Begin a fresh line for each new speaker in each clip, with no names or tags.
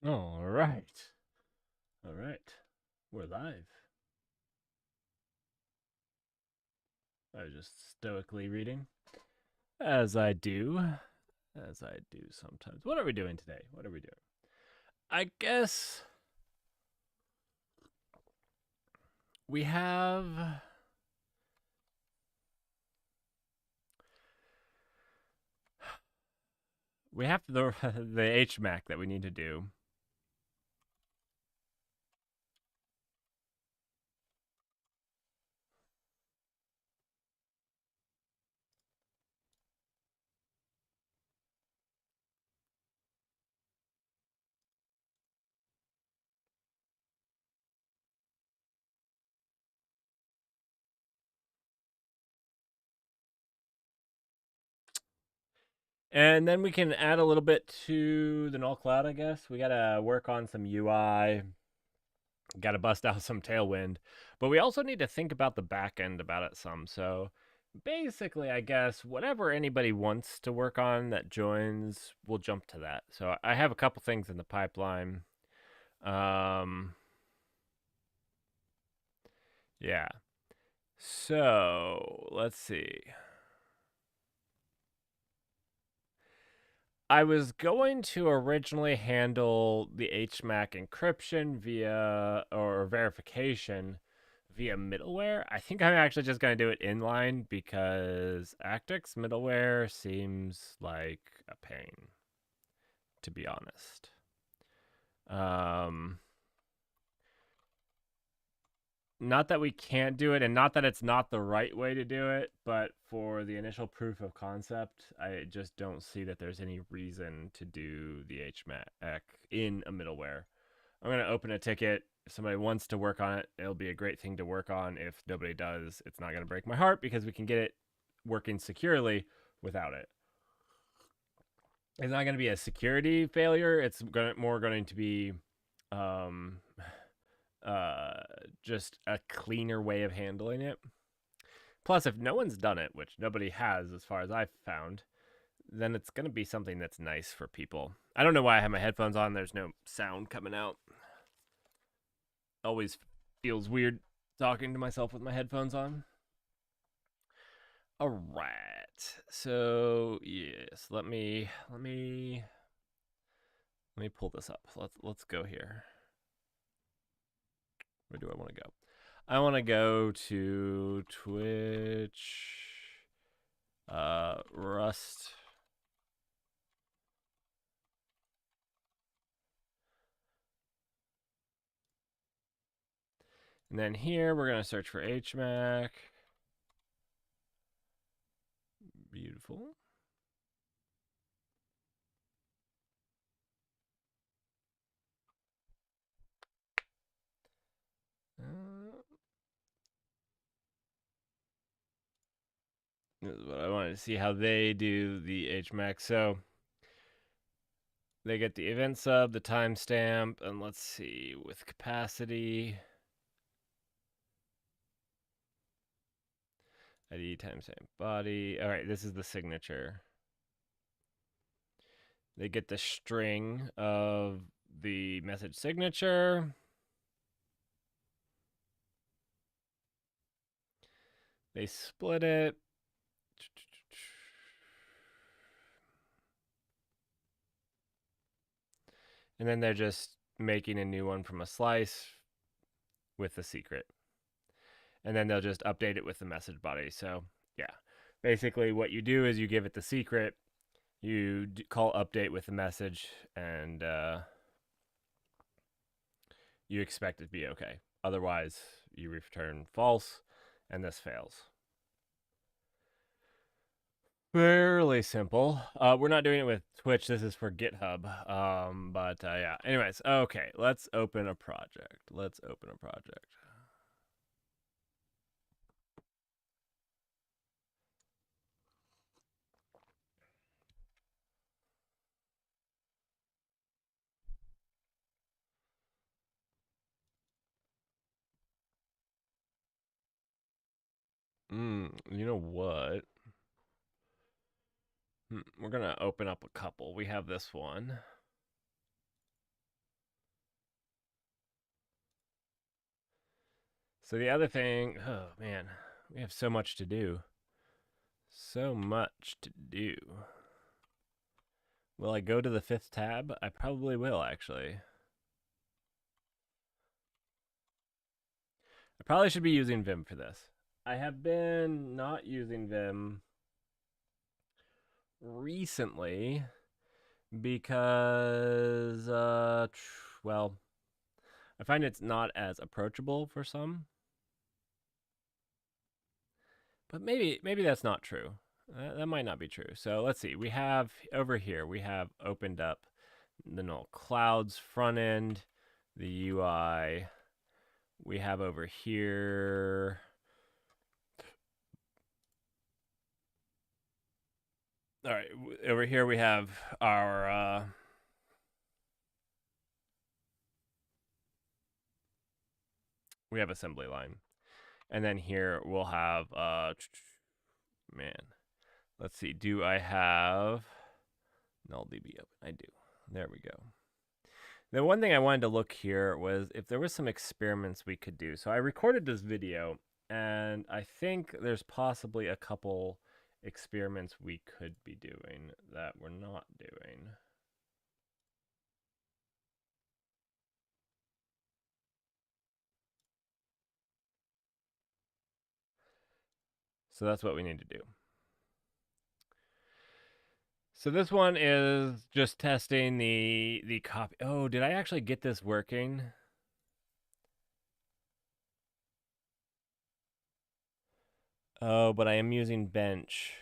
All right. All right. We're live. I was just stoically reading, as I do. As I do sometimes. What are we doing today? What are we doing? I guess we have. We have the hmac that we need to do. And then we can add a little bit to the null cloud, I guess. We got to work on some UI, got to bust out some Tailwind, but we also need to think about the back end about it some. So basically, I guess whatever anybody wants to work on that joins, we'll jump to that. So I have a couple things in the pipeline. Um, yeah. So let's see. I was going to originally handle the HMAC encryption via or verification via middleware. I think I'm actually just going to do it inline because Actix middleware seems like a pain, to be honest. Um, Not that we can't do it, and not that it's not the right way to do it, but for the initial proof of concept, I just don't see that there's any reason to do the HMAC in a middleware. I'm going to open a ticket. If somebody wants to work on it, it'll be a great thing to work on. If nobody does, it's not going to break my heart because we can get it working securely without it. It's not going to be a security failure. It's more going to be um, uh, just a cleaner way of handling it. Plus, if no one's done it, which nobody has as far as I've found, then it's going to be something that's nice for people. I don't know why I have my headphones on. There's no sound coming out. Always feels weird talking to myself with my headphones on. All right. So, yes, let me pull this up. Let's go here. Where do I want to go? I want to go to Twitch, Rust. And then here we're going to search for HMAC. Beautiful. This is what I wanted to see how they do the HMAC. So they get the event sub, the timestamp, and let's see with capacity. ID timestamp body. All right, this is the signature. They get the string of the message signature. They split it. And then they're just making a new one from a slice with the secret. And then they'll just update it with the message body. So, yeah. Basically, what you do is you give it the secret, you call update with the message, and you expect it to be okay. Otherwise, you return false, and this fails. Fairly simple. We're not doing it with Twitch. This is for GitHub. But yeah. Anyways, okay. Let's open a project. Let's open a project. You know what? We're gonna open up a couple. We have this one. So the other thing, oh man, we have so much to do. So much to do. Will I go to the 5th tab? I probably will, actually. I probably should be using Vim for this. I have been not using Vim recently because, well, I find it's not as approachable for some. But maybe that's not true. That might not be true. So let's see. We have over here, we have opened up the null clouds front end, the UI. We have over here. All right, over here we have our we have assembly line. And then here we'll have man. Let's see. Do I have NullDB open? I do. There we go. The one thing I wanted to look here was if there was some experiments we could do. So I recorded this video, and I think there's possibly a couple experiments we could be doing that we're not doing. So that's what we need to do. So this one is just testing the copy. Oh, did I actually get this working? Oh, but I am using bench.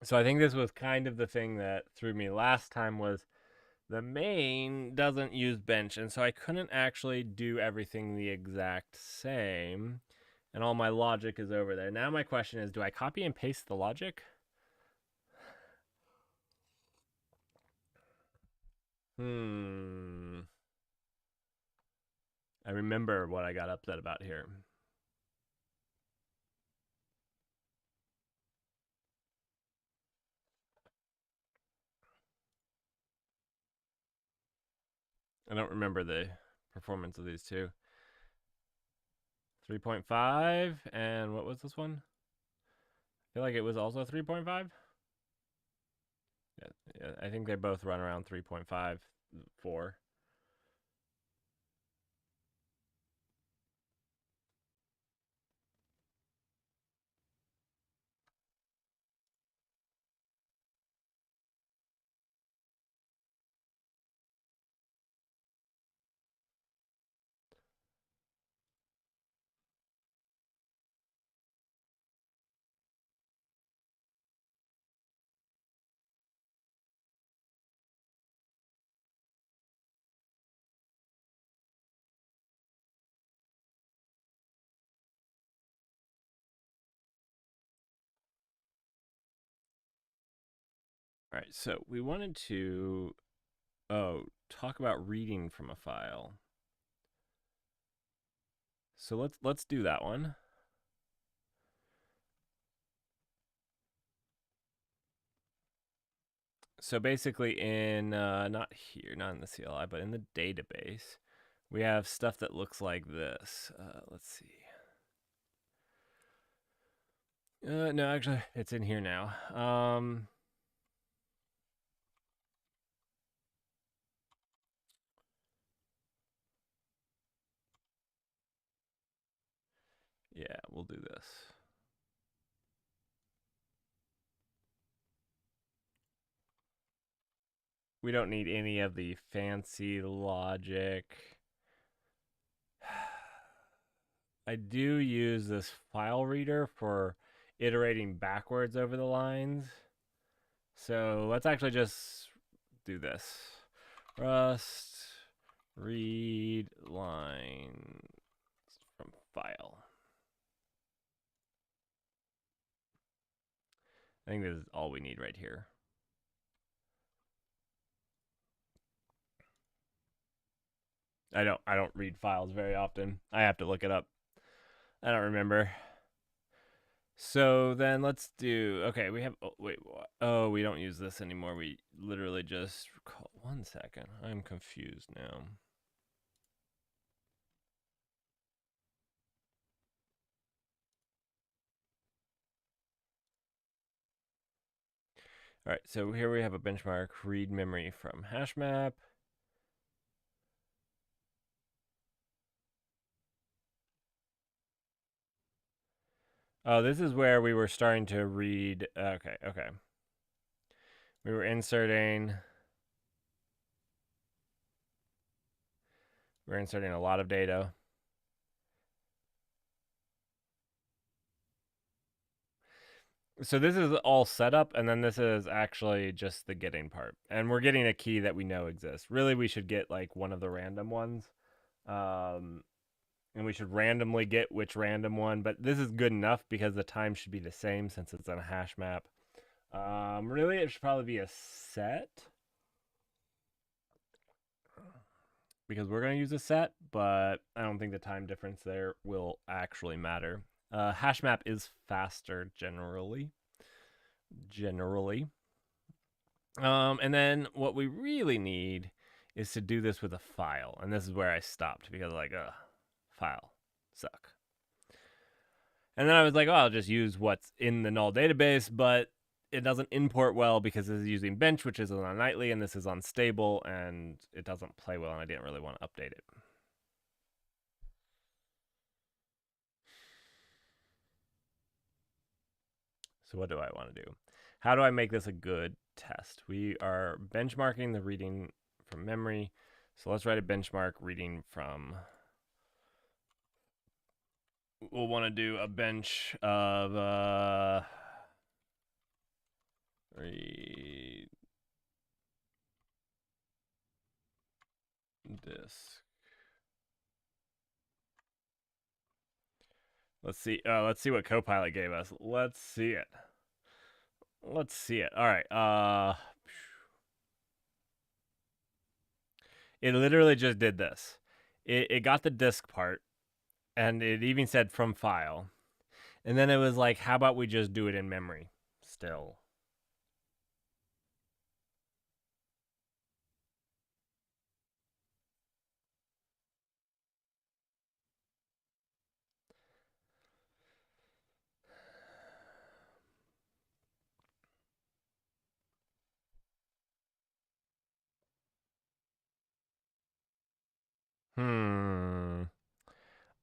So I think this was kind of the thing that threw me last time was the main doesn't use bench, and so I couldn't actually do everything the exact same, and all my logic is over there. Now my question is, do I copy and paste the logic? I remember what I got upset about here. I don't remember the performance of these two. 3.5, and what was this one? I feel like it was also 3.5. Yeah, I think they both run around 3.5, 4. All right, so we wanted to talk about reading from a file. So let's do that one. So basically in not here, not in the CLI, but in the database, we have stuff that looks like this. Let's see. No, actually, it's in here now. Yeah, we'll do this. We don't need any of the fancy logic. I do use this file reader for iterating backwards over the lines. So let's actually just do this. Rust read line from file. I think this is all we need right here. I don't read files very often. I have to look it up. I don't remember. So then let's do, okay, we have, oh, wait, what? Oh, we don't use this anymore. We literally just, 1 second. I'm confused now. All right, so here we have a benchmark read memory from hashmap. Oh, this is where we were starting to read. Okay. We were inserting. We're inserting a lot of data. So this is all setup, and then this is actually just the getting part. And we're getting a key that we know exists. Really, we should get like one of the random ones. And we should randomly get which random one. But this is good enough because the time should be the same since it's on a hash map. Really, it should probably be a set. Because we're going to use a set, but I don't think the time difference there will actually matter. Hash map is faster generally. And then what we really need is to do this with a file. And this is where I stopped because like, file suck. And then I was like, oh, I'll just use what's in the null database, but it doesn't import well because this is using bench, which is on nightly, and this is unstable, and it doesn't play well, and I didn't really want to update it. So what do I want to do? How do I make this a good test? We are benchmarking the reading from memory. So let's write a benchmark reading from. We'll want to do a bench of read disk. Let's see. Let's see what Copilot gave us. Let's see it. All right. It literally just did this. It got the disk part, and it even said from file. And then it was like, how about we just do it in memory still?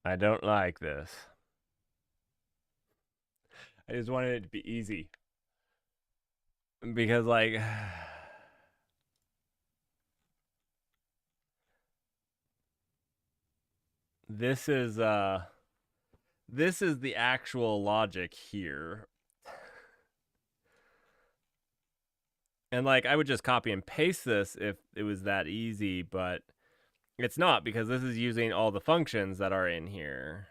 I don't like this. I just wanted it to be easy. Because like this is the actual logic here. And like I would just copy and paste this if it was that easy, but it's not because this is using all the functions that are in here.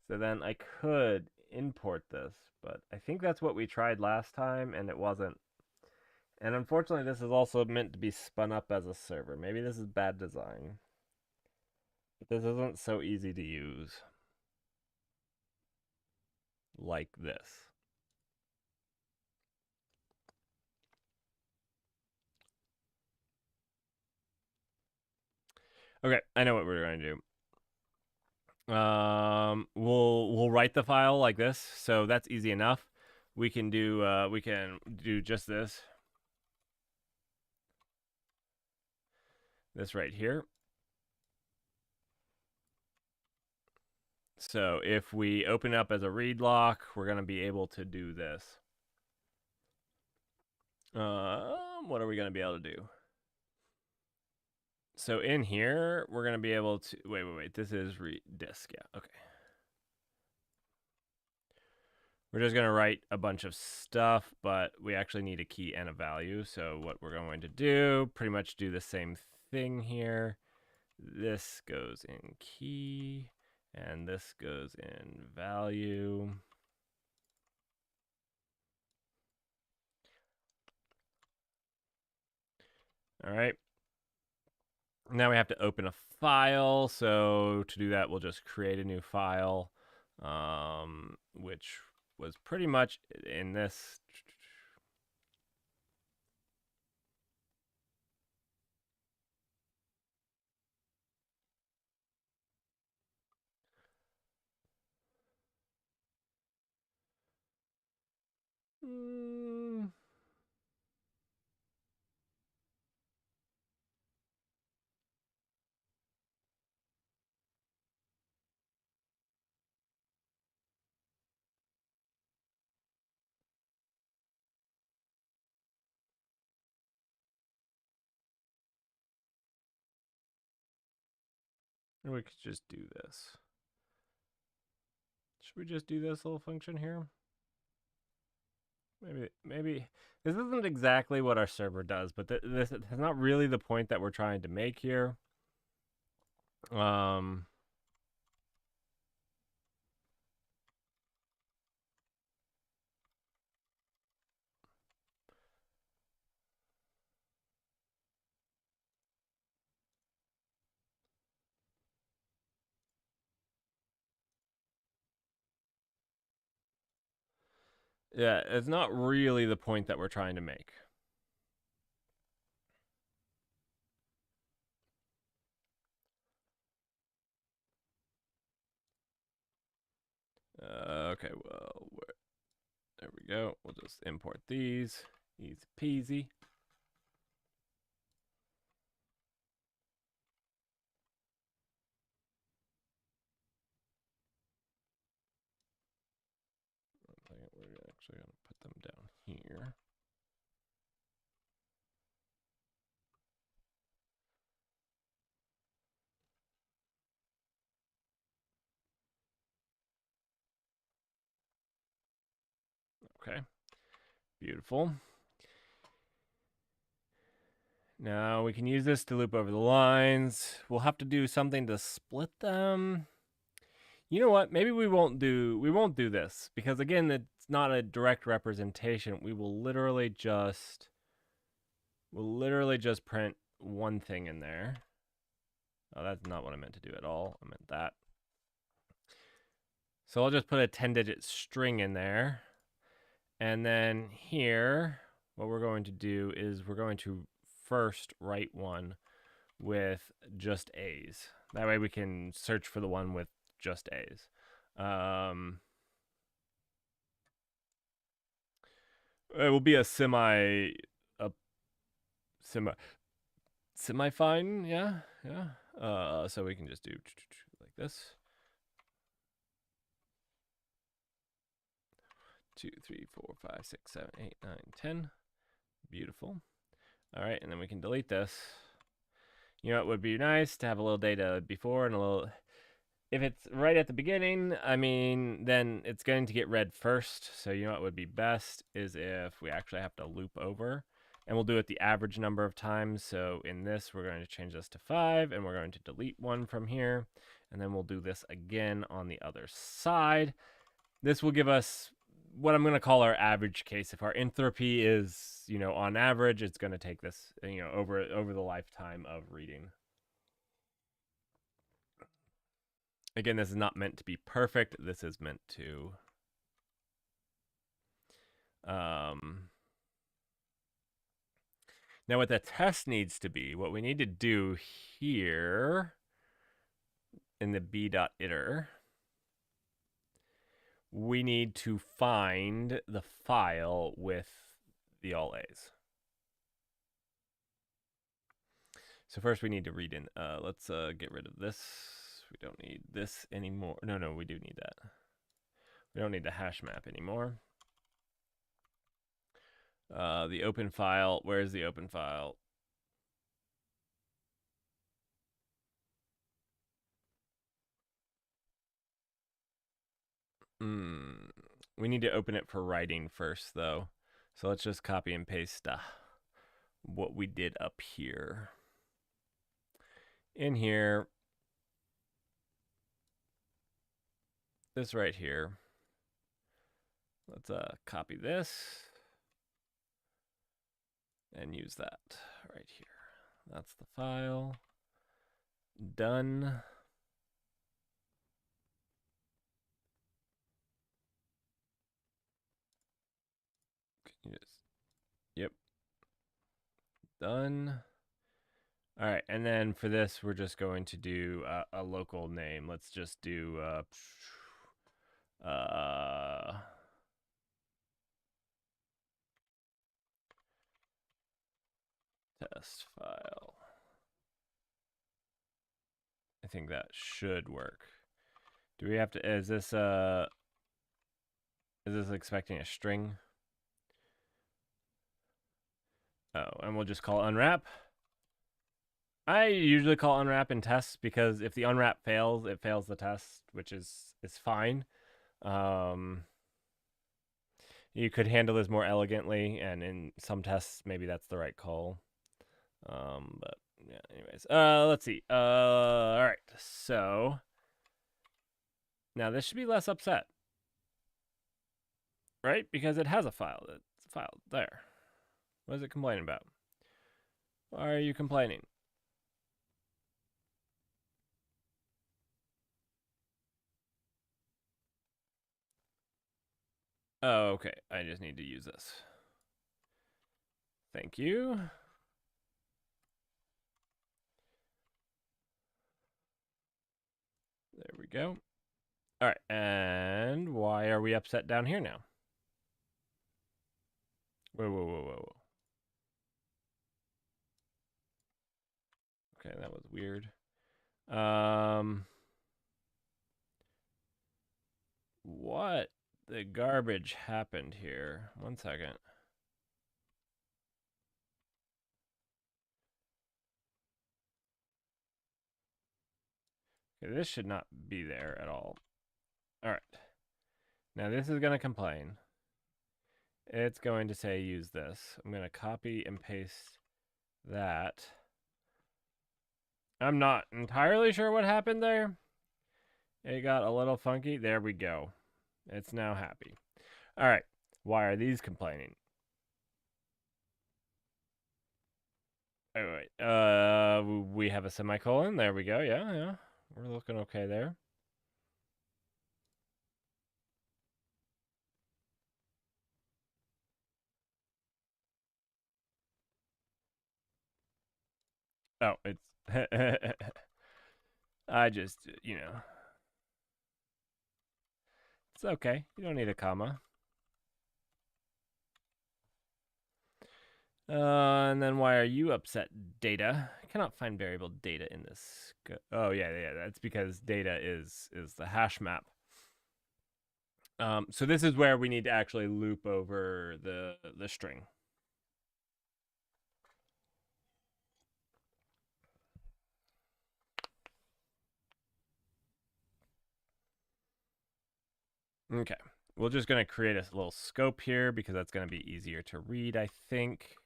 So then I could import this, but I think that's what we tried last time and it wasn't. And unfortunately, this is also meant to be spun up as a server. Maybe this is bad design. But this isn't so easy to use. Like this. Okay, I know what we're going to do. We'll write the file like this, so that's easy enough. We can do just this. This right here. So if we open up as a read lock, we're going to be able to do this. What are we going to be able to do? So in here, we're going to be able to, wait. This is disk. Yeah. Okay. we're just going to write a bunch of stuff, but we actually need a key and a value. So what we're going to do, pretty much do the same thing here. This goes in key, and this goes in value. All right. Now we have to open a file. So to do that, we'll just create a new file, which was pretty much in this. Or we could just do this. Should we just do this little function here? Maybe this isn't exactly what our server does, but this is not really the point that we're trying to make here. Yeah, it's not really the point that we're trying to make. Okay, well, there we go. We'll just import these. Easy peasy. We're actually going to put them down here. Okay, beautiful. Now we can use this to loop over the lines. We'll have to do something to split them. You know what? Maybe we won't do this because again, it's not a direct representation. We'll literally just print one thing in there. Oh, that's not what I meant to do at all. I meant that. So I'll just put a 10-digit string in there. And then here, what we're going to do is we're going to first write one with just A's. That way we can search for the one with just A's. It will be a semi fine, yeah. So we can just do like this. 2, 3, 4, 5, 6, 7, 8, 9, 10. Beautiful. All right, and then we can delete this. You know, it would be nice to have a little data before and a little. If it's right at the beginning, I mean, then it's going to get read first. So you know what would be best is if we actually have to loop over, and we'll do it the average number of times. So in this, we're going to change this to 5, and we're going to delete 1 from here, and then we'll do this again on the other side. This will give us what I'm going to call our average case. If our entropy is, on average, it's going to take this, over the lifetime of reading. Again, this is not meant to be perfect. This is meant to now what the test needs to be, what we need to do here in the b.iter, we need to find the file with the all A's. So first we need to read in. Let's get rid of this. We don't need this anymore. No, we do need that. We don't need the hash map anymore. The open file. Where's the open file? We need to open it for writing first, though. So let's just copy and paste what we did up here. In here, this right here. Let's copy this and use that right here. That's the file. Done. Yep. Done. All right, and then for this, we're just going to do a local name. Let's just do test file. I think that should work. Do we have to? Is this expecting a string? Oh, and we'll just call unwrap. I usually call unwrap in tests because if the unwrap fails, it fails the test, which is fine. You could handle this more elegantly, and in some tests, maybe that's the right call. But yeah, anyways, let's see. All right, so now this should be less upset, right? Because it has a file. It's a file there. What is it complaining about? Why are you complaining? Oh, okay. I just need to use this. Thank you. There we go. All right, and why are we upset down here now? Whoa. Okay, that was weird. What the garbage happened here? 1 second. Okay, this should not be there at all. All right. Now this is going to complain. It's going to say use this. I'm going to copy and paste that. I'm not entirely sure what happened there. It got a little funky. There we go. It's now happy. All right. Why are these complaining? Oh, wait. We have a semicolon. There we go. Yeah. We're looking okay there. Oh, it's... I just, it's okay. You don't need a comma. And then why are you upset, data? I cannot find variable data in this. Oh, yeah. That's because data is the hash map. So this is where we need to actually loop over the string. Okay. We're just going to create a little scope here because that's going to be easier to read, I think.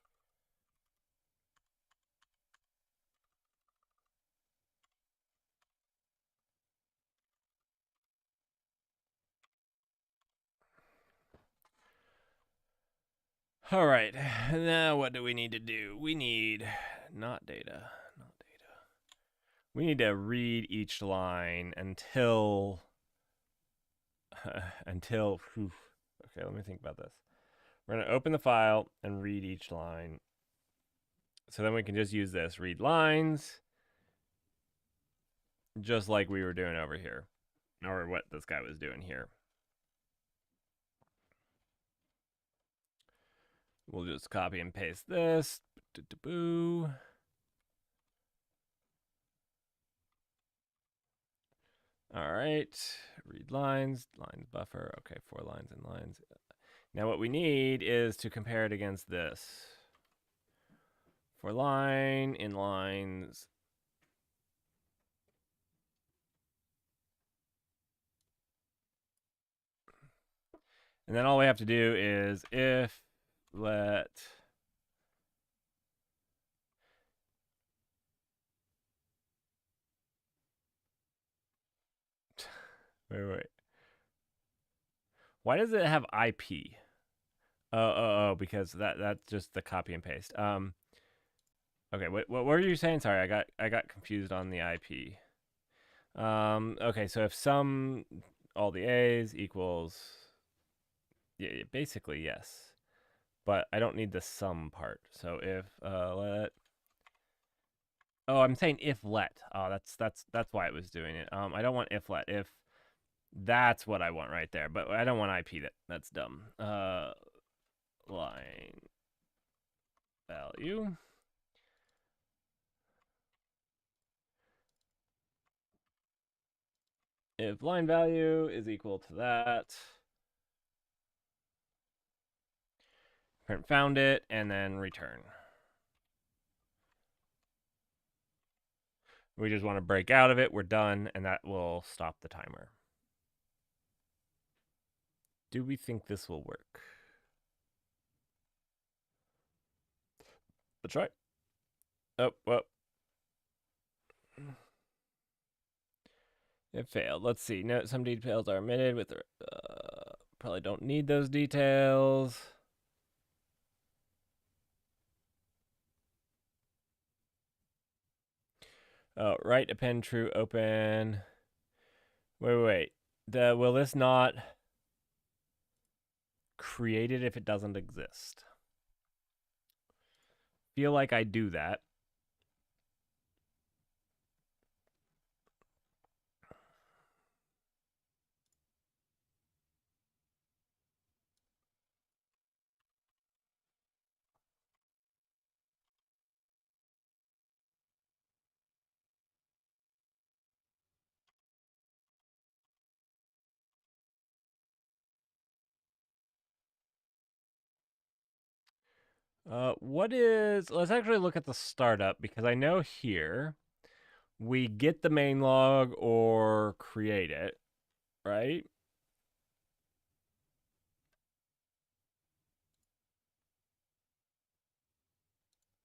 All right. Now what do we need to do? We need not data. We need to read each line until whew. Okay, let me think about this. We're going to open the file and read each line. So then we can just use this read lines just like we were doing over here, or what this guy was doing here. We'll just copy and paste this. Boo. All right, read lines buffer. Okay, 4 lines and lines. Now what we need is to compare it against this. For line in lines. And then all we have to do is if let wait. Why does it have IP? Because that's just the copy and paste. Okay, what were you saying? Sorry, I got confused on the IP. Okay, so if sum all the A's equals, yeah, basically yes, but I don't need the sum part. So if let, oh, I'm saying if let. Oh, that's why it was doing it. I don't want if let. If that's what I want right there, but I don't want IP. That's dumb. Line value. If line value is equal to that, print found it, and then return. We just want to break out of it. We're done, and that will stop the timer. Do we think this will work? Let's try. Oh, well. It failed. Let's see. Note some details are omitted with the, probably don't need those details. Oh, write append true open. Wait. Will this not create it if it doesn't exist? Feel like I do that. Let's actually look at the startup because I know here we get the main log or create it, right?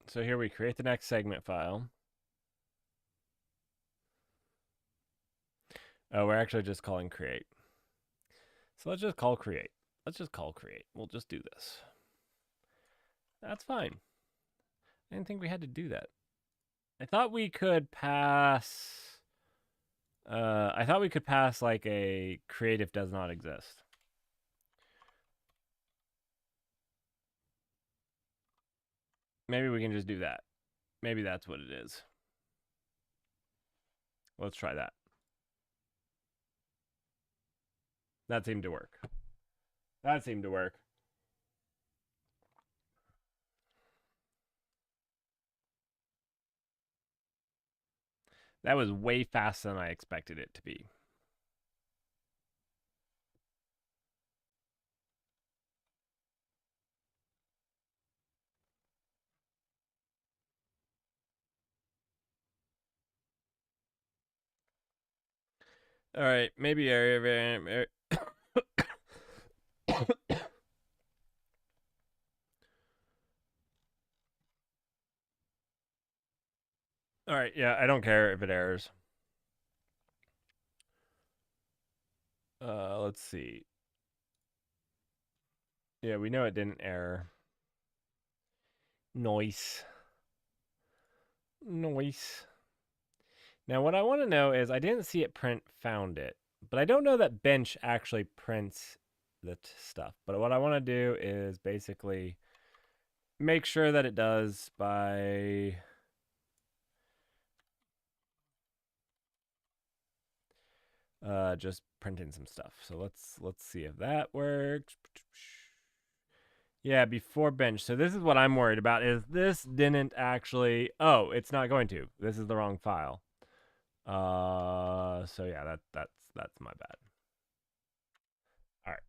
So here we create the next segment file. Oh, we're actually just calling create. So let's just call create. We'll just do this. That's fine. I didn't think we had to do that. I thought we could pass. I thought we could pass like a create if does not exist. Maybe we can just do that. Maybe that's what it is. Let's try that. That seemed to work. That was way faster than I expected it to be. All right, maybe area. All right, yeah, I don't care if it errors. Let's see. Yeah, we know it didn't error. Noise. Now, what I want to know is I didn't see it print found it, but I don't know that bench actually prints the stuff. But what I want to do is basically make sure that it does by just printing some stuff. So let's see if that works. Yeah, before bench. So this is what I'm worried about is this didn't actually, oh, it's not going to. This is the wrong file. So yeah, that's my bad. All right.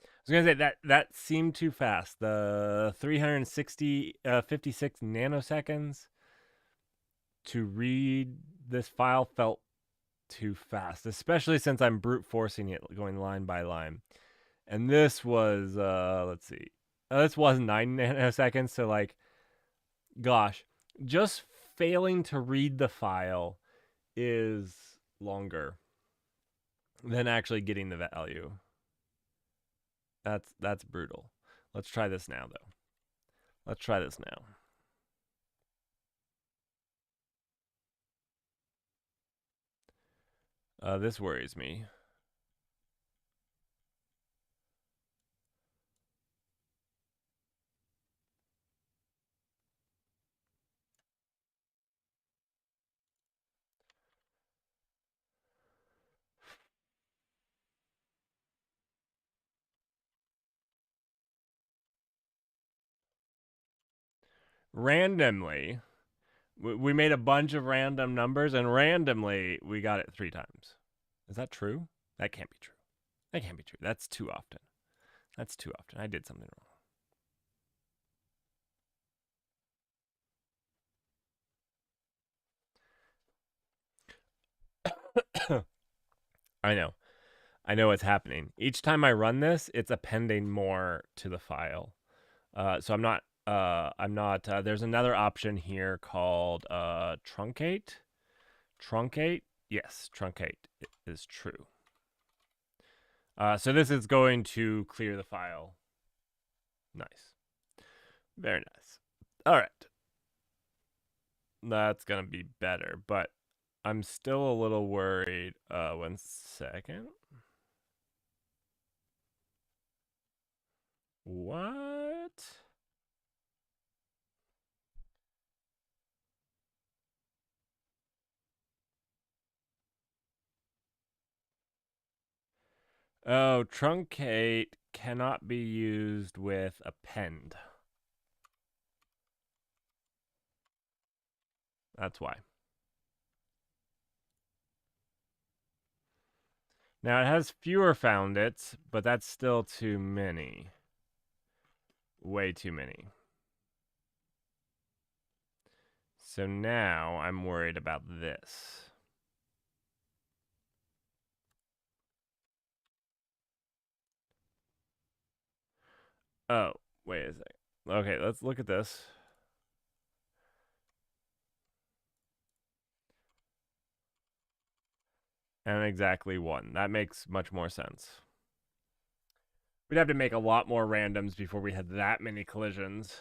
I was gonna say that seemed too fast. The 56 nanoseconds to read this file felt too fast, especially since I'm brute forcing it going line by line. And this was let's see. This was 9 nanoseconds, so like gosh, just failing to read the file is longer than actually getting the value. That's brutal. Let's try this now though. Let's try this now. This worries me. Randomly, we made a bunch of random numbers, and randomly we got it 3 times. Is that true? That can't be true. That can't be true. That's too often. That's too often. I did something wrong. I know. I know what's happening. Each time I run this, it's appending more to the file. So I'm not. I'm not. There's another option here called truncate. Truncate. Yes, truncate is true. So this is going to clear the file. Nice. Very nice. All right. That's gonna be better, but I'm still a little worried. 1 second. What? Oh, truncate cannot be used with append. That's why. Now it has fewer foundits, but that's still too many. Way too many. So now I'm worried about this. Oh, wait a second. Okay, let's look at this. And exactly 1. That makes much more sense. We'd have to make a lot more randoms before we had that many collisions.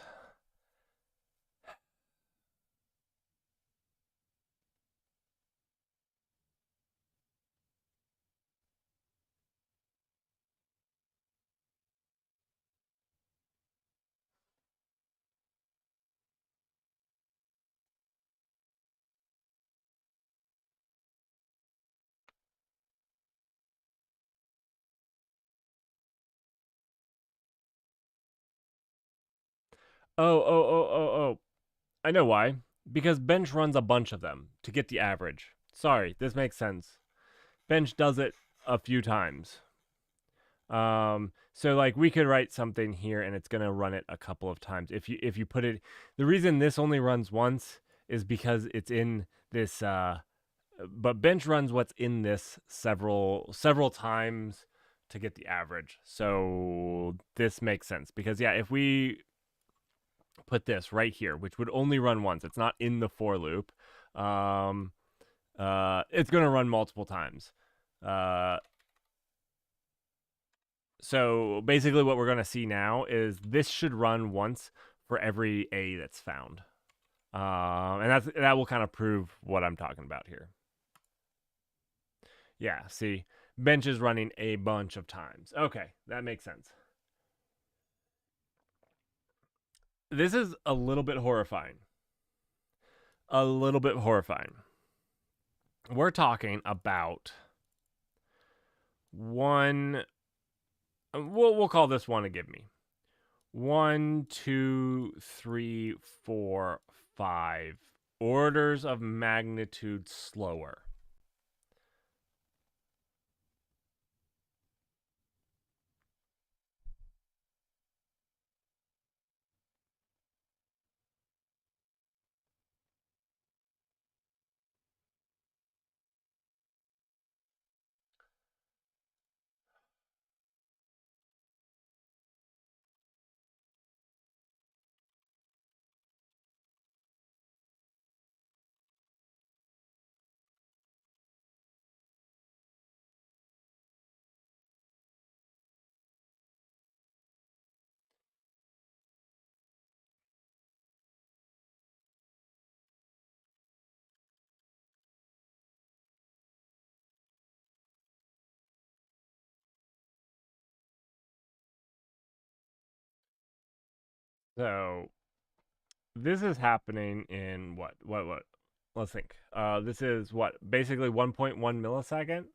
Oh. I know why. Because bench runs a bunch of them to get the average. Sorry, this makes sense. Bench does it a few times. So like we could write something here and it's gonna run it a couple of times. If you put it, the reason this only runs once is because it's in this. But bench runs what's in this several times to get the average. So this makes sense because yeah, if we put this right here, which would only run once, it's not in the for loop. It's gonna run multiple times. So basically, what we're going to see now is this should run once for every A that's found, and that will kind of prove what I'm talking about here. Yeah, see, bench is running a bunch of times. Okay, that makes sense. This is a little bit horrifying. A little bit horrifying. We're talking about one. We'll call this one a give me. 1, 2, 3, 4, 5 orders of magnitude slower. So this is happening in what? Let's think. This is what, basically 1.1 millisecond,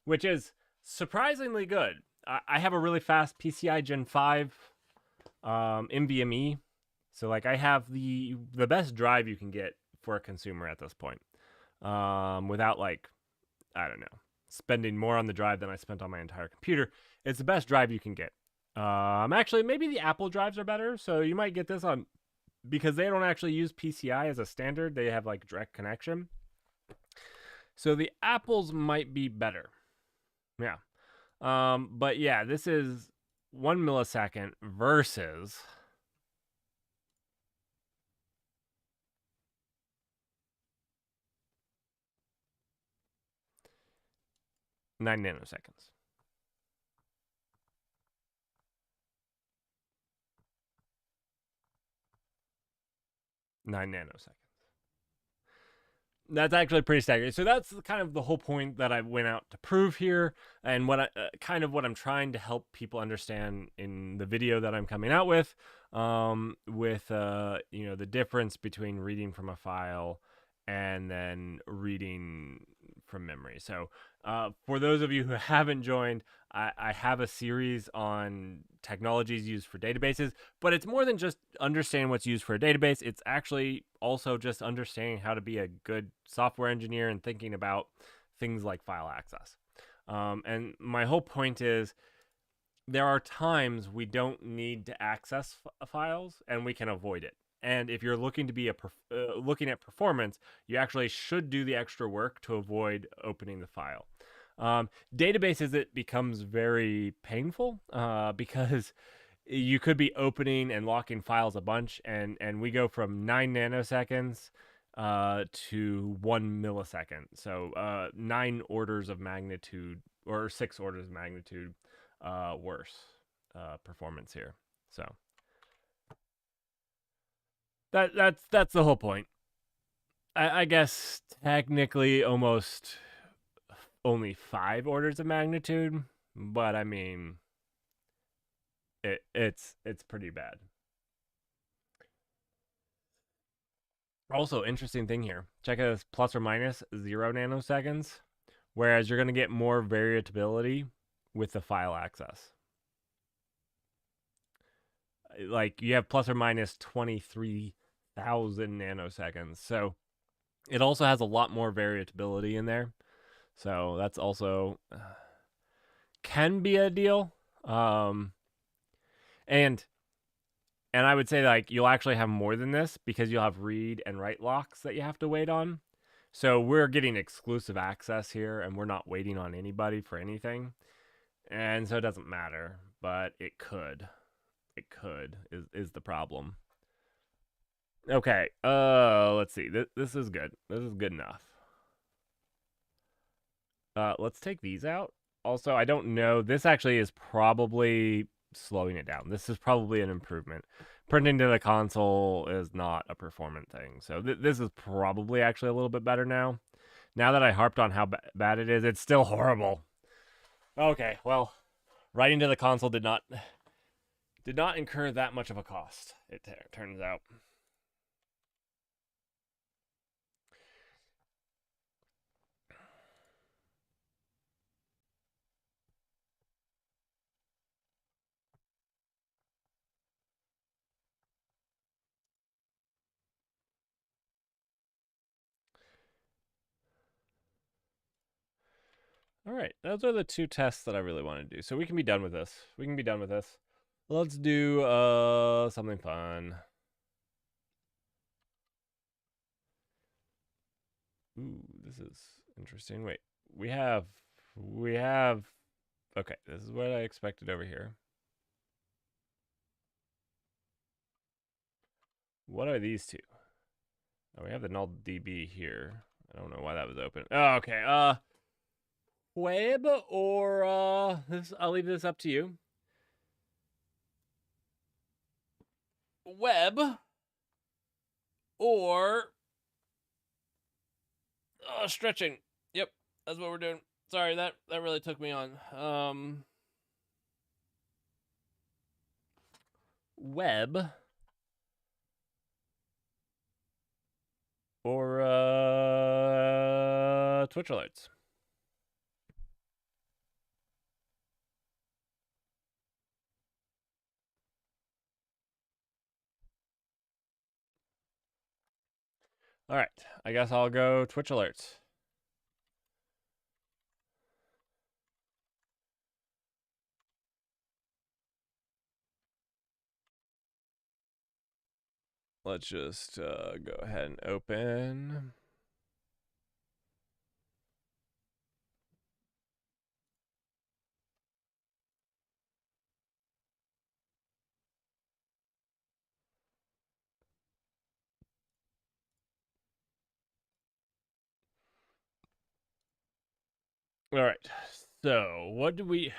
which is surprisingly good. I have a really fast PCI Gen 5 NVMe, so like I have the best drive you can get for a consumer at this point, without, like, I don't know, spending more on the drive than I spent on my entire computer. It's the best drive you can get. Actually, maybe the Apple drives are better, so you might get this on, because they don't actually use PCI as a standard. They have like direct connection. So the Apples might be better. Yeah. But yeah, this is 1 millisecond versus 9 nanoseconds. 9 nanoseconds. That's actually pretty staggering. So that's kind of the whole point that I went out to prove here, and what kind of what I'm trying to help people understand in the video that I'm coming out with, the difference between reading from a file and then reading from memory. So for those of you who haven't joined, I have a series on technologies used for databases, but it's more than just understanding what's used for a database. It's actually also just understanding how to be a good software engineer and thinking about things like file access. And my whole point is, there are times we don't need to access files and we can avoid it. And if you're looking to be looking at performance, you actually should do the extra work to avoid opening the file. Databases, it becomes very painful because you could be opening and locking files a bunch, and we go from 9 nanoseconds to 1 millisecond. So 9 orders of magnitude, or 6 orders of magnitude worse performance here. So that's the whole point. I guess technically almost only 5 orders of magnitude, but I mean, it's pretty bad. Also, interesting thing here. Check out this, plus or minus 0 nanoseconds, whereas you're going to get more variability with the file access. Like you have plus or minus 23,000 nanoseconds. So it also has a lot more variability in there. So that's also can be a deal. And I would say, like, you'll actually have more than this because you'll have read and write locks that you have to wait on. So we're getting exclusive access here, and we're not waiting on anybody for anything. And so it doesn't matter, but it could. It could is the problem. Okay, let's see. This is good. This is good enough. Let's take these out. Also, I don't know. This actually is probably slowing it down. This is probably an improvement. Printing to the console is not a performant thing. So this is probably actually a little bit better now. Now that I harped on how bad it is, it's still horrible. Okay, well, writing to the console did not incur that much of a cost, it turns out. All right, those are the 2 tests that I really want to do. So we can be done with this. Let's do something fun. Ooh, this is interesting. Wait, we have okay, this is what I expected over here. What are these two? Oh, we have the null DB here. I don't know why that was open. Oh, okay. Web or this, I'll leave this up to you. Web or stretching. Yep, that's what we're doing. Sorry, that really took me on. Web Twitch alerts. All right, I guess I'll go Twitch alerts. Let's just go ahead and open. All right, so what do we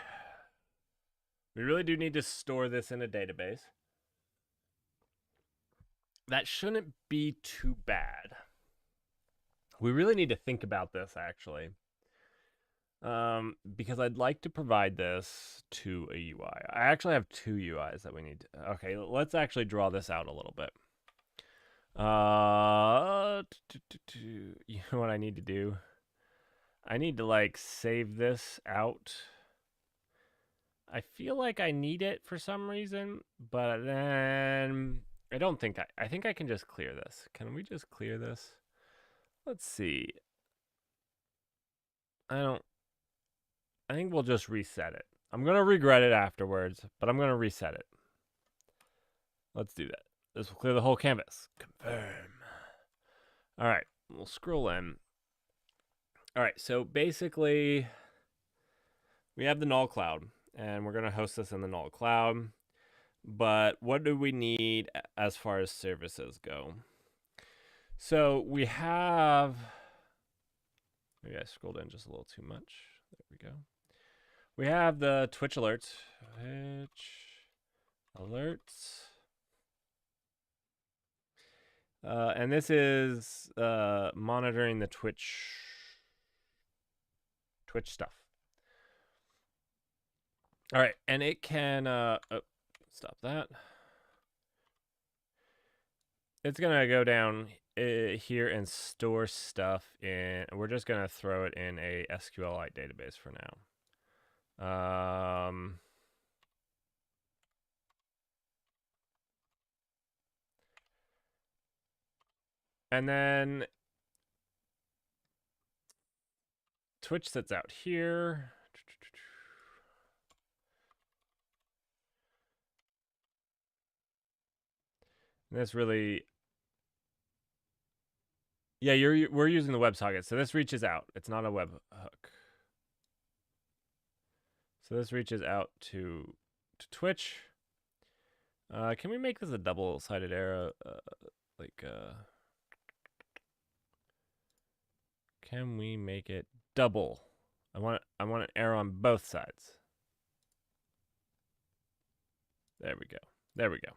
really do need to store this in a database. That shouldn't be too bad. We really need to think about this, actually. Because I'd like to provide this to a UI. I actually have two UIs that we need to... Okay, let's actually draw this out a little bit. You know what I need to do? I need to, like, save this out. I feel like I need it for some reason, but then I don't think I think I can just clear this. Can we just clear this? Let's see. I think we'll just reset it. I'm going to regret it afterwards, but I'm going to reset it. Let's do that. This will clear the whole canvas. Confirm. All right, we'll scroll in. All right, so basically we have the null cloud, and we're going to host this in the null cloud. But what do we need as far as services go? So we have, maybe I scrolled in just a little too much. There we go. We have the Twitch alerts. Twitch alerts. And this is monitoring the Twitch stuff. All right, and it can, stop that. It's gonna go down here and store stuff in, we're just gonna throw it in a SQLite database for now. And then Twitch sits out here. And this really, yeah, we're using the WebSocket, so this reaches out. It's not a webhook. So this reaches out to Twitch. Can we make this a double-sided arrow? Can we make it double? I want an arrow on both sides. There we go. There we go.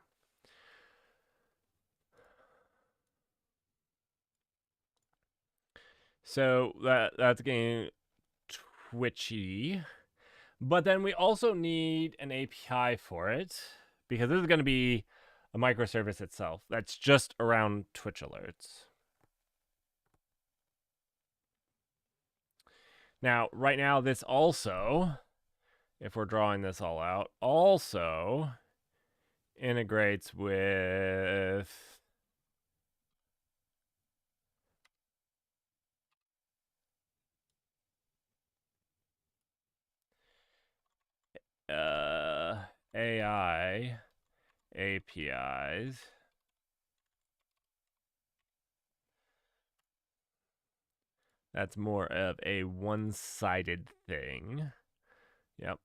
So that's getting twitchy. But then we also need an API for it, because this is going to be a microservice itself that's just around Twitch alerts. Now, right now, this also, if we're drawing this all out, also integrates with AI APIs. That's more of a one-sided thing. Yep.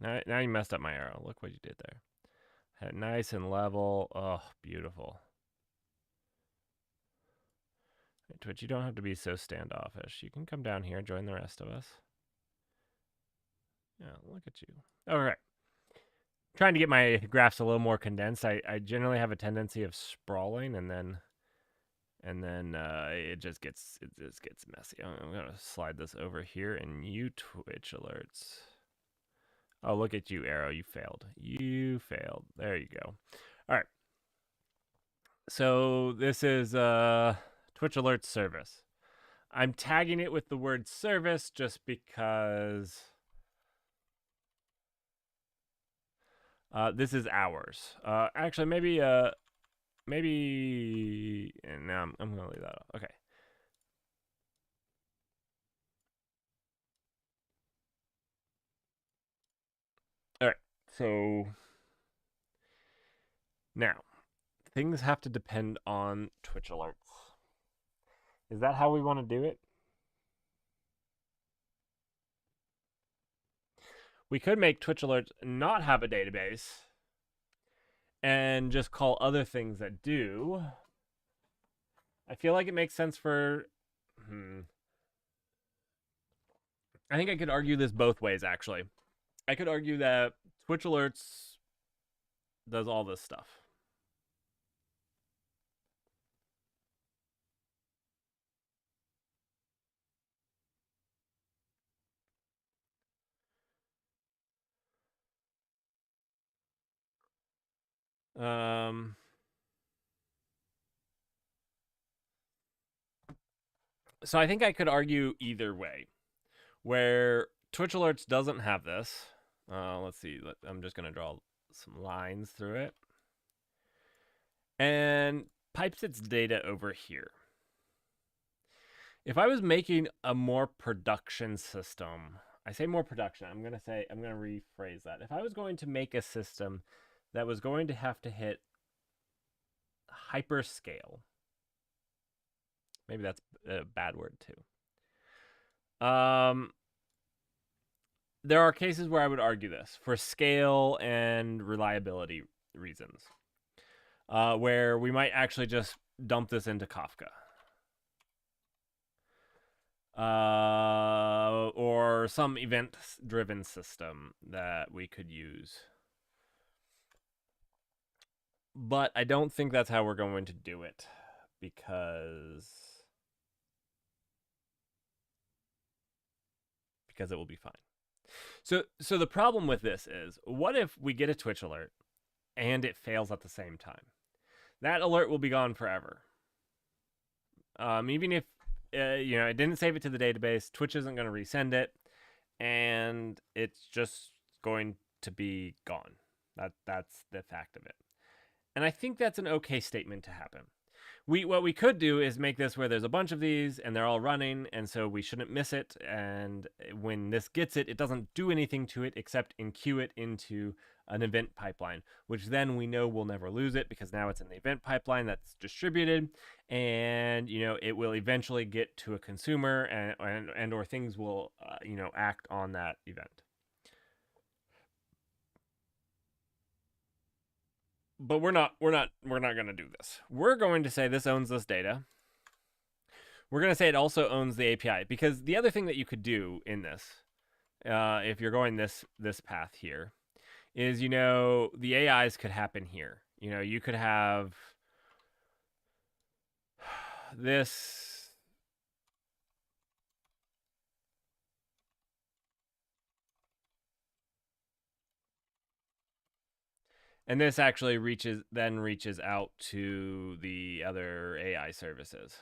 Now you messed up my arrow. Look what you did there. Had it nice and level. Oh, beautiful. Hey, Twitch, you don't have to be so standoffish. You can come down here and join the rest of us. Yeah, look at you. All right. Trying to get my graphs a little more condensed. I generally have a tendency of sprawling, and then it just gets messy. I'm gonna slide this over here, and you Twitch alerts. Oh, look at you, Arrow. You failed. You failed. There you go. All right. So this is Twitch Alerts service. I'm tagging it with the word service just because this is ours. Actually, maybe and now I'm gonna leave that off. Okay. All right. So now things have to depend on Twitch Alerts. Is that how we want to do it? We could make Twitch Alerts not have a database and just call other things that do. I feel like it makes sense for. I think I could argue this both ways, actually. I could argue that Twitch Alerts does all this stuff. So I think I could argue either way, where Twitch Alerts doesn't have this. Let's see. I'm just going to draw some lines through it. And pipes its data over here. If I was making a more production system, I say more production, I'm going to rephrase that. If I was going to make a system that was going to have to hit hyperscale, maybe that's a bad word too. There are cases where I would argue this for scale and reliability reasons, where we might actually just dump this into Kafka. Or some event-driven system that we could use. But I don't think that's how we're going to do it, because it will be fine. So the problem with this is, what if we get a Twitch alert and it fails at the same time? That alert will be gone forever. Even if it didn't save it to the database, Twitch isn't going to resend it, and it's just going to be gone. That's the fact of it. And I think that's an okay statement to happen. What we could do is make this where there's a bunch of these and they're all running, and so we shouldn't miss it. And when this gets it, it doesn't do anything to it except enqueue it into an event pipeline, which then we know we'll never lose it because now it's in the event pipeline that's distributed, and it will eventually get to a consumer, and or things will act on that event. But we're not going to do this. We're going to say this owns this data. We're going to say it also owns the API, because the other thing that you could do in this, if you're going this path here, is the AIs could happen here. You could have this. And this actually reaches out to the other AI services.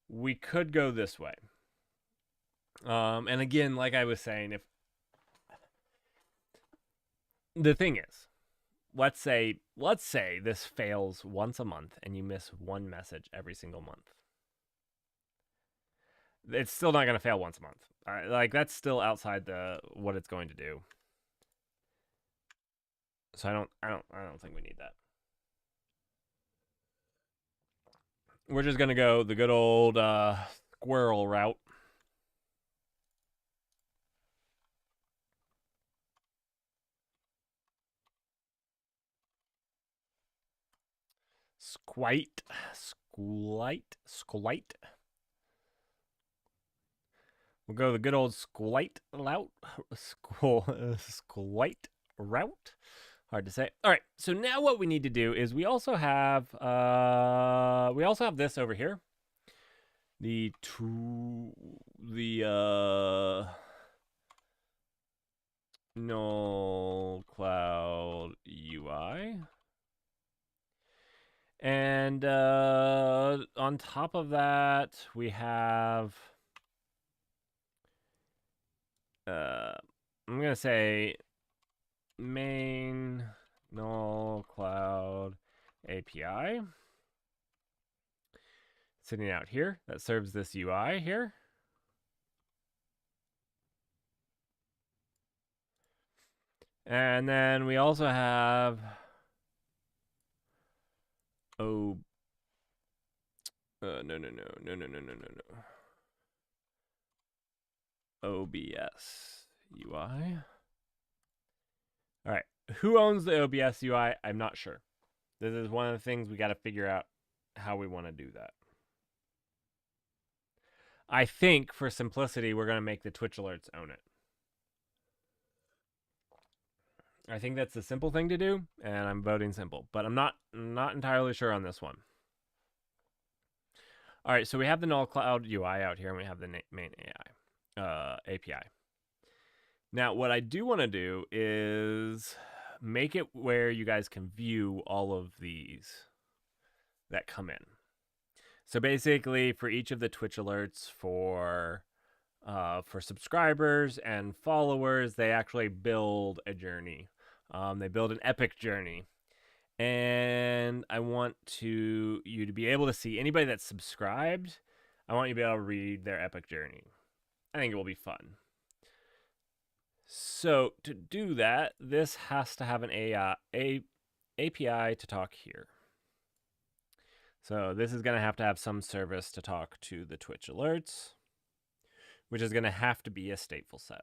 We could go this way. And again, like I was saying, if the thing is, let's say this fails once a month and you miss one message every single month. It's still not going to fail once a month. Like, that's still outside what it's going to do. So I don't think we need that. We're just gonna go the good old squirrel route. Squite. We'll go the good old squite route. Squite route. Hard to say. All right. So now what we need to do is we also have this over here. Null cloud UI. And on top of that, we have I'm gonna say main null cloud API sitting out here that serves this UI here. And then we also have no. OBS UI. All right. Who owns the OBS UI? I'm not sure. This is one of the things we got to figure out how we want to do that. I think for simplicity, we're going to make the Twitch alerts own it. I think that's the simple thing to do, and I'm voting simple, but I'm not entirely sure on this one. All right, so we have the null cloud UI out here, and we have the main API. Now, what I do want to do is make it where you guys can view all of these that come in. So basically, for each of the Twitch alerts for subscribers and followers, they actually build a journey. They build an epic journey, and I want you to be able to see anybody that's subscribed. I want you to be able to read their epic journey. I think it will be fun. So to do that, this has to have an API to talk here. So this is going to have some service to talk to the Twitch alerts, which is going to have to be a stateful set.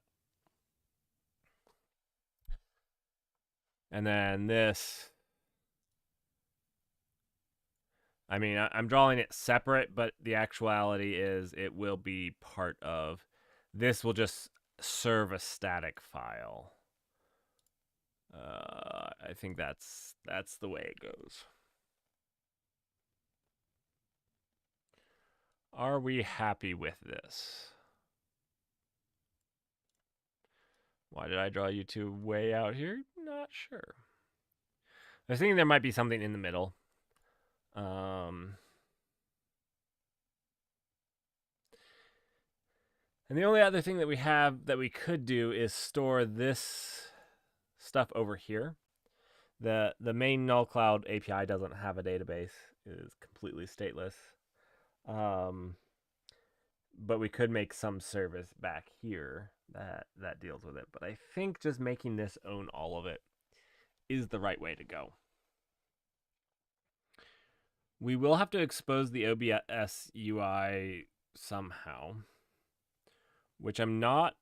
And then this, I mean, I'm drawing it separate, but the actuality is it will be part of, this will just serve a static file. I think that's the way it goes. Are we happy with this? Why did I draw you two way out here? Not sure. I was thinking there might be something in the middle. And the only other thing that we have that we could do is store this stuff over here. The main null cloud API doesn't have a database. It is completely stateless. But we could make some service back here that deals with it. But I think just making this own all of it is the right way to go. We will have to expose the OBS UI somehow, which I'm not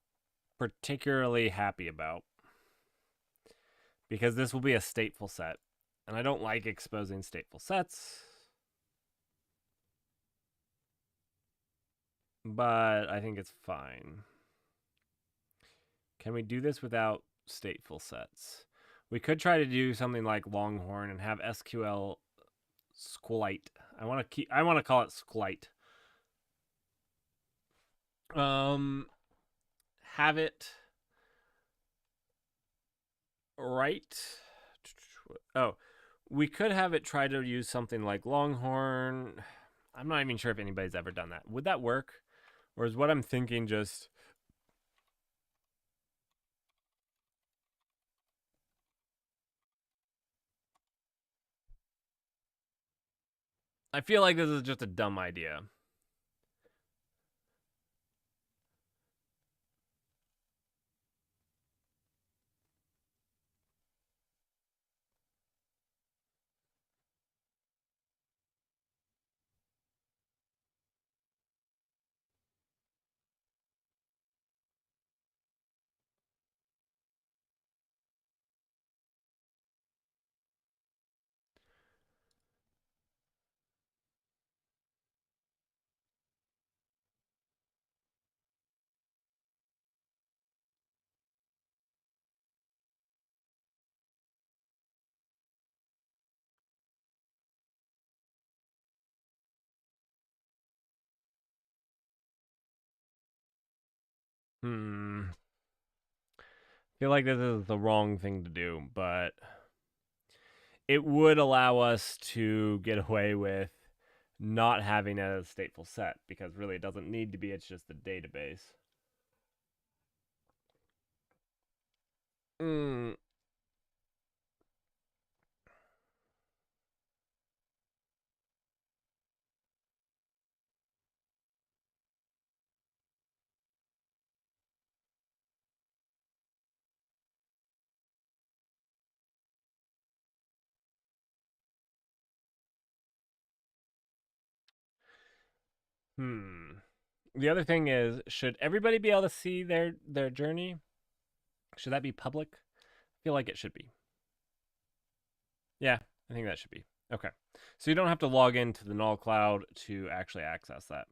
particularly happy about, because this will be a stateful set, and I don't like exposing stateful sets. But I think it's fine. Can we do this without stateful sets? We could try to do something like Longhorn and have SQL SQLite. I want to call it SQLite. Have it right. Oh, we could have it try to use something like Longhorn. I'm not even sure if anybody's ever done that. Would that work? Or is what I'm thinking just... I feel like this is just a dumb idea. I feel like this is the wrong thing to do, but it would allow us to get away with not having a stateful set because really it doesn't need to be. It's just a database. Mm. Hmm. The other thing is, should everybody be able to see their journey? Should that be public? I feel like it should be. Yeah, I think that should be. Okay. So you don't have to log into the null cloud to actually access that.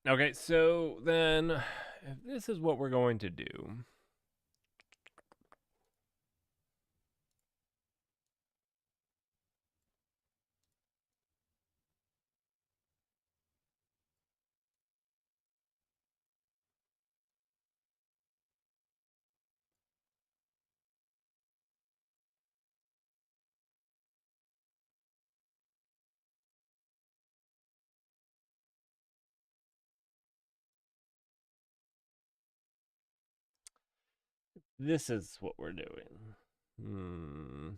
Okay, so then if this is what we're going to do, this is what we're doing. Hmm.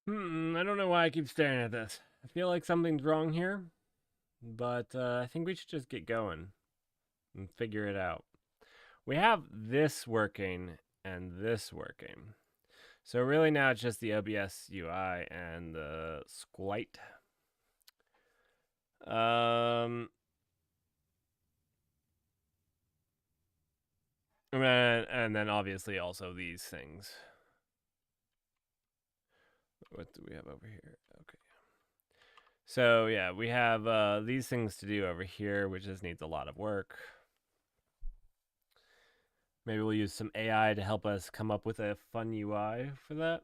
I don't know why I keep staring at this. I feel like something's wrong here, but I think we should just get going and figure it out. We have this working and this working. So really now it's just the OBS UI and the Squite. And then obviously also these things. What do we have over here? Okay. So yeah, we have these things to do over here, which just needs a lot of work. Maybe we'll use some AI to help us come up with a fun UI for that.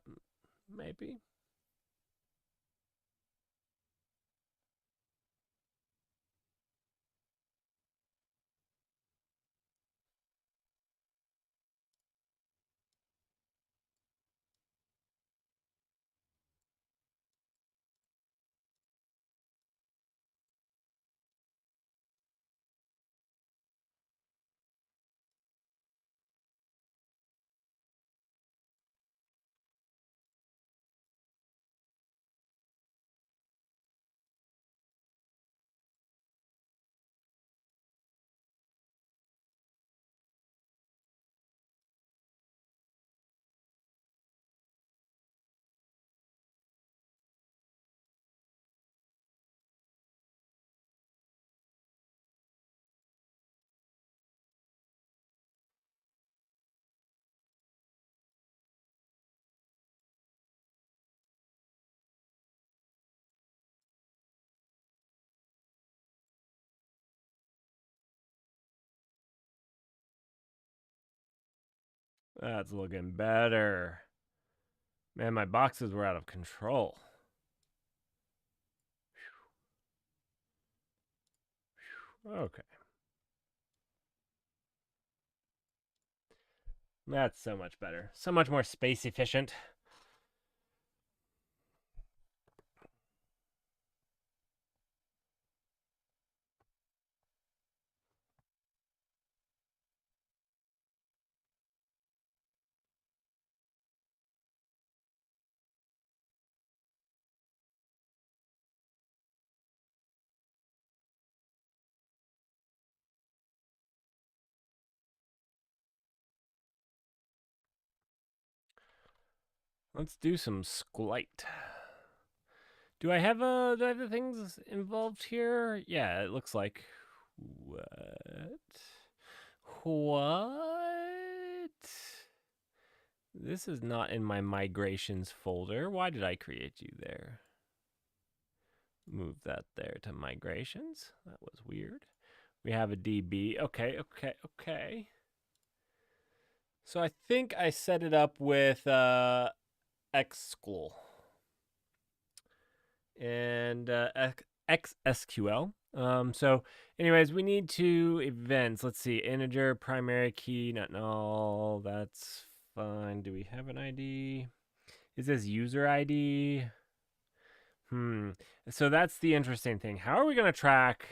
Maybe. That's looking better. Man, my boxes were out of control. Okay. That's so much better. So much more space efficient. Let's do some Squite. Do I have the things involved here? Yeah, it looks like. What? What? This is not in my migrations folder. Why did I create you there? Move that there to migrations. That was weird. We have a DB. Okay. So I think I set it up with xschool and xsql. So anyways, we need two events. Let's see, integer, primary key, not null. That's fine. Do we have an ID? Is this user ID? So that's the interesting thing. How are we going to track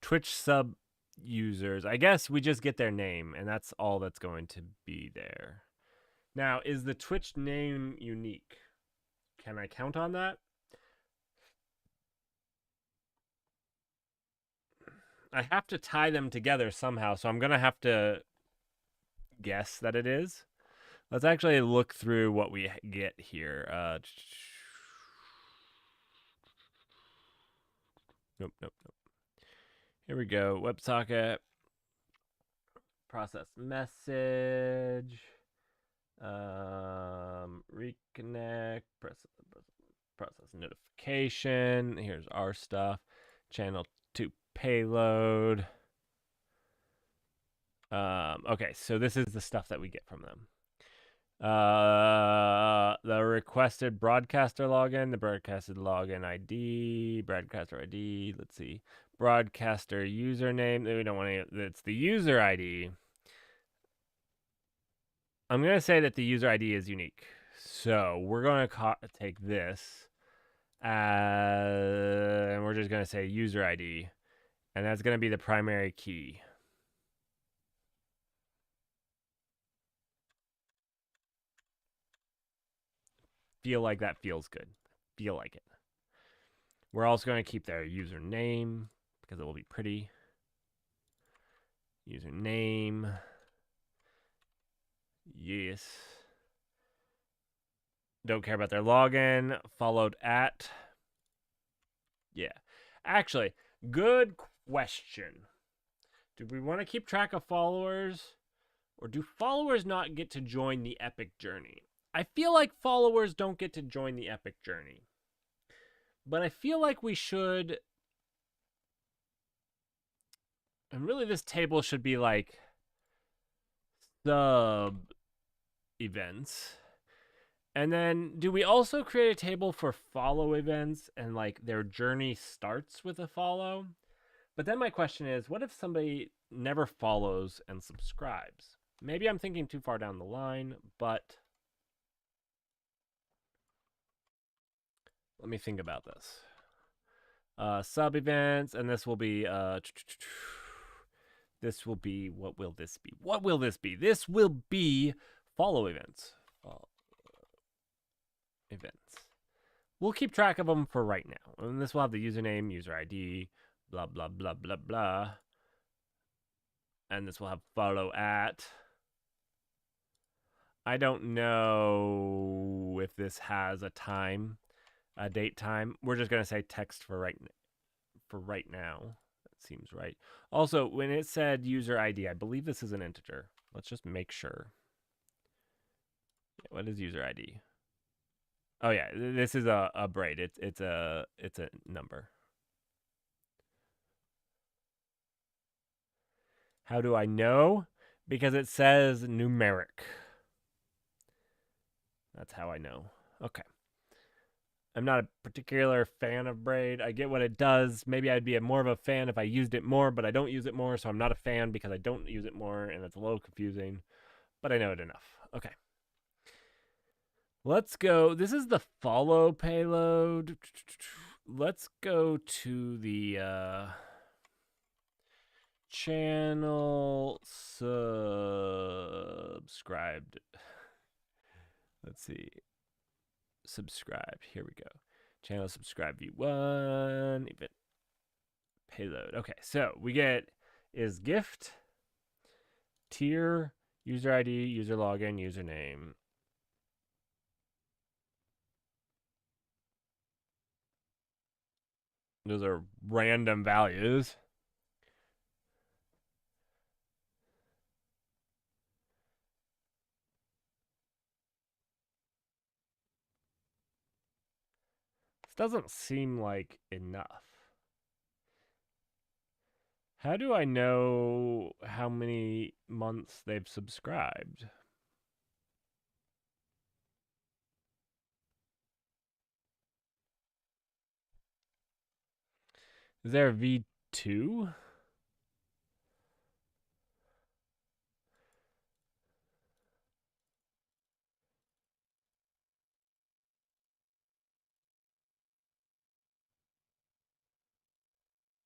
Twitch sub users? I guess we just get their name, and that's all that's going to be there. Now, is the Twitch name unique? Can I count on that? I have to tie them together somehow, so I'm going to have to guess that it is. Let's actually look through what we get here. Nope. Here we go. WebSocket. Process message. Reconnect. Process notification. Here's our stuff. Channel 2 payload. Okay, so this is the stuff that we get from them. The requested broadcaster login, the broadcasted login ID, broadcaster ID. Let's see, broadcaster username. We don't want any. It's the user ID. I'm gonna say that the user ID is unique. So we're gonna take this, and we're just gonna say user ID, and that's gonna be the primary key. Feel like that feels good. Feel like it. We're also going to keep their username because it will be pretty. Username. Yes. Don't care about their login. Followed at. Yeah. Actually, good question. Do we want to keep track of followers? Or do followers not get to join the epic journey? I feel like followers don't get to join the epic journey. But I feel like we should. And really, this table should be like sub events. And then do we also create a table for follow events and like their journey starts with a follow? But then my question is, what if somebody never follows and subscribes? Maybe I'm thinking too far down the line, but let me think about this. Sub events, and this will be this will be, what will this be? What will this be? This will be follow events. Events. We'll keep track of them for right now. And this will have the username, user ID, blah, blah, blah, blah, blah. And this will have follow at. I don't know if this has a time, a date time. We're just going to say text for right now. That seems right. Also, when it said user ID, I believe this is an integer. Let's just make sure. What is user ID? Oh yeah, this is a braid. It's a number. How do I know? Because it says numeric. That's how I know. Okay. I'm not a particular fan of braid. I get what it does. Maybe I'd be more of a fan if I used it more, but I don't use it more, so I'm not a fan because I don't use it more, and it's a little confusing. But I know it enough. Okay. Let's go. This is the follow payload. Let's go to the channel subscribed. Let's see. Subscribe. Here we go. Channel subscribe v1 event payload. Okay, so we get is gift, tier, user ID, user login, username. Those are random values. This doesn't seem like enough. How do I know how many months they've subscribed? Is there a V2?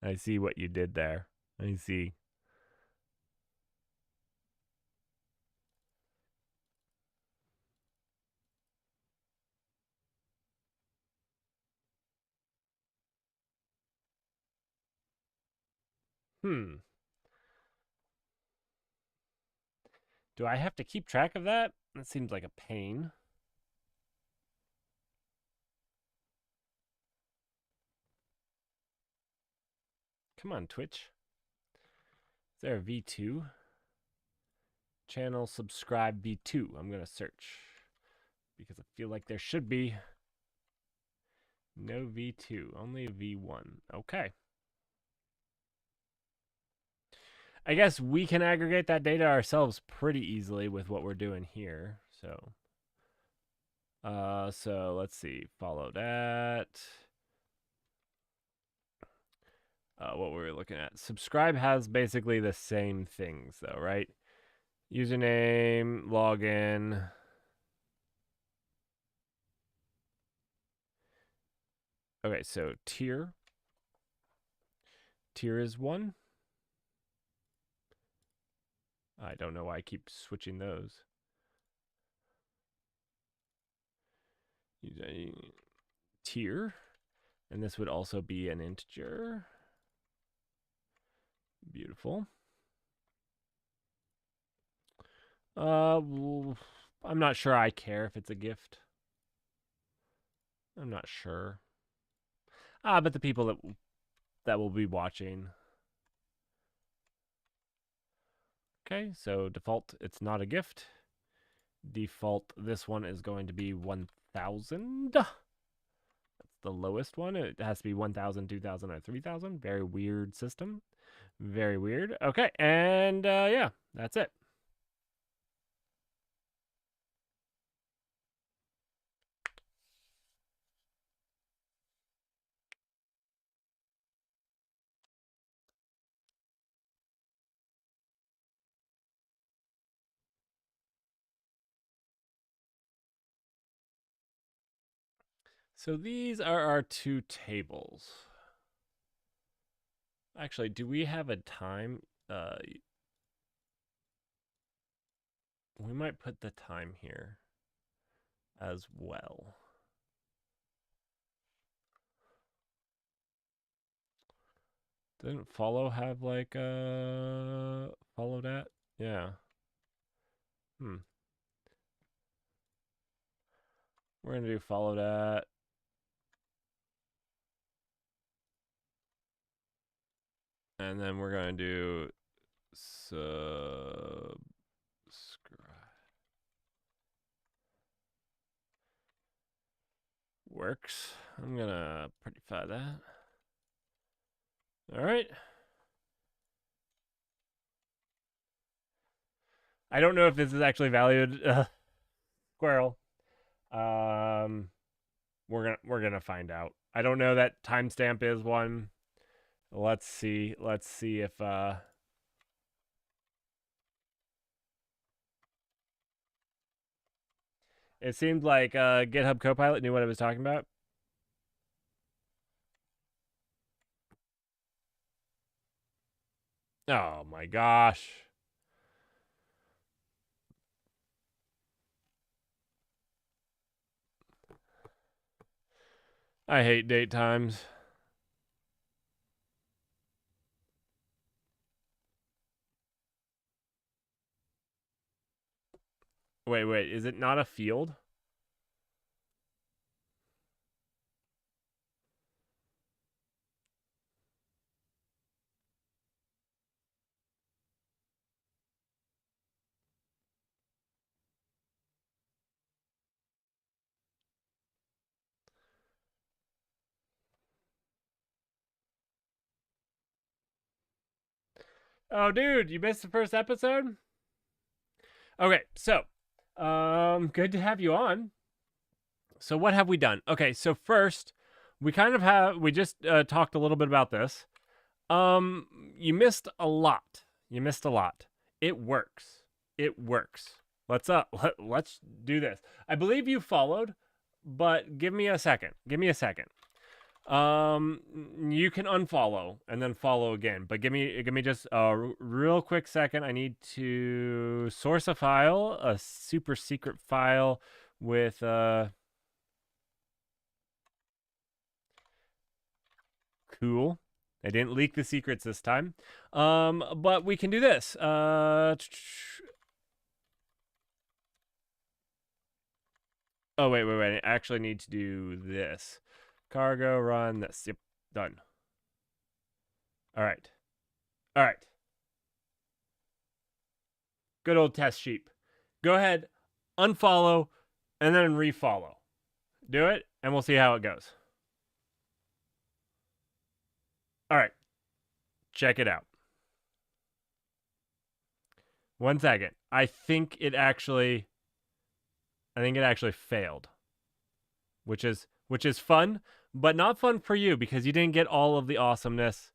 I see what you did there. I see. Hmm. Do I have to keep track of that? That seems like a pain. Come on, Twitch. Is there a V2? Channel subscribe V2. I'm going to search because I feel like there should be. No V2, only V1. Okay. I guess we can aggregate that data ourselves pretty easily with what we're doing here. So let's see. Follow that. What were we looking at? Subscribe has basically the same things though, right? Username, login. Okay, so tier. Tier is 1. I don't know why I keep switching those. Tier. And this would also be an integer. Beautiful. I'm not sure I care if it's a gift. I'm not sure. But the people that will be watching. Okay, so default, it's not a gift. Default, this one is going to be 1,000. That's the lowest one. It has to be 1,000, 2,000, or 3,000. Very weird system. Very weird. Okay, and yeah, that's it. So these are our 2 tables. Actually, do we have a time? We might put the time here as well. Didn't follow have like follow that? Yeah. We're gonna do follow that. And then we're gonna do subscribe. Works. I'm gonna prettify that. All right. I don't know if this is actually valued. Squirrel. We're gonna find out. I don't know that timestamp is one. Let's see. Let's see if it seemed like GitHub Copilot knew what I was talking about. Oh my gosh. I hate date times. Wait. Is it not a field? Oh, dude, you missed the first episode? Okay, so, good to have you on. So, what have we done? Okay, so first, we just talked a little bit about this. You missed a lot. You missed a lot. It works. It works. Let's do this. I believe you followed, but give me a second. Give me a second. You can unfollow and then follow again, but give me just a real quick second. I need to source a file, a super secret file with cool. I didn't leak the secrets this time. But we can do this. Oh wait. I actually need to do this. Cargo run this. Yep, done. All right. All right. Good old test sheep. Go ahead, unfollow, and then refollow. Do it, and we'll see how it goes. All right. Check it out. 1 second. I think it actually failed. Which is fun, but not fun for you because you didn't get all of the awesomeness.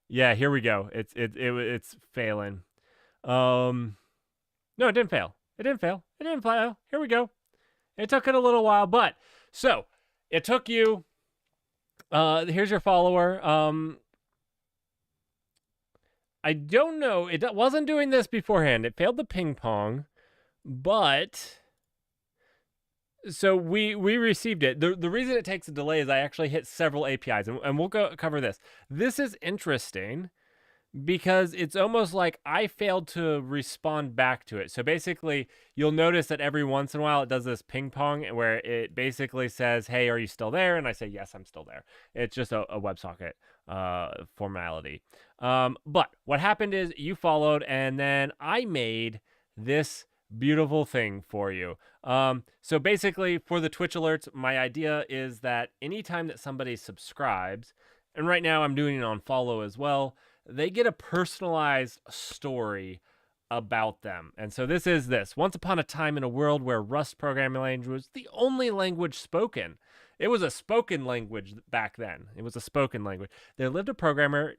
Yeah, here we go. It's failing. No, it didn't fail. It didn't fail. It didn't fail. Here we go. It took it a little while, but so it took you. Here's your follower. I don't know. It wasn't doing this beforehand. It failed the ping pong, but so we received it. The reason it takes a delay is I actually hit several APIs, and we'll go cover this. This is interesting because it's almost like I failed to respond back to it. So basically, you'll notice that every once in a while it does this ping pong where it basically says, "Hey, are you still there?" And I say, "Yes, I'm still there." It's just a WebSocket formality. But what happened is you followed, and then I made this beautiful thing for you. So basically, for the Twitch alerts, my idea is that anytime that somebody subscribes, and right now I'm doing it on follow as well, they get a personalized story about them. And so this is this. Once upon a time in a world where Rust programming language was the only language spoken. It was a spoken language back then. It was a spoken language. There lived a programmer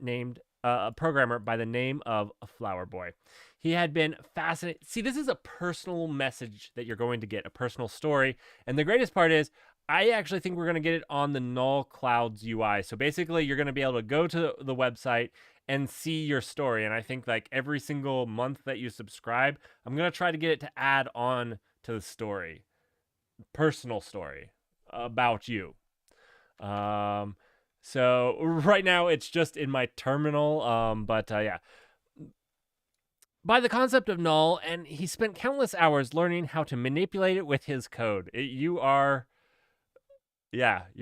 by the name of Flower Boy. He had been fascinated. See, this is a personal message that you're going to get, a personal story. And the greatest part is, I actually think we're going to get it on the Null Clouds UI. So basically, you're going to be able to go to the website and see your story. And I think like every single month that you subscribe, I'm going to try to get it to add on to the story, personal story about you. So right now it's just in my terminal. But yeah. By the concept of null, and he spent countless hours learning how to manipulate it with his code. You're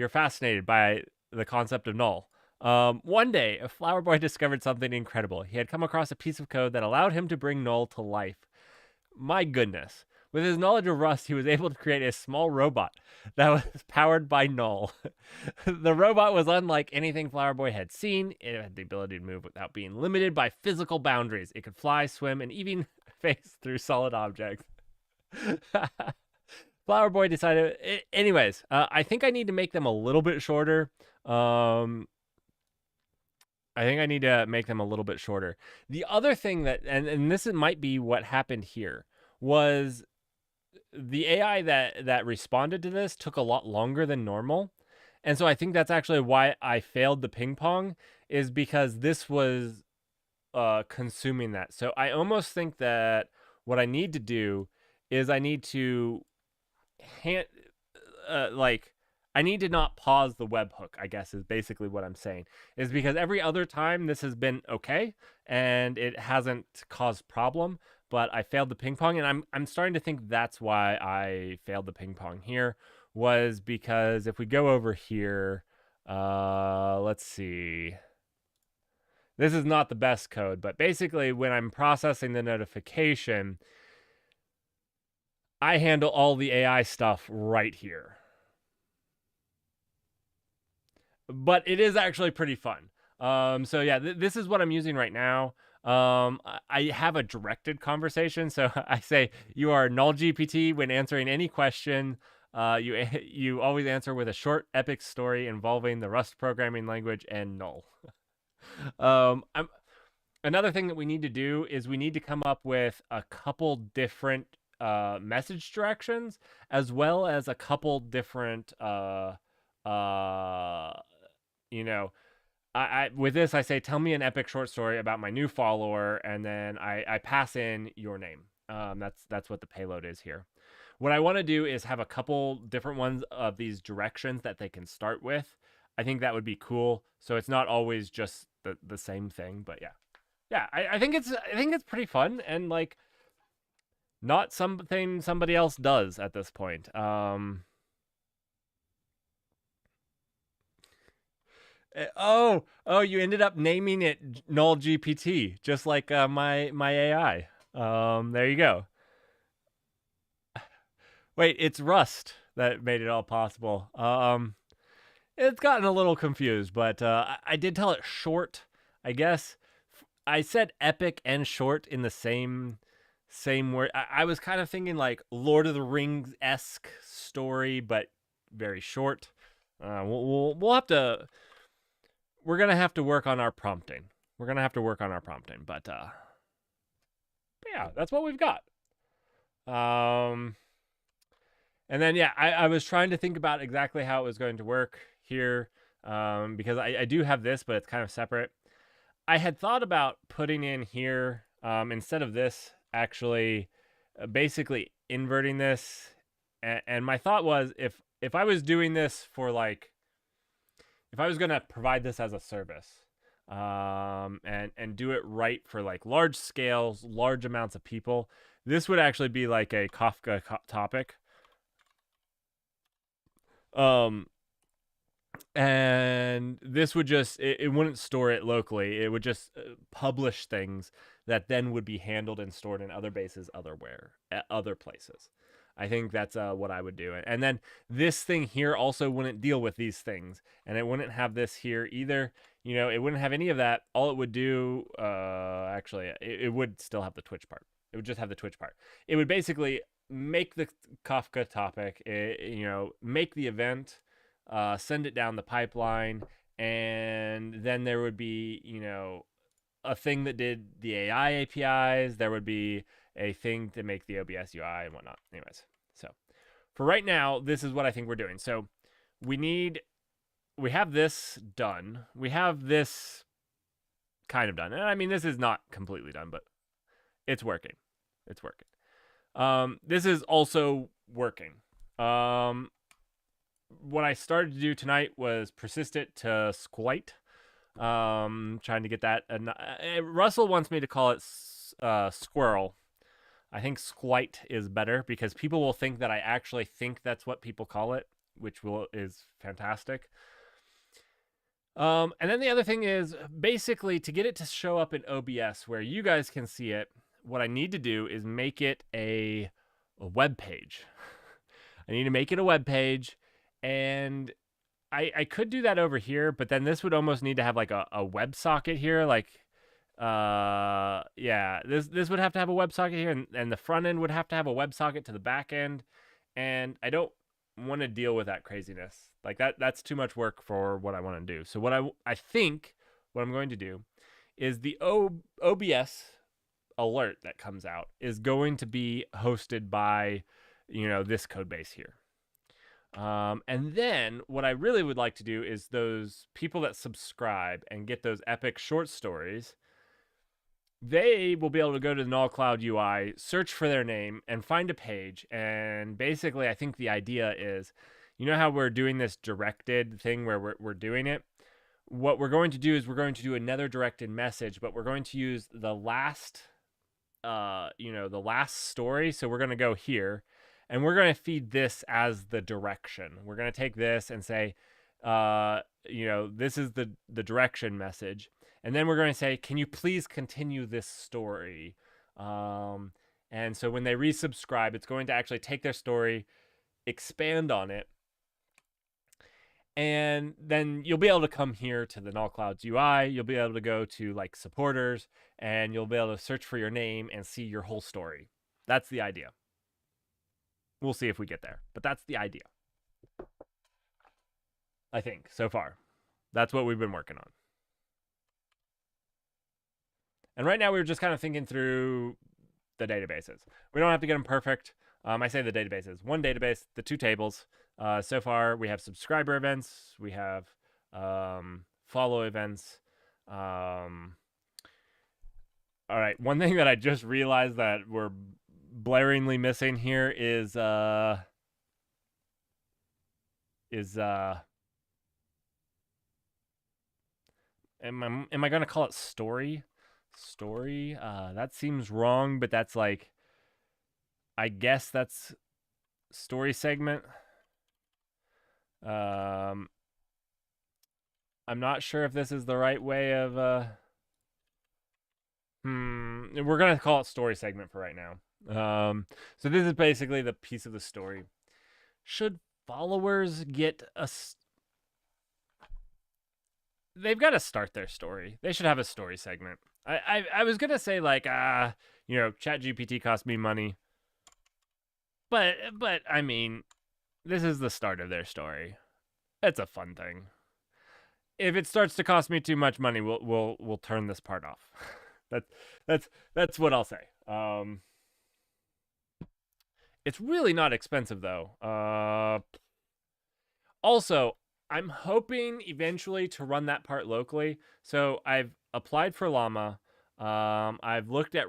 fascinated by the concept of null. One day, a flower boy discovered something incredible. He had come across a piece of code that allowed him to bring null to life. My goodness. With his knowledge of Rust, he was able to create a small robot that was powered by null. The robot was unlike anything Flower Boy had seen. It had the ability to move without being limited by physical boundaries. It could fly, swim, and even phase through solid objects. Flower Boy decided. Anyways, I think I need to make them a little bit shorter. I think I need to make them a little bit shorter. The other thing that, and this might be what happened here, was the AI that responded to this took a lot longer than normal. And so I think that's actually why I failed the ping pong, is because this was consuming that. So I almost think that what I need to do is I need to I need to not pause the webhook, I guess, is basically what I'm saying. Is because every other time this has been okay and it hasn't caused problem, but I failed the ping pong, and I'm starting to think that's why I failed the ping pong here, was because if we go over here, let's see. This is not the best code, but basically when I'm processing the notification, I handle all the AI stuff right here. But it is actually pretty fun. So yeah, this is what I'm using right now. I have a directed conversation, so I say you are null GPT when answering any question. You always answer with a short, epic story involving the Rust programming language and null. I'm Another thing that we need to do is we need to come up with a couple different message directions, as well as a couple different uh, you know, I with this I say tell me an epic short story about my new follower, and then I pass in your name. That's what the payload is here. What I want to do is have a couple different ones of these directions that they can start with. I think that would be cool. So it's not always just the same thing, but yeah. Yeah, I think it's pretty fun, and like not something somebody else does at this point. Oh, you ended up naming it null GPT, just like my AI. There you go. Wait, it's Rust that made it all possible. It's gotten a little confused, but I did tell it short. I guess I said epic and short in the same word. I was kind of thinking like Lord of the Rings esque story, but very short. We'll have to. We're gonna have to work on our prompting. We're gonna have to work on our prompting, but yeah, that's what we've got. Um, and then yeah, I was trying to think about exactly how it was going to work here, because I do have this, but it's kind of separate. I had thought about putting in here, instead of this, actually, basically inverting this, and my thought was if I was doing this for like, if I was gonna provide this as a service, and do it right for like large scales, large amounts of people, this would actually be like a Kafka topic. Um, and this would just it wouldn't store it locally. It would just publish things that then would be handled and stored in other bases, other places. I think that's what I would do. And then this thing here also wouldn't deal with these things, and it wouldn't have this here either. It wouldn't have any of that. All it would do, actually, it would still have the Twitch part. It would just have the Twitch part. It would basically make the Kafka topic, make the event, send it down the pipeline, and then there would be, a thing that did the AI APIs. There would be a thing to make the OBS UI and whatnot. Anyways, so for right now, this is what I think we're doing. So we have this done. We have this kind of done. And I mean, this is not completely done, but it's working. It's working. This is also working. What I started to do tonight was persist it to Squite. Trying to get that. Russell wants me to call it Squirrel. I think Squite is better because people will think that I actually think that's what people call it, which is fantastic. And then the other thing is basically to get it to show up in OBS where you guys can see it. What I need to do is make it a web page. I need to make it a web page, and I could do that over here, but then this would almost need to have like a WebSocket here, like yeah, this would have to have a WebSocket here, and the front end would have to have a WebSocket to the back end, and I don't want to deal with that craziness. Like that's too much work for what I want to do. So what I think what I'm going to do is the OBS alert that comes out is going to be hosted by this code base here. And then what I really would like to do is those people that subscribe and get those epic short stories, they will be able to go to the Null Cloud UI, search for their name, and find a page. And basically, I think the idea is, how we're doing this directed thing where we're doing it? What we're going to do is we're going to do another directed message, but we're going to use the last, the last story. So we're going to go here, and we're going to feed this as the direction. We're going to take this and say, this is the direction message. And then we're going to say, can you please continue this story? And so when they resubscribe, it's going to actually take their story, expand on it. And then you'll be able to come here to the Null Clouds UI. You'll be able to go to like supporters, and you'll be able to search for your name and see your whole story. That's the idea. We'll see if we get there, but that's the idea. I think so far. That's what we've been working on. And right now we're just kind of thinking through the databases. We don't have to get them perfect. I say the databases. One database, the two tables. So far, we have subscriber events. We have follow events. All right. One thing that I just realized that we're blaringly missing here is am I going to call it story? Story? That seems wrong, but that's like, I guess that's story segment. I'm not sure if this is the right way of we're gonna call it story segment for right now. So this is basically the piece of the story. Should followers get they've got to start their story. They should have a story segment. I was gonna say like ChatGPT cost me money. But I mean, this is the start of their story. It's a fun thing. If it starts to cost me too much money, we'll turn this part off. that's what I'll say. It's really not expensive though. Also, I'm hoping eventually to run that part locally. So I've applied for Llama. I've looked at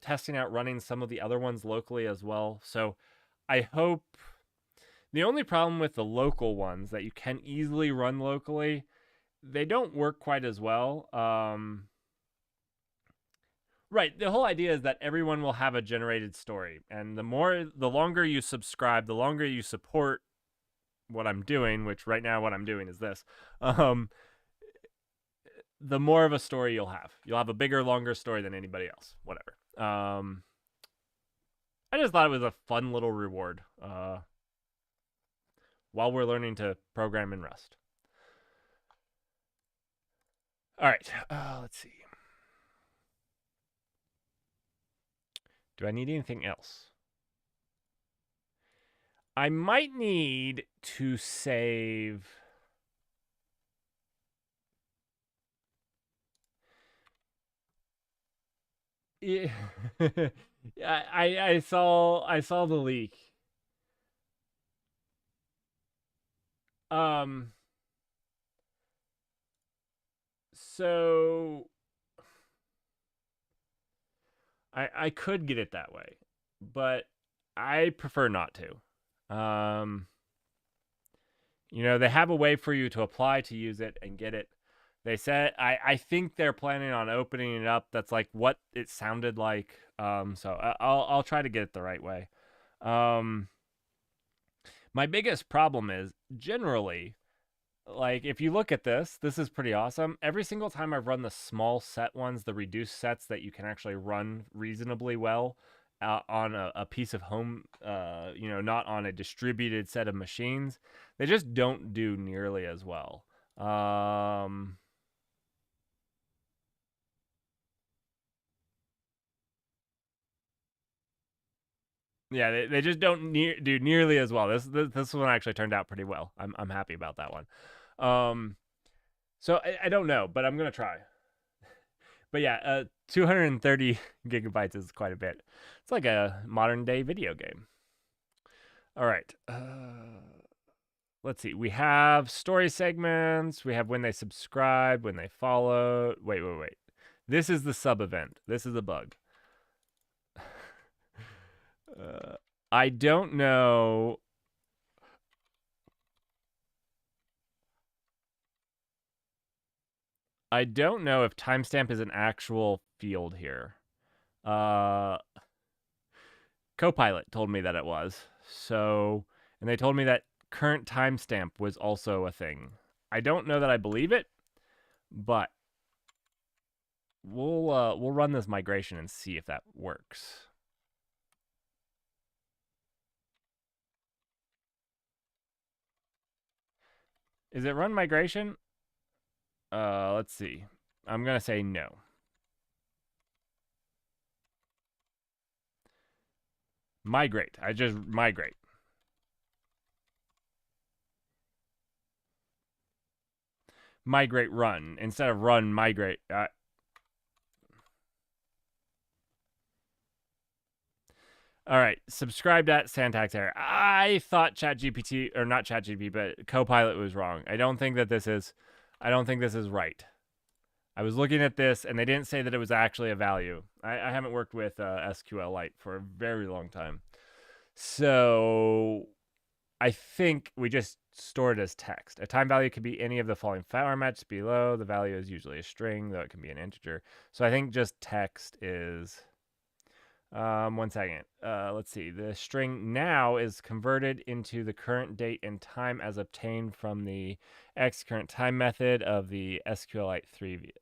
testing out running some of the other ones locally as well. So I hope. The only problem with the local ones that you can easily run locally, they don't work quite as well. Right. The whole idea is that everyone will have a generated story. And the longer you subscribe, the longer you support what I'm doing, which right now what I'm doing is this, the more of a story you'll have. You'll have a bigger, longer story than anybody else. Whatever. I just thought it was a fun little reward while we're learning to program in Rust. All right. Let's see. Do I need anything else? I might need to save. Yeah. I saw the leak. So I could get it that way, but I prefer not to. They have a way for you to apply to use it and get it. They said I think they're planning on opening it up. That's like what it sounded like. So I'll try to get it the right way. My biggest problem is generally, like, if you look at this is pretty awesome. Every single time I've run the small set ones, the reduced sets that you can actually run reasonably well on a piece of home, not on a distributed set of machines, they just don't do nearly as well. Yeah, they just don't do nearly as well. This one actually turned out pretty well. I'm happy about that one. So I don't know, but I'm gonna try. But yeah, 230 gigabytes is quite a bit. It's like a modern day video game. All right. Let's see. We have story segments. We have when they subscribe, when they follow. Wait. This is the sub event. This is a bug. I don't know. I don't know if timestamp is an actual field here. Copilot told me that it was. So, and they told me that current timestamp was also a thing. I don't know that I believe it, but we'll run this migration and see if that works. Is it run migration? Let's see. I'm gonna say no. Migrate. I just migrate. Migrate run instead of run migrate. All right, subscribe at syntax error. I thought ChatGPT or not ChatGPT, but Copilot was wrong. I don't think this is right. I was looking at this and they didn't say that it was actually a value. I haven't worked with SQLite for a very long time, so I think we just store it as text. A time value could be any of the following formats below. The value is usually a string, though it can be an integer. So I think just text is. 1 second. Let's see. The string now is converted into the current date and time as obtained from the x current time method of the SQLite 3.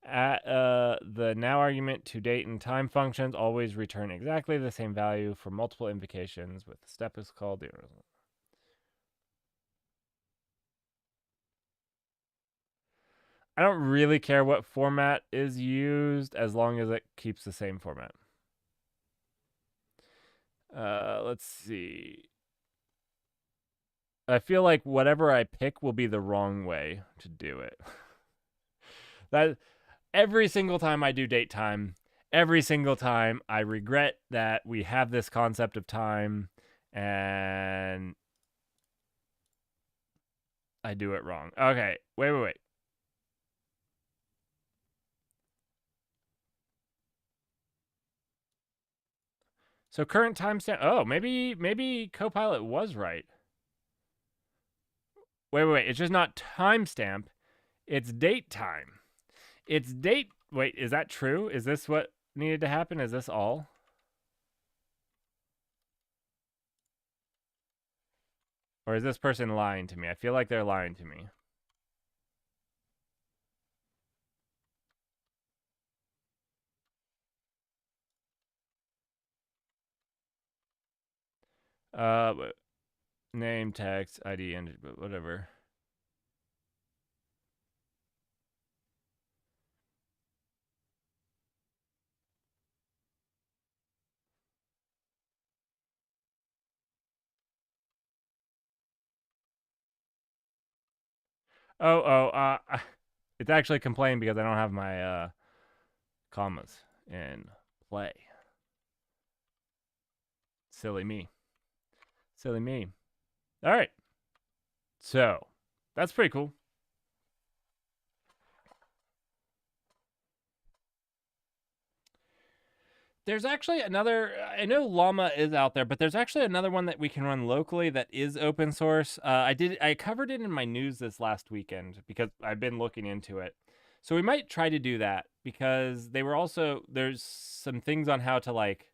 At the now argument to date and time functions always return exactly the same value for multiple invocations. With the step is called the. I don't really care what format is used as long as it keeps the same format. Let's see. I feel like whatever I pick will be the wrong way to do it. That every single time I do date time, every single time I regret that we have this concept of time and I do it wrong. Okay, wait. So current timestamp. Oh, maybe Copilot was right. Wait. It's just not timestamp. It's date time. It's date. Wait, is that true? Is this what needed to happen? Is this all? Or is this person lying to me? I feel like they're lying to me. Uh, name, text, ID, and whatever. It's actually complaining because I don't have my commas in play. Silly me. Silly me. All right. So that's pretty cool. There's actually another. I know Llama is out there, but there's actually another one that we can run locally that is open source. I covered it in my news this last weekend because I've been looking into it. So we might try to do that because they were also there's some things on how to like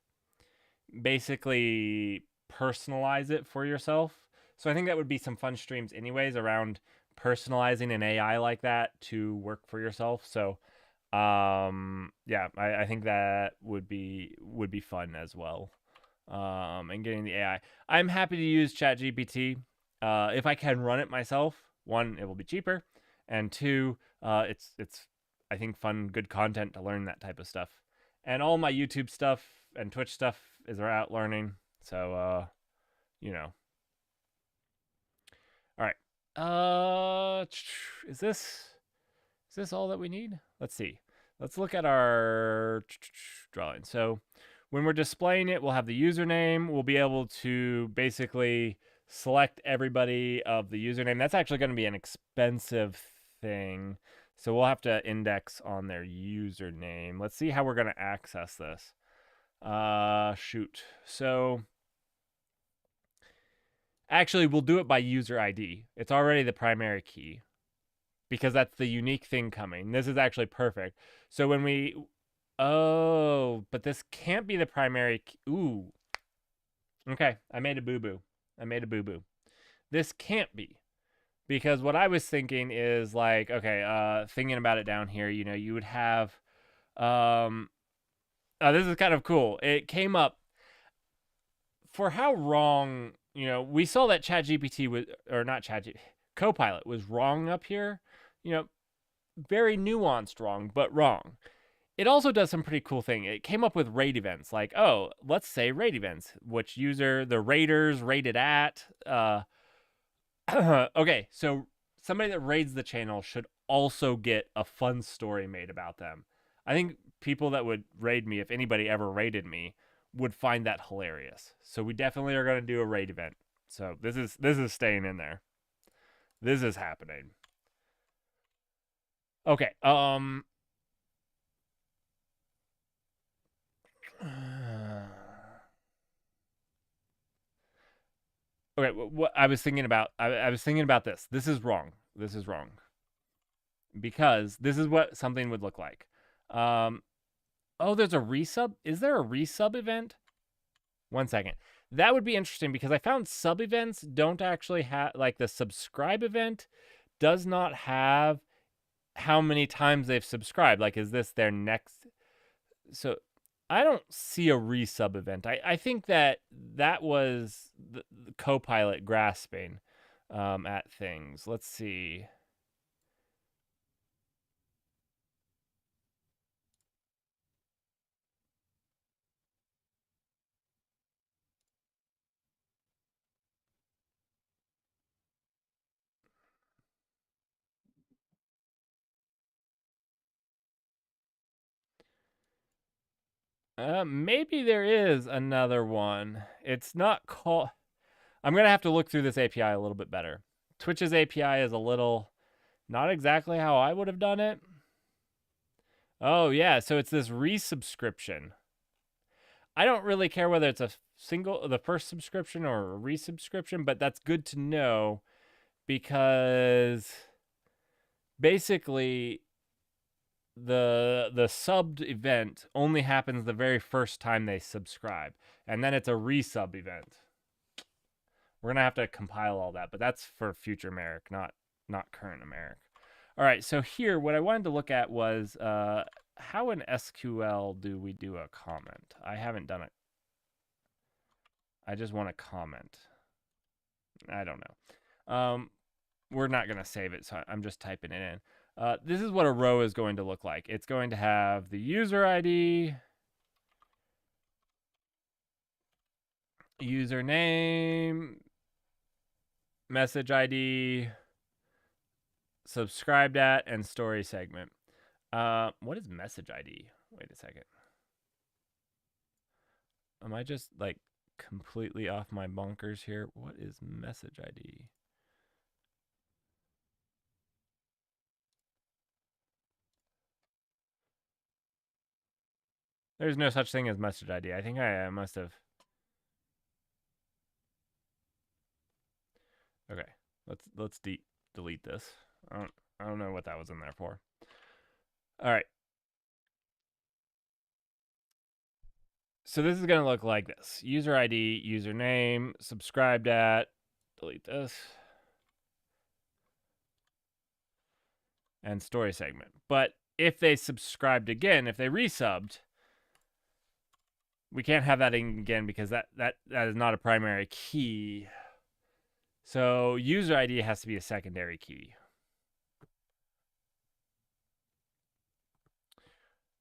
basically personalize it for yourself. So I think that would be some fun streams anyways around personalizing an AI like that to work for yourself. So yeah, I think that would be fun as well. And getting the AI. I'm happy to use ChatGPT. If I can run it myself, one, it will be cheaper, and two, it's I think fun, good content to learn that type of stuff. And all my YouTube stuff and Twitch stuff is out learning. So you know. All right. Is this all that we need? Let's see. Let's look at our drawing. So when we're displaying it, we'll have the username. We'll be able to basically select everybody of the username. That's actually going to be an expensive thing. So we'll have to index on their username. Let's see how we're going to access this. Shoot. So actually, we'll do it by user ID. It's already the primary key because that's the unique thing coming. This is actually perfect. So when we, oh, but this can't be the primary key. Ooh. Okay, I made a boo-boo. This can't be. Because what I was thinking is like, okay, thinking about it down here, you would have, this is kind of cool. It came up for how wrong we saw that ChatGPT was, or not ChatGPT, Copilot was wrong up here. Very nuanced wrong, but wrong. It also does some pretty cool thing. It came up with rate events, like, oh, let's say rate events, which user the raters rated at. Okay, so somebody that raids the channel should also get a fun story made about them. I think people that would raid me, if anybody ever raided me, would find that hilarious. So we definitely are going to do a raid event. So this is staying in there. This is happening. Okay. Okay. What I was thinking about. I was thinking about this. This is wrong. This is wrong because this is what something would look like. Um. Oh, there's a resub. Is there a resub event? 1 second. That would be interesting because I found sub events don't actually have, like, the subscribe event does not have how many times they've subscribed. Like, is this their next? So I don't see a resub event. I think that was the Copilot grasping at things. Let's see. Maybe there is another one. It's not called. I'm gonna have to look through this API a little bit better. Twitch's API is a little not exactly how I would have done it. Oh yeah, so it's this resubscription. I don't really care whether it's the first subscription or a resubscription, but that's good to know because basically the subbed event only happens the very first time they subscribe, and then it's a resub event. We're gonna have to compile all that, but that's for future Merrick, not current Merrick. All right, so here what I wanted to look at was how in SQL do we do a comment? I haven't done it. I just want to comment. I don't know. We're not going to save it, so I'm just typing it in. This is what a row is going to look like. It's going to have the user ID, username, message ID, subscribed at, and story segment. What is message ID? Wait a second. Am I just like completely off my bonkers here? What is message ID? There's no such thing as message ID. I think I must have. Okay, let's delete this. I don't know what that was in there for. All right. So this is going to look like this. User ID, username, subscribed at, delete this, and story segment. But if they subscribed again, if they resubbed, we can't have that again because that is not a primary key. So user ID has to be a secondary key.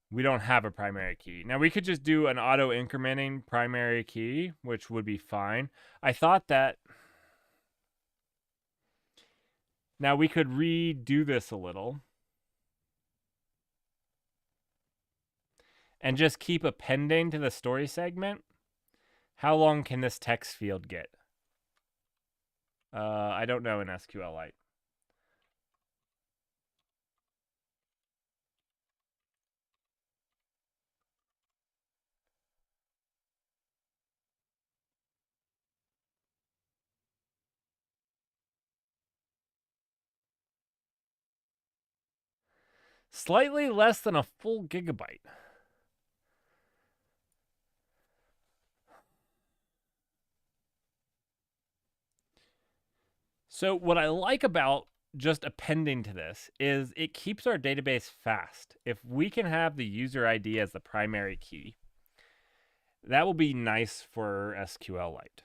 We don't have a primary key. Now we could just do an auto incrementing primary key, which would be fine. I thought that. Now we could redo this a little and just keep appending to the story segment. How long can this text field get? I don't know in SQLite. Slightly less than a full gigabyte. So what I like about just appending to this is it keeps our database fast. If we can have the user ID as the primary key, that will be nice for SQLite.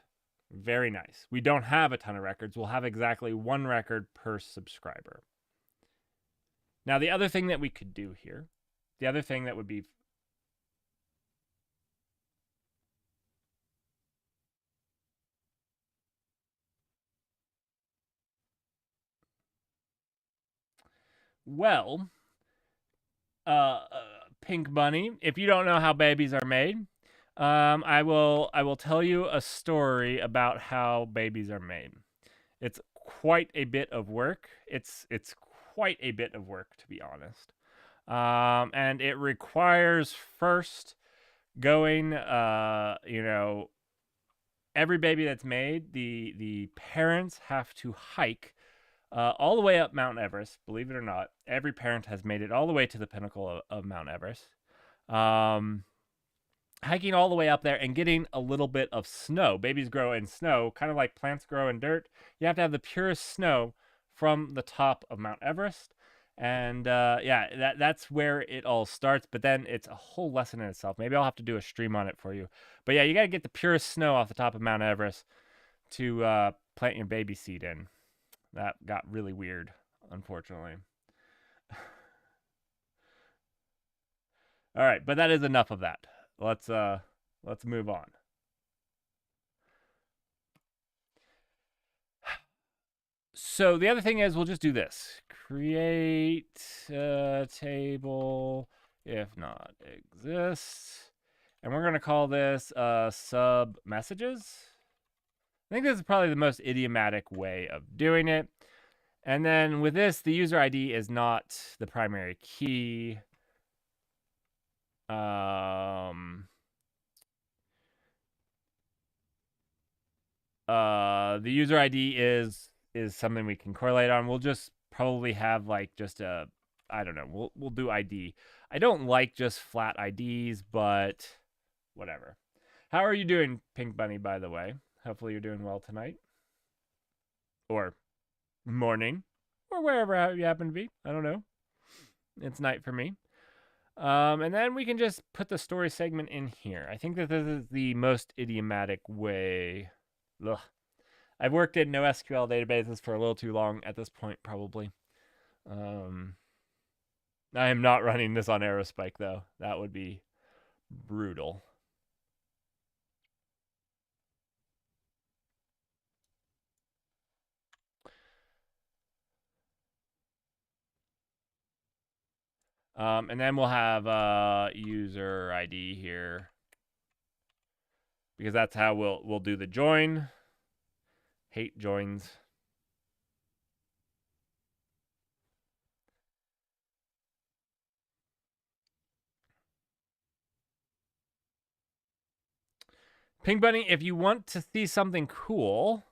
Very nice. We don't have a ton of records. We'll have exactly 1 record per subscriber. Now, the other thing that we could do here, the other thing that would be well, Pink Bunny, if you don't know how babies are made, I will tell you a story about how babies are made. It's quite a bit of work. It's quite a bit of work, to be honest. And it requires first going, every baby that's made, the parents have to hike all the way up Mount Everest. Believe it or not, every parent has made it all the way to the pinnacle of Mount Everest. Hiking all the way up there and getting a little bit of snow. Babies grow in snow, kind of like plants grow in dirt. You have to have the purest snow from the top of Mount Everest. And that's where it all starts. But then it's a whole lesson in itself. Maybe I'll have to do a stream on it for you. But yeah, you got to get the purest snow off the top of Mount Everest to plant your baby seed in. That got really weird, unfortunately. All right, but that is enough of that. Let's move on. So the other thing is we'll just do this. Create a table if not exists. And we're going to call this sub messages. I think this is probably the most idiomatic way of doing it. And then with this, the user ID is not the primary key. The user ID is something we can correlate on. We'll just probably have like just a, I don't know, we'll do ID. I don't like just flat IDs, but whatever. How are you doing, Pink Bunny, by the way? Hopefully you're doing well tonight. Or morning. Or wherever you happen to be. I don't know. It's night for me. And then we can just put the story segment in here. I think that this is the most idiomatic way. Ugh. I've worked in NoSQL databases for a little too long at this point, probably. I am not running this on Aerospike, though. That would be brutal. And then we'll have user ID here, because that's how we'll do the join. Hate joins. Pink Bunny, if you want to see something cool,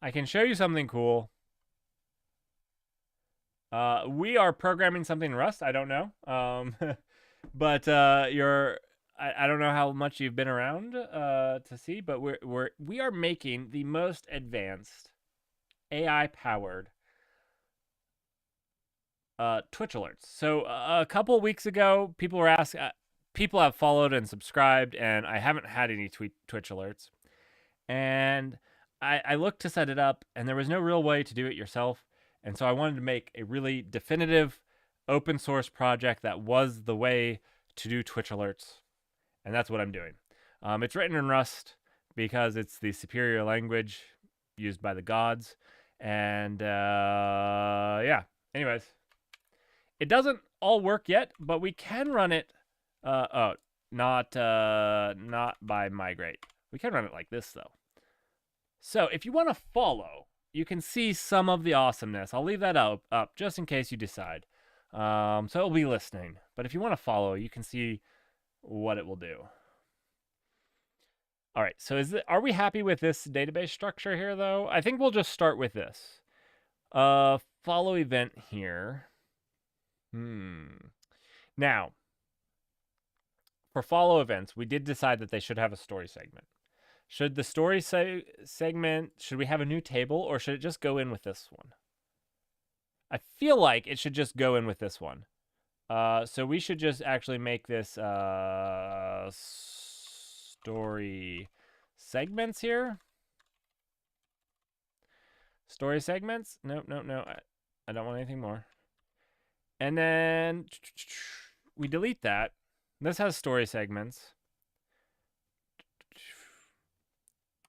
I can show you something cool. We are programming something in Rust. I don't know. But I don't know how much you've been around to see, but we are making the most advanced AI powered Twitch alerts. So a couple of weeks ago, people were asking. People have followed and subscribed, and I haven't had any Twitch alerts. And I looked to set it up, and there was no real way to do it yourself. And so I wanted to make a really definitive open source project that was the way to do Twitch alerts. And that's what I'm doing. It's written in Rust because it's the superior language used by the gods. And yeah, anyways, it doesn't all work yet, but we can run it. Not by migrate. We can run it like this, though. So if you want to follow, you can see some of the awesomeness. I'll leave that up just in case you decide. So it'll be listening. But if you want to follow, you can see what it will do. All right, so are we happy with this database structure here, though? I think we'll just start with this. Follow event here. Now, for follow events, we did decide that they should have a story segment. Should the story segment, should we have a new table, or should it just go in with this one? I feel like it should just go in with this one. So we should just actually make this story segments here. Story segments? Nope, nope, no. I don't want anything more. And then we delete that. This has story segments.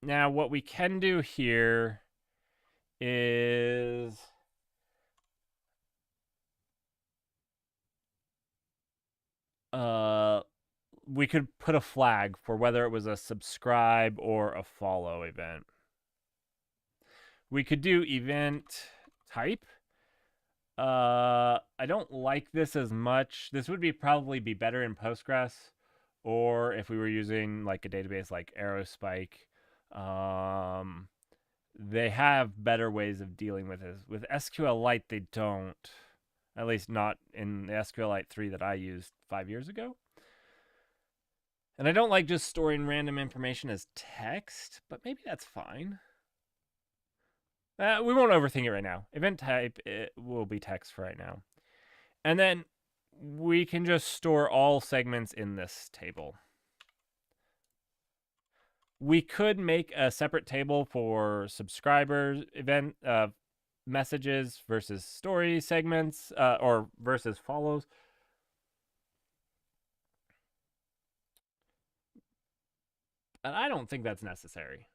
Now, what we can do here is we could put a flag for whether it was a subscribe or a follow event. We could do event type. I don't like this as much. This would probably be better in Postgres, or if we were using like a database like Aerospike. They have better ways of dealing with this. With SQLite, they don't. At least not in the SQLite 3 that I used 5 years ago. And I don't like just storing random information as text, but maybe that's fine. We won't overthink it right now. Event type it will be text for right now. And then we can just store all segments in this table. We could make a separate table for subscribers event messages versus story segments or versus follows. And I don't think that's necessary.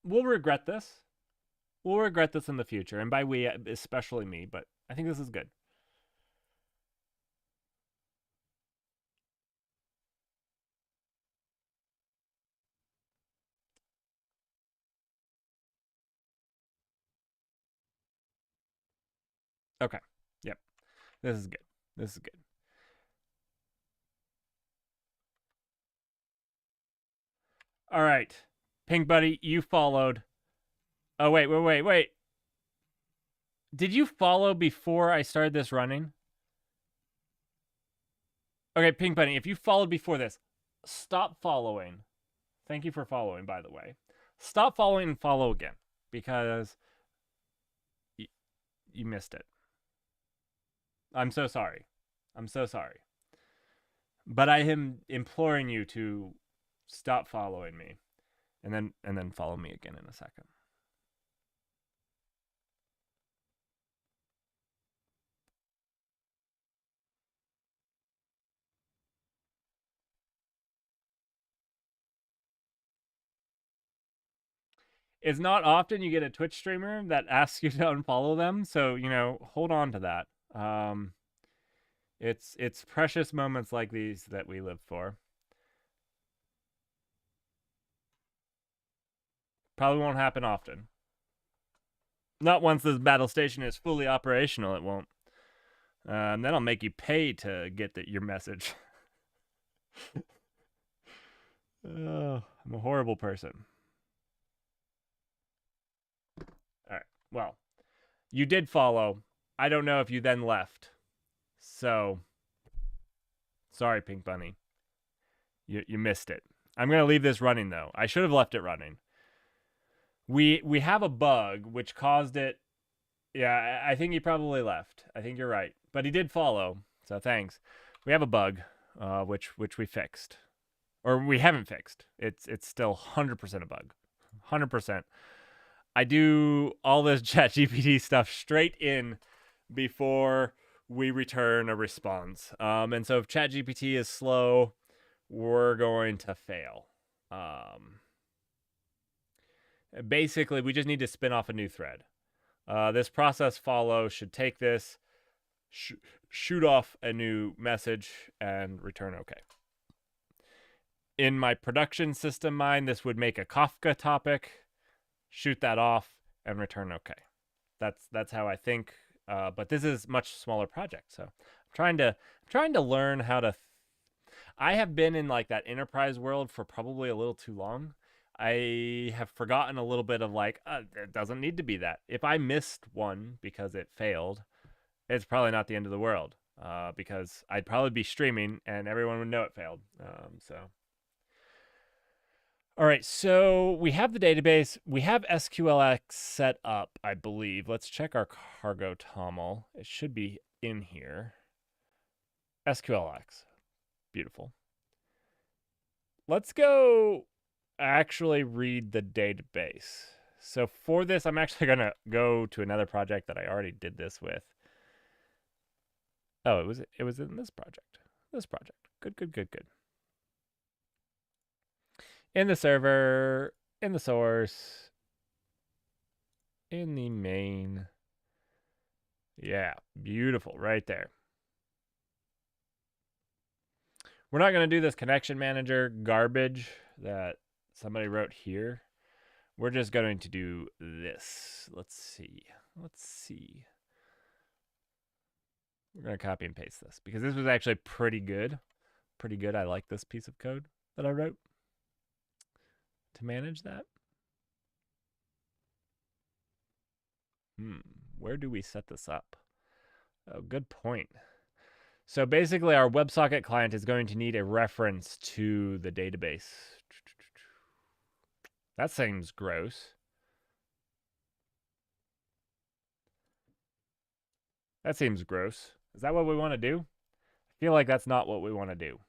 We'll regret this. We'll regret this in the future. And by we, especially me, but I think this is good. Okay. Yep. This is good. All right. Pink Buddy, you followed. Oh, wait. Did you follow before I started this running? Okay, Pink Bunny, if you followed before this, stop following. Thank you for following, by the way. Stop following and follow again because you missed it. I'm so sorry. But I am imploring you to stop following me and then follow me again in a second. It's not often you get a Twitch streamer that asks you to unfollow them, so hold on to that. It's precious moments like these that we live for. Probably won't happen often. Not once this battle station is fully operational, it won't. Then I'll make you pay to get your message. Oh, I'm a horrible person. All right. Well, you did follow. I don't know if you then left. So, sorry, Pink Bunny. You missed it. I'm going to leave this running, though. I should have left it running. We have a bug which caused it. Yeah, I think he probably left. I think you're right. But he did follow, so thanks. We have a bug, which we fixed. Or we haven't fixed. It's still 100% a bug. 100%. I do all this ChatGPT stuff straight in before we return a response. And so if ChatGPT is slow, we're going to fail. Basically, we just need to spin off a new thread. This process follow should take this, shoot off a new message, and return OK. In my production system mind, this would make a Kafka topic, shoot that off, and return OK. That's how I think. But this is a much smaller project, so I'm trying to learn how to. I have been in like that enterprise world for probably a little too long. I have forgotten a little bit of like it doesn't need to be that. If I missed one because it failed, it's probably not the end of the world. Because I'd probably be streaming and everyone would know it failed. So. All right, so we have the database. We have SQLX set up, I believe. Let's check our cargo toml. It should be in here. SQLX. Beautiful. Let's go actually read the database. So for this, I'm actually going to go to another project that I already did this with. Oh, it was in this project. This project. Good, good, good, good. In the server, in the source, in the main. Yeah, beautiful right there. We're not going to do this connection manager garbage that somebody wrote here. We're just going to do this. Let's see. We're going to copy and paste this because this was actually pretty good. Pretty good. I like this piece of code that I wrote to manage that. Where do we set this up? Oh, good point. So basically, our WebSocket client is going to need a reference to the database. That seems gross. That seems gross. Is that what we want to do? I feel like that's not what we want to do.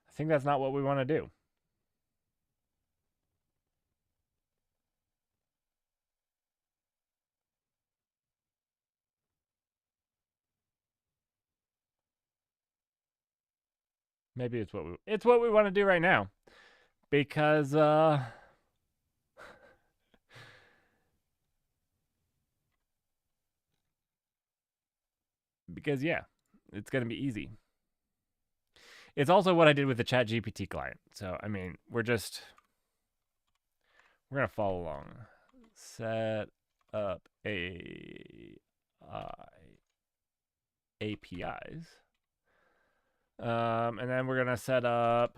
I think that's not what we want to do. Maybe it's what we want to do right now. Because yeah, it's going to be easy. It's also what I did with the ChatGPT client. So, I mean, we're going to follow along. Set up APIs. And then we're going to set up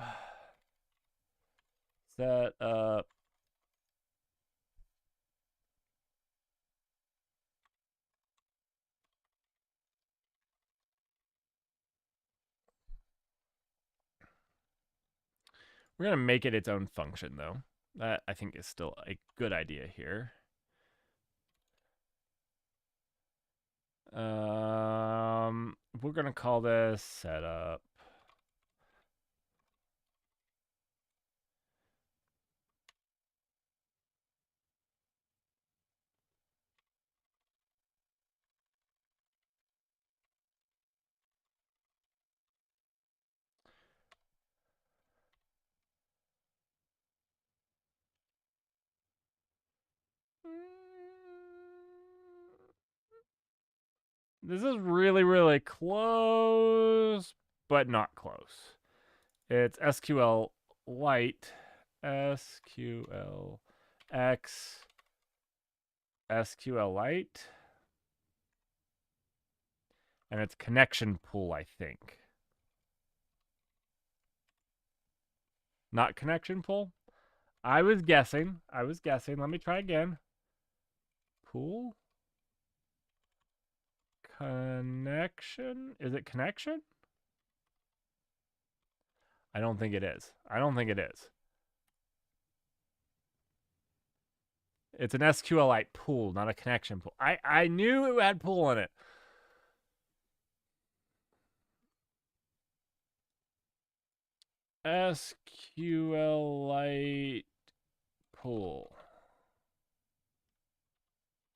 we're going to make it its own function, though. That, I think, is still a good idea here. We're going to call this setup. This is really, really close, but not close. It's SQL Lite, SQL X, SQL Lite, and it's connection pool, I think. Not connection pool? I was guessing. Let me try again. Pool? Connection? Is it connection? I don't think it is. It's an SQLite pool, not a connection pool. I knew it had pool in it. SQLite pool.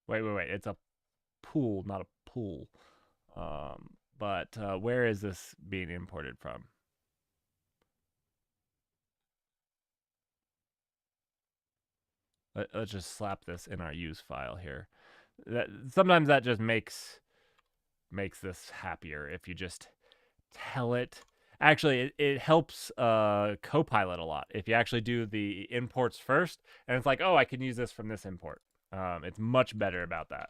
Wait. It's a pool, not a pool. But where is this being imported from? Let's just slap this in our use file here. Sometimes that just makes this happier if you just tell it. Actually, it helps Copilot a lot if you actually do the imports first, and it's like, oh, I can use this from this import. It's much better about that.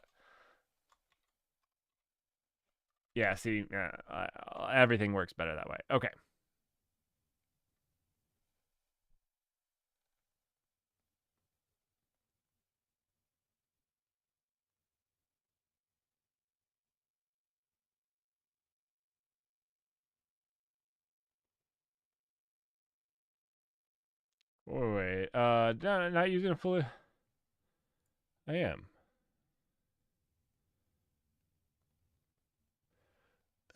Yeah, see, everything works better that way. Okay. Wait. Not using a fully. I am.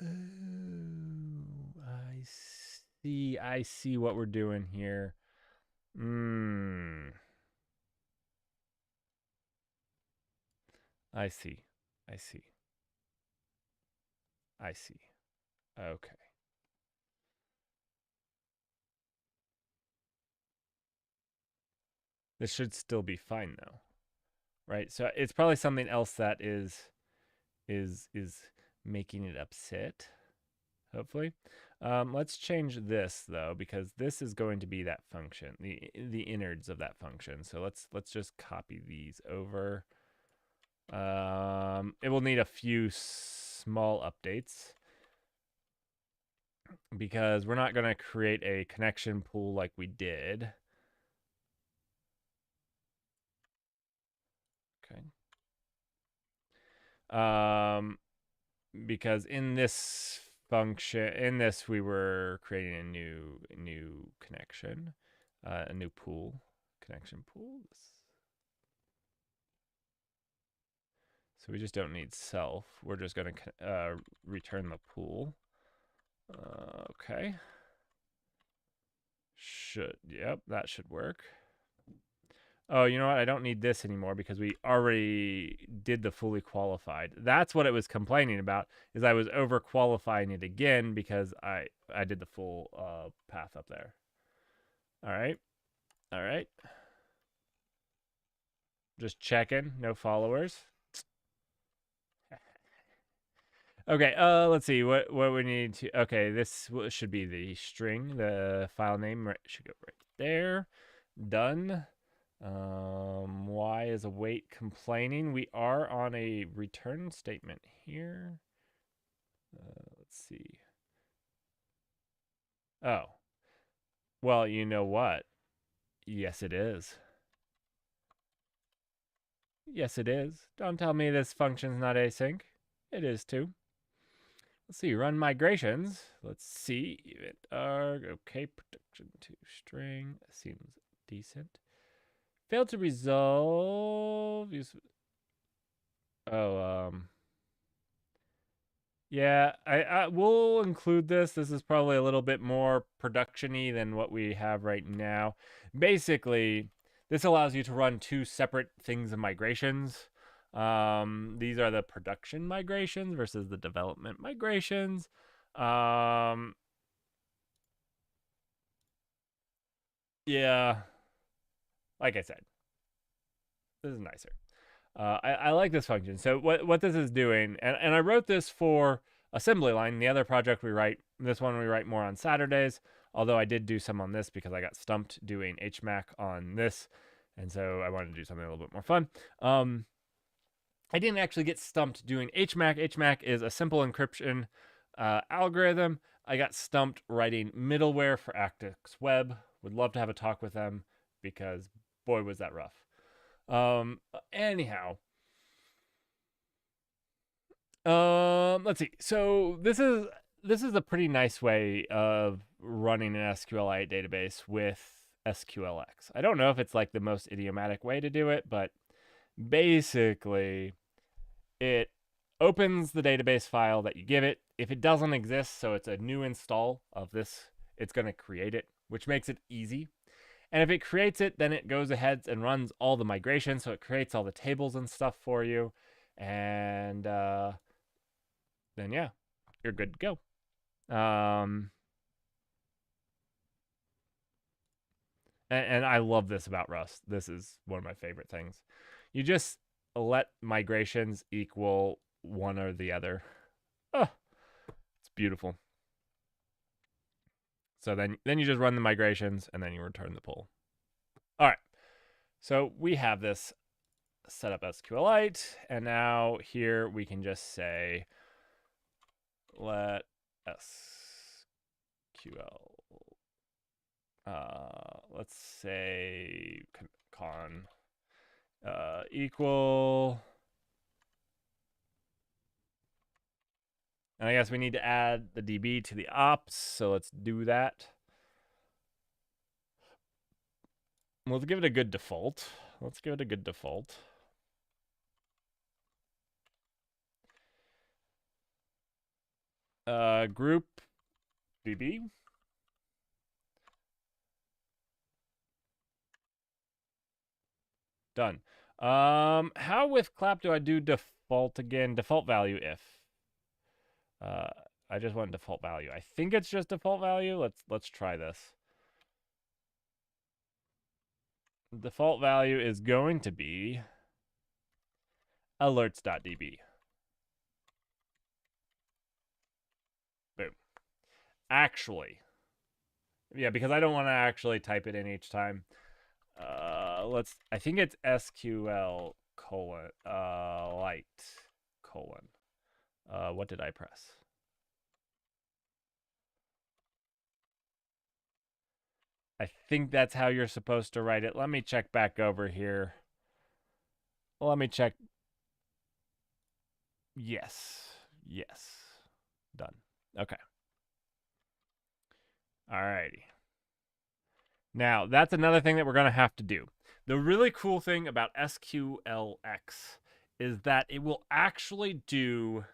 Oh, I see what we're doing here. I see. I see. I see. Okay. This should still be fine though. Right? So it's probably something else that is making it upset. Hopefully. Let's change this though, because this is going to be that function, the innards of that function. So let's just copy these over. It will need a few small updates because we're not going to create a connection pool like we did. Okay. Because in this we were creating a new connection, a new pool, connection pool. So we just don't need self. We're just going to return the pool. Okay. Yep, that should work. Oh, you know what? I don't need this anymore because we already did the fully qualified. That's what it was complaining about, is I was overqualifying it again because I did the full path up there. All right. All right. Just checking. No followers. Okay, let's see what we need to. Okay, this should be the string. The file name should go right there. Done. Why is await complaining? We are on a return statement here. Let's see. Oh, well, you know what? Yes, it is. Yes, it is. Don't tell me this function's not async. It is too. Let's see, run migrations. Let's see, event arg. Okay, production to string. Seems decent. Failed to resolve. Oh, yeah, I will include this. This is probably a little bit more production-y than what we have right now. Basically, this allows you to run two separate things of migrations. These are the production migrations versus the development migrations. Yeah, like I said, this is nicer. I like this function. So what this is doing, and I wrote this for assembly line. The other project we write, this one we write more on Saturdays. Although I did do some on this because I got stumped doing hmac on this, and so I wanted to do something a little bit more fun. I didn't actually get stumped doing hmac. hmac is a simple encryption algorithm. I got stumped writing middleware for Actix Web. Would love to have a talk with them because boy was that rough. Anyhow, let's see. So this is a pretty nice way of running an SQLite database with SQLX. I don't know if it's like the most idiomatic way to do it, but basically it opens the database file that you give it. If it doesn't exist, so it's a new install of this, it's going to create it, which makes it easy. And if it creates it, then it goes ahead and runs all the migration. So it creates all the tables and stuff for you. And then, yeah, you're good to go. And I love this about Rust. This is one of my favorite things. You just let migrations equal one or the other. Oh, it's beautiful. So then you just run the migrations and then you return the pull. All right. So we have this set up SQLite, and now here we can just say let SQL let's say con equal, and I guess we need to add the DB to the ops, so let's do that. Let's give it a good default. Let's give it a good default. Group DB. Done. How with clap do I do default again? Default value if. Uh, I just want default value. I think it's just default value. Let's try this. Default value is going to be alerts.db. Boom. Actually, yeah, because I don't want to actually type it in each time. I think it's SQL colon light colon. What did I press? I think that's how you're supposed to write it. Let me check back over here. Let me check. Yes. Yes. Done. Okay. Alrighty. Now, that's another thing that we're going to have to do. The really cool thing about SQLX is that it will actually do,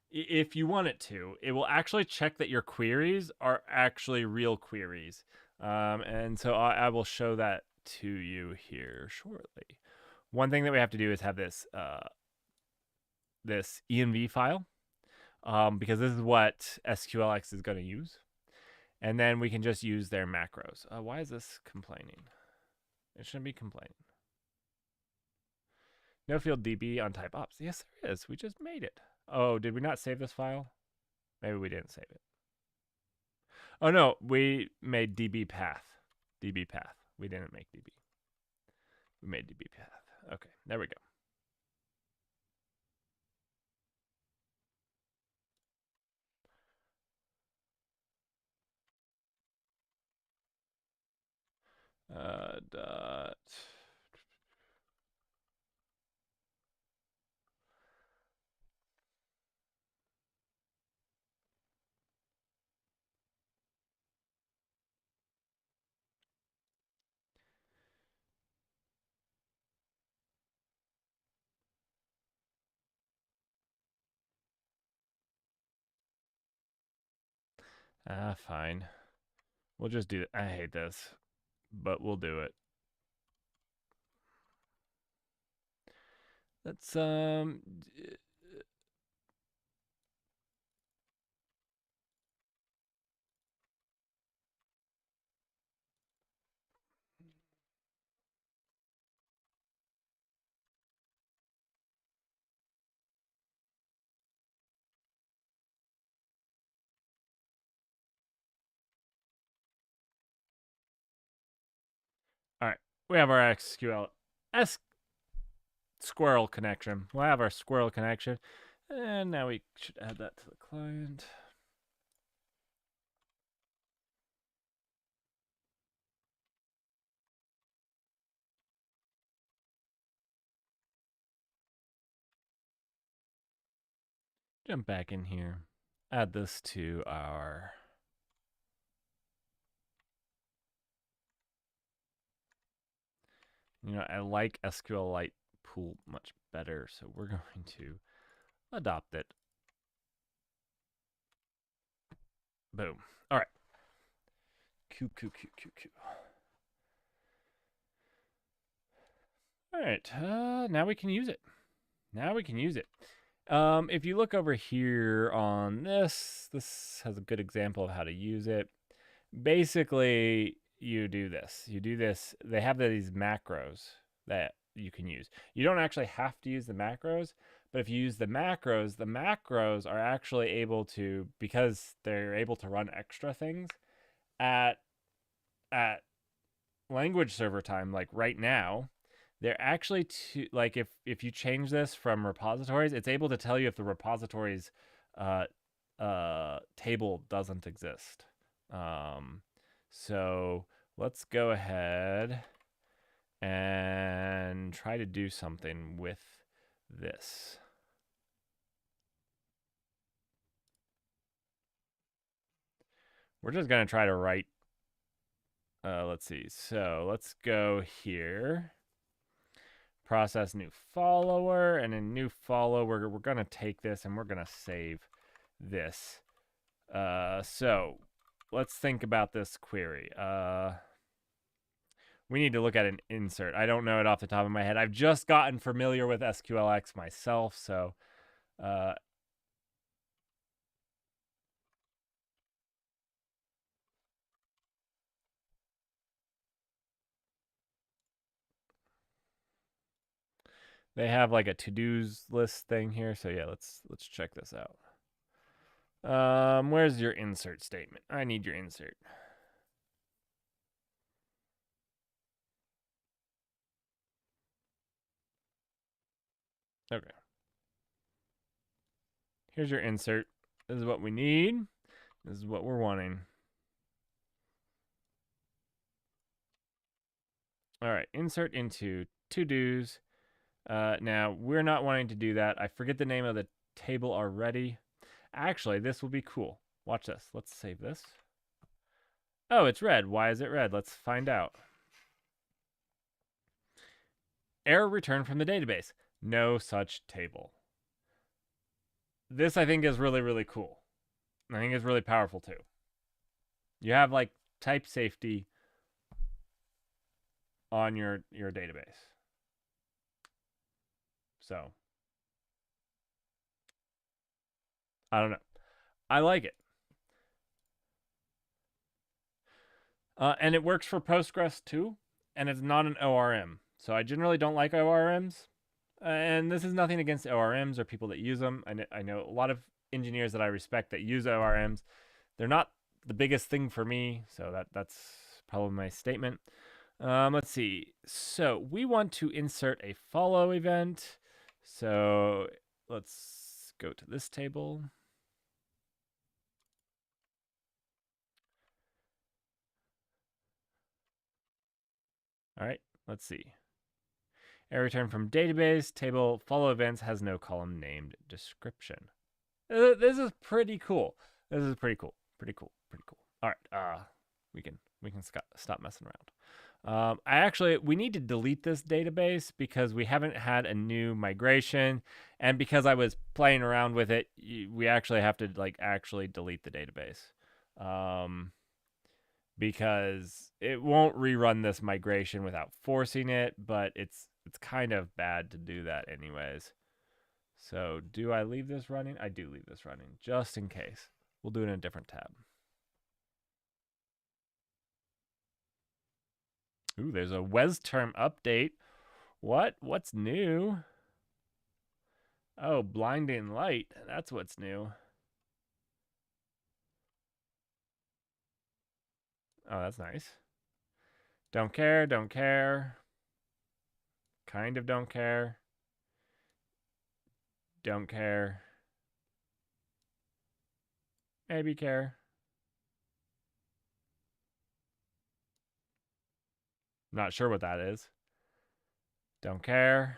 if you want it to, it will actually check that your queries are actually real queries. And so I will show that to you here shortly. One thing that we have to do is have this this env file, because this is what SQLX is going to use. And then we can just use their macros. Why is this complaining? It shouldn't be complaining. No field DB on type ops. Yes, there is. We just made it. Oh, did we not save this file? Maybe we didn't save it. Oh, no. We made DB path. DB path. We didn't make DB. We made DB path. Okay, there we go. Dot. Fine. We'll just do it. I hate this, but we'll do it. Let's all right. We have our SQL squirrel connection. We'll have our squirrel connection. And now we should add that to the client. Jump back in here. Add this to our I like SQLite pool much better, so we're going to adopt it. Boom. All right. Q. All right. Now we can use it. If you look over here on this has a good example of how to use it. Basically, you do this. They have these macros that you can use. You don't actually have to use the macros, but if you use the macros are actually able to, because they're able to run extra things at language server time, like right now. They're actually like if you change this from repositories, it's able to tell you if the repositories table doesn't exist. So let's go ahead and try to do something with this. We're just going to try to write. Let's see. So let's go here. Process new follower, and in new follower, we're going to take this and we're going to save this. So let's think about this query. We need to look at an insert. I don't know it off the top of my head. I've just gotten familiar with SQLX myself, so they have like a to-dos list thing here. So yeah, let's check this out. Where's your insert statement? I need your insert. Okay. Here's your insert. This is what we need. This is what we're wanting. All right, insert into to-dos. Now, we're not wanting to do that. I forget the name of the table already. Actually, this will be cool. Watch this. Let's save this. Oh, it's red. Why is it red? Let's find out. Error returned from the database. No such table. This, I think, is really, really cool. I think it's really powerful, too. You have, like, type safety on your database. So, I don't know. I like it. And it works for Postgres, too. And it's not an ORM. So I generally don't like ORMs. And this is nothing against ORMs or people that use them. I know a lot of engineers that I respect that use ORMs. They're not the biggest thing for me, so that's probably my statement. Let's see. So we want to insert a follow event. So let's go to this table. All right, let's see. Error return from database. Table follow events has no column named description. This is pretty cool. This is pretty cool. Pretty cool. Pretty cool. All right. We can stop messing around. We need to delete this database because we haven't had a new migration, and because I was playing around with it, we actually have to actually delete the database. Because it won't rerun this migration without forcing it, but it's kind of bad to do that anyways. So do I leave this running? I do leave this running just in case. We'll do it in a different tab. Ooh, there's a WES term update. What's new? Oh, blinding light. That's what's new. Oh, that's nice. Don't care, don't care. Kind of don't care. Don't care. Maybe care. Not sure what that is. Don't care.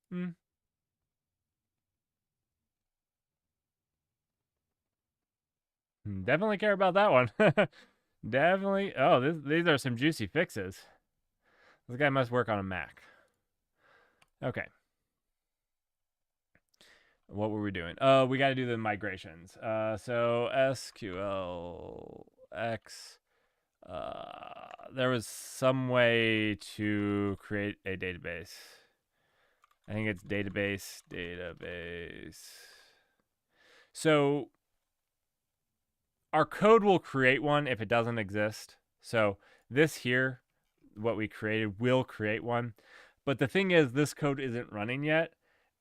Hmm. Definitely care about that one. Definitely. Oh, these are some juicy fixes. This guy must work on a Mac. Okay. What were we doing? Oh, we got to do the migrations. So SQLX. There was some way to create a database. I think it's database. So our code will create one if it doesn't exist. So this here, what we created, will create one. But the thing is, this code isn't running yet.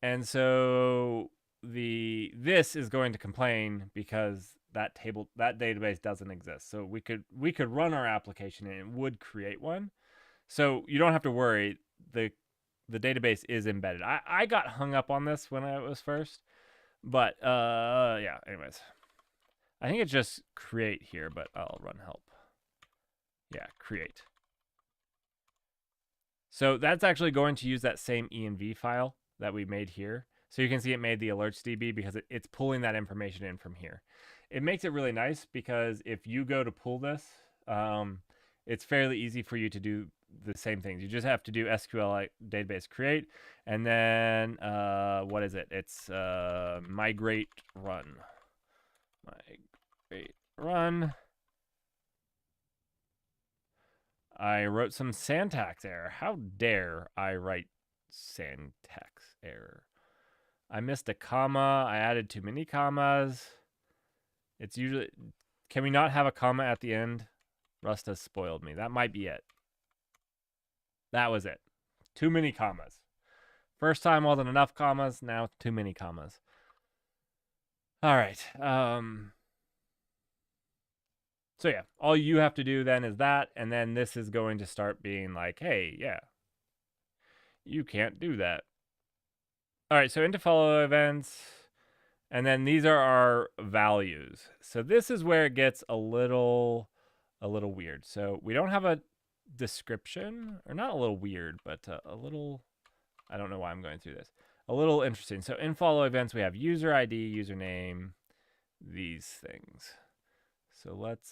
And so this is going to complain because that database doesn't exist. So we could run our application and it would create one. So you don't have to worry. The database is embedded. I got hung up on this when I was first, but yeah. Anyways, I think it's just create here, but I'll run help. Yeah, create. So that's actually going to use that same env file that we made here. So you can see it made the alerts DB because it's pulling that information in from here. It makes it really nice because if you go to pull this, it's fairly easy for you to do the same things. You just have to do SQL database create, and then what is it? It's migrate run. Migrate run. I wrote some syntax error. How dare I write syntax error? I missed a comma. I added too many commas. It's usually... Can we not have a comma at the end? Rust has spoiled me. That might be it. That was it. Too many commas. First time wasn't enough commas. Now too many commas. All right. So yeah, all you have to do then is that, and then this is going to start being like, hey, yeah, you can't do that. All right, so into follow events, and then these are our values. So this is where it gets a little weird. So we don't have a description, or not a little weird, but a little, I don't know why I'm going through this. A little interesting. So in follow events, we have user ID, username, these things. So let's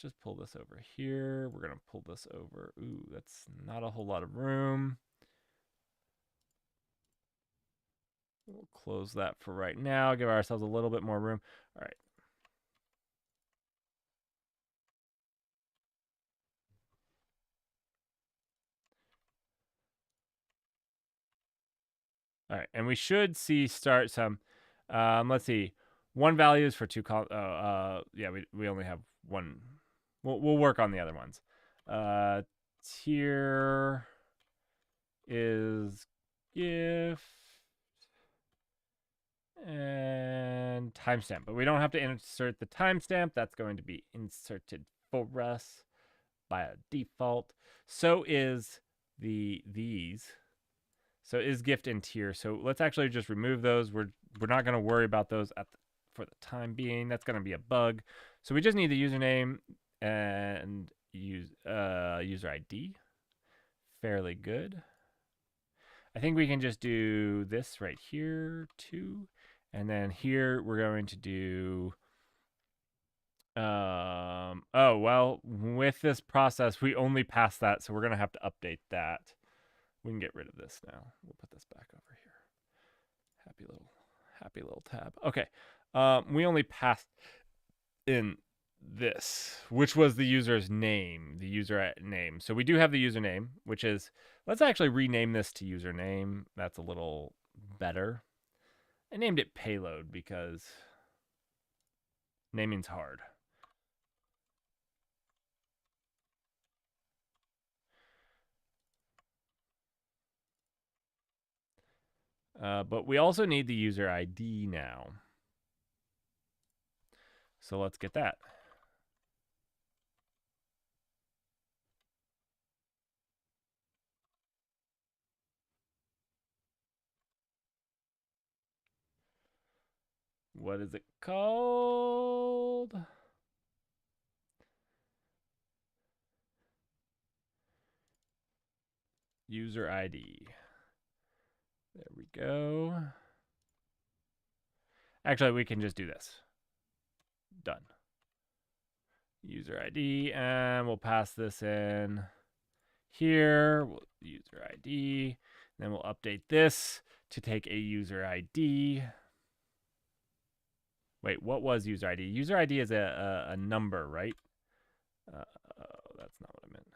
just pull this over here. We're gonna pull this over. Ooh, that's not a whole lot of room. We'll close that for right now. Give ourselves a little bit more room. All right. All right, and we should see start some. Let's see. One value is for two columns. Yeah, we only have one. We'll work on the other ones. Tier is gift and timestamp, but we don't have to insert the timestamp. That's going to be inserted for us by a default. So is these. So is gift and tier. So let's actually just remove those. We're not going to worry about those for the time being. That's going to be a bug. So we just need the username and user ID. Fairly good. I think we can just do this right here too. And then here we're going to do oh, well, with this process, we only pass that, so we're going to have to update that. We can get rid of this now. We'll put this back over here. Happy little tab. Okay. We only passed in this, which was the user's name, the user name. So we do have the username, which is, let's actually rename this to username. That's a little better. I named it payload because naming's hard. But we also need the user ID now. So let's get that. What is it called? User ID. There we go. Actually, we can just do this. Done. User ID, and we'll pass this in here. User ID. Then we'll update this to take a user ID. Wait, what was user ID? User ID is a number, right? That's not what I meant.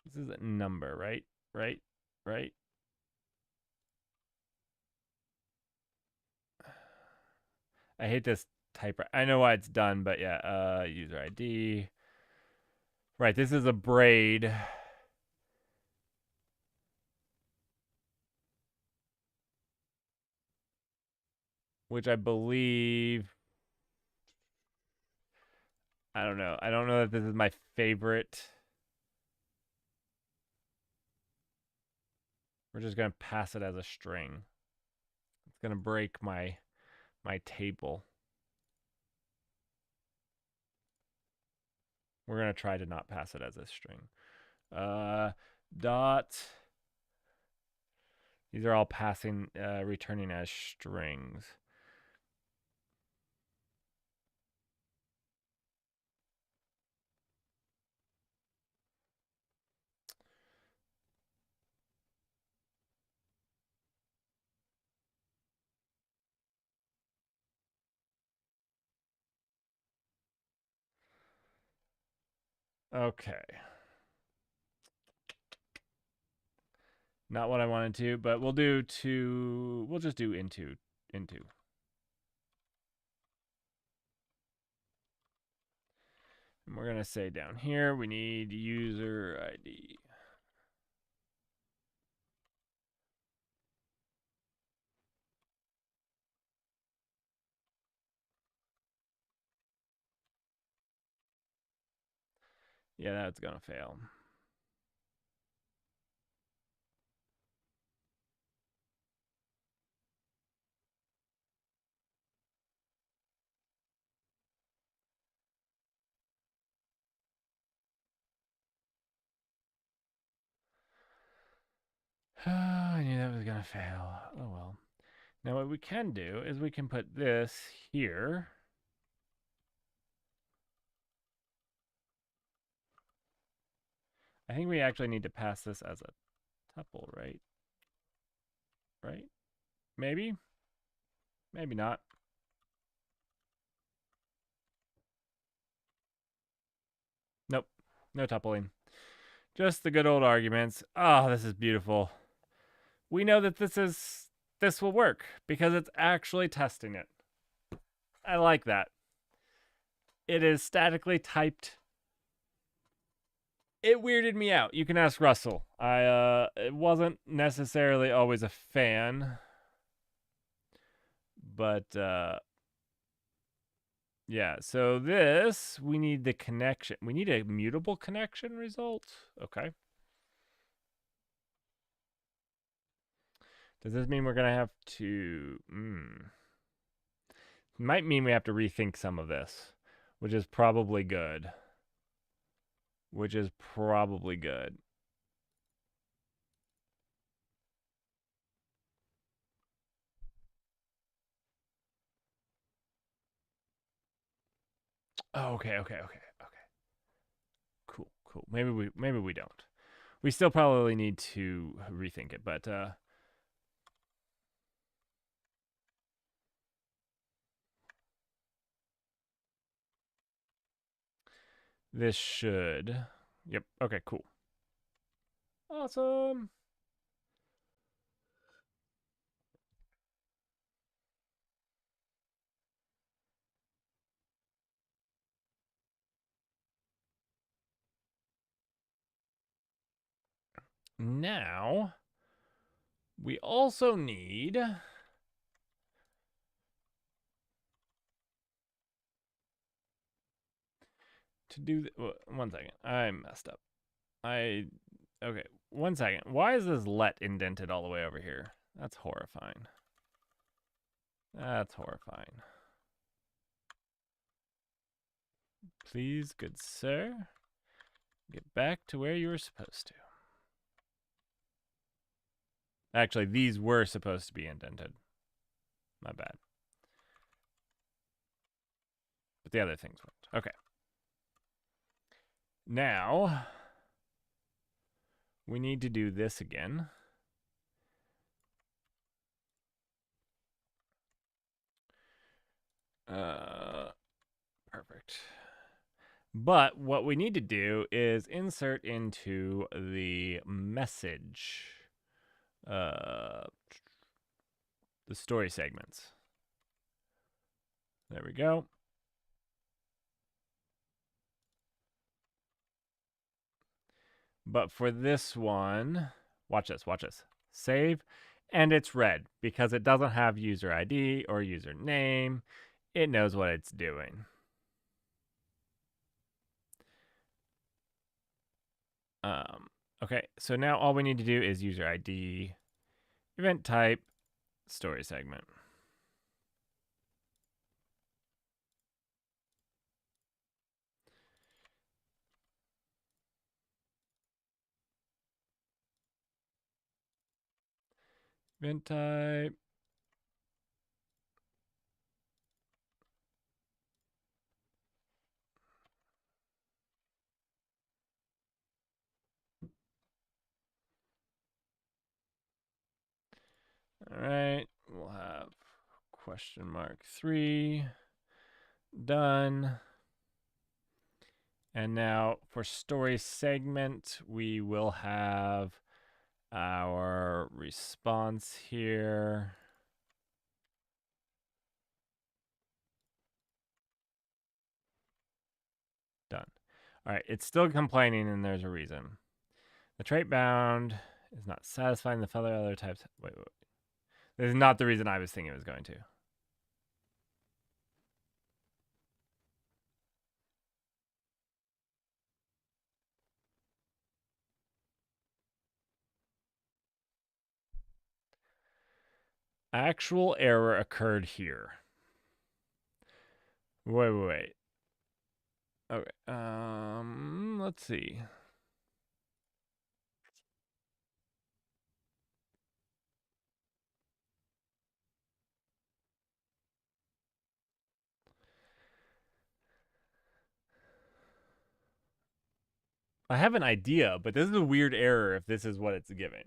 This is a number, right? Right? I hate this type. I know why it's done, but yeah, user ID. Right, this is a braid. Which I believe, I don't know. I don't know that this is my favorite. We're just going to pass it as a string. It's going to break my table. We're going to try to not pass it as a string. Dot. These are all passing, returning as strings. Okay. Not what I wanted to, but we'll just do into. And we're going to say down here, we need user ID. Yeah, that's going to fail. I knew that was going to fail. Oh well. Now what we can do is we can put this here. I think we actually need to pass this as a tuple, right? Right? Maybe? Maybe not. Nope. No tupling. Just the good old arguments. Oh, this is beautiful. We know that this will work because it's actually testing it. I like that. It is statically typed. It weirded me out. You can ask Russell. I wasn't necessarily always a fan, but yeah. So this we need the connection. We need a mutable connection result. Okay. Does this mean we're gonna have to? Might mean we have to rethink some of this, which is probably good. Which is probably good. Oh, okay. Cool. Maybe we don't. We still probably need to rethink it, but this should. Yep. Okay, cool. Awesome. Now, we also need to do. One second. I messed up. Okay. 1 second. Why is this let indented all the way over here? That's horrifying. That's horrifying. Please, good sir, get back to where you were supposed to. Actually, these were supposed to be indented. My bad. But the other things weren't. Okay. Now, we need to do this again. Perfect. But what we need to do is insert into the message the story segments. There we go. But for this one, watch this. Save, and it's red because it doesn't have user ID or username. It knows what it's doing. Okay, so now all we need to do is user ID, event type, story segment. Event type. All right, we'll have question mark 3 done. And now for story segment, we will have our response here. Done. All right, it's still complaining, and there's a reason. The trait bound is not satisfying the other types. Wait. This is not the reason I was thinking it was going to. Actual error occurred here. Wait. Okay. Let's see. I have an idea, but this is a weird error if this is what it's giving.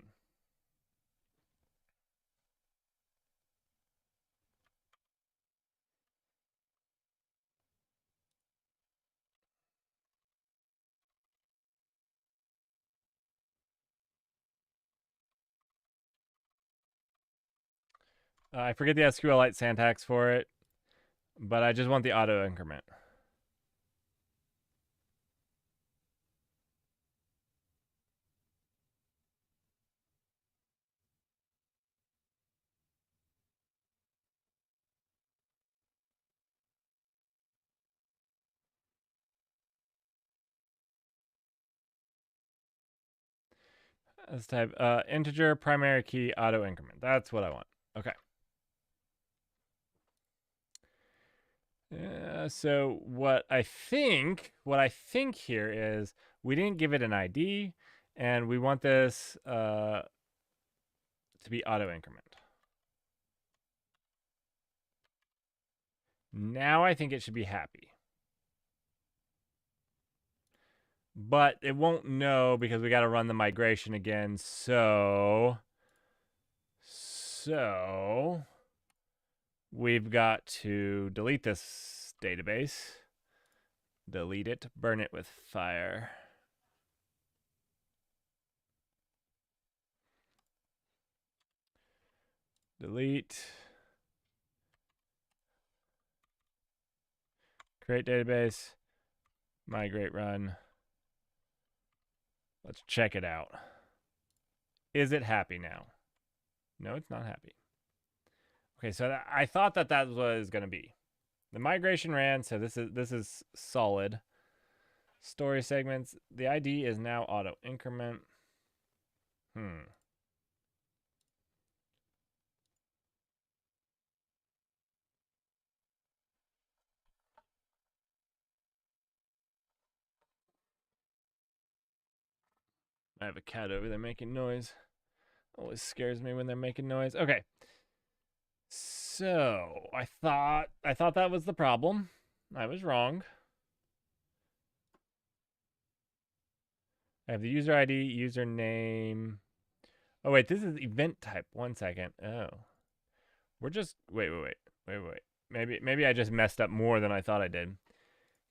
I forget the SQLite syntax for it, but I just want the auto increment. Let's type integer primary key auto increment. That's what I want. Okay. So what I think here is we didn't give it an ID, and we want this to be auto increment. Now I think it should be happy. But it won't know because we got to run the migration again. So we've got to delete this database. Delete it, burn it with fire. Delete. Create database. Migrate run. Let's check it out. Is it happy now? No, it's not happy. Okay, so I thought that was going to be. The migration ran, so this is solid. Story segments. The ID is now auto increment. I have a cat over there making noise. Always scares me when they're making noise. Okay. So I thought that was the problem. I was wrong. I have the user ID, username. Oh wait, this is event type. 1 second. Oh. We're just wait. Maybe I just messed up more than I thought I did.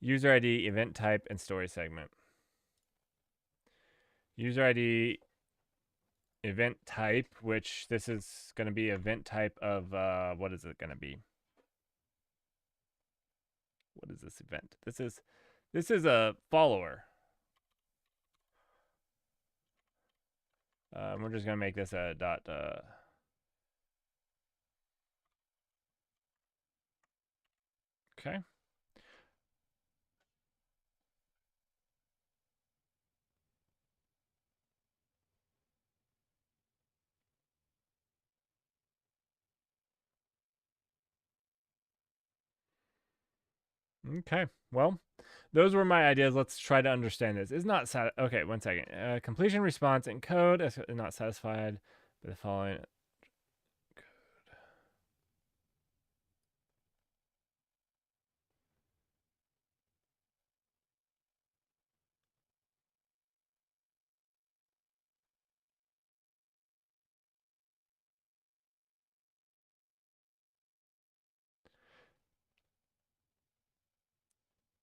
User ID, event type, and story segment. User ID, event type, which this is going to be event type of what is it going to be? What is this event? This is a follower. We're just going to make this a dot. Okay. Okay. Well, those were my ideas. Let's try to understand this. Is not okay. 1 second. Completion response in code is not satisfied by the following.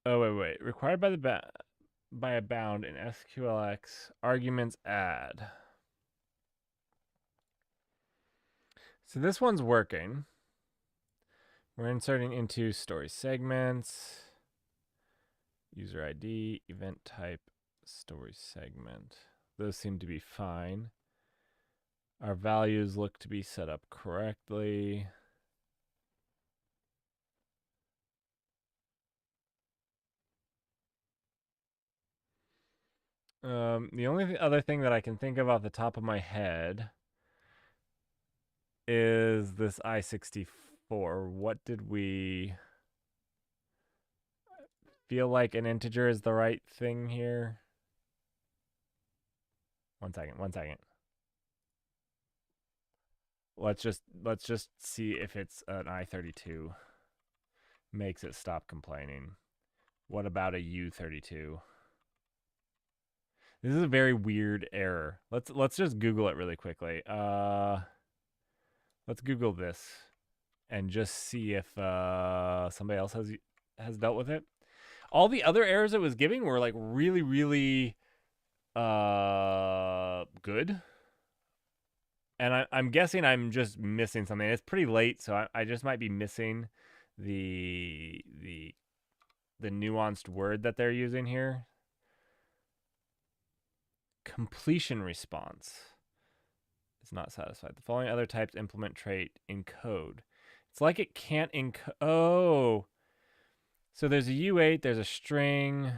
Oh wait. Required by the by a bound in SQLX arguments add. So this one's working. We're inserting into story segments, user ID, event type, story segment. Those seem to be fine. Our values look to be set up correctly. The only other thing that I can think of off the top of my head is this I64. What did we feel like an integer is the right thing here? One second. Let's just see if it's an I32. Makes it stop complaining. What about a U32? This is a very weird error. Let's just Google it really quickly. Let's Google this and just see if somebody else has dealt with it. All the other errors it was giving were like really good. And I'm guessing I'm just missing something. It's pretty late, so I just might be missing the nuanced word that they're using here. Completion response is not satisfied. The following other types implement trait in code. It's like it can't encode. Oh, so there's a U8. There's a string.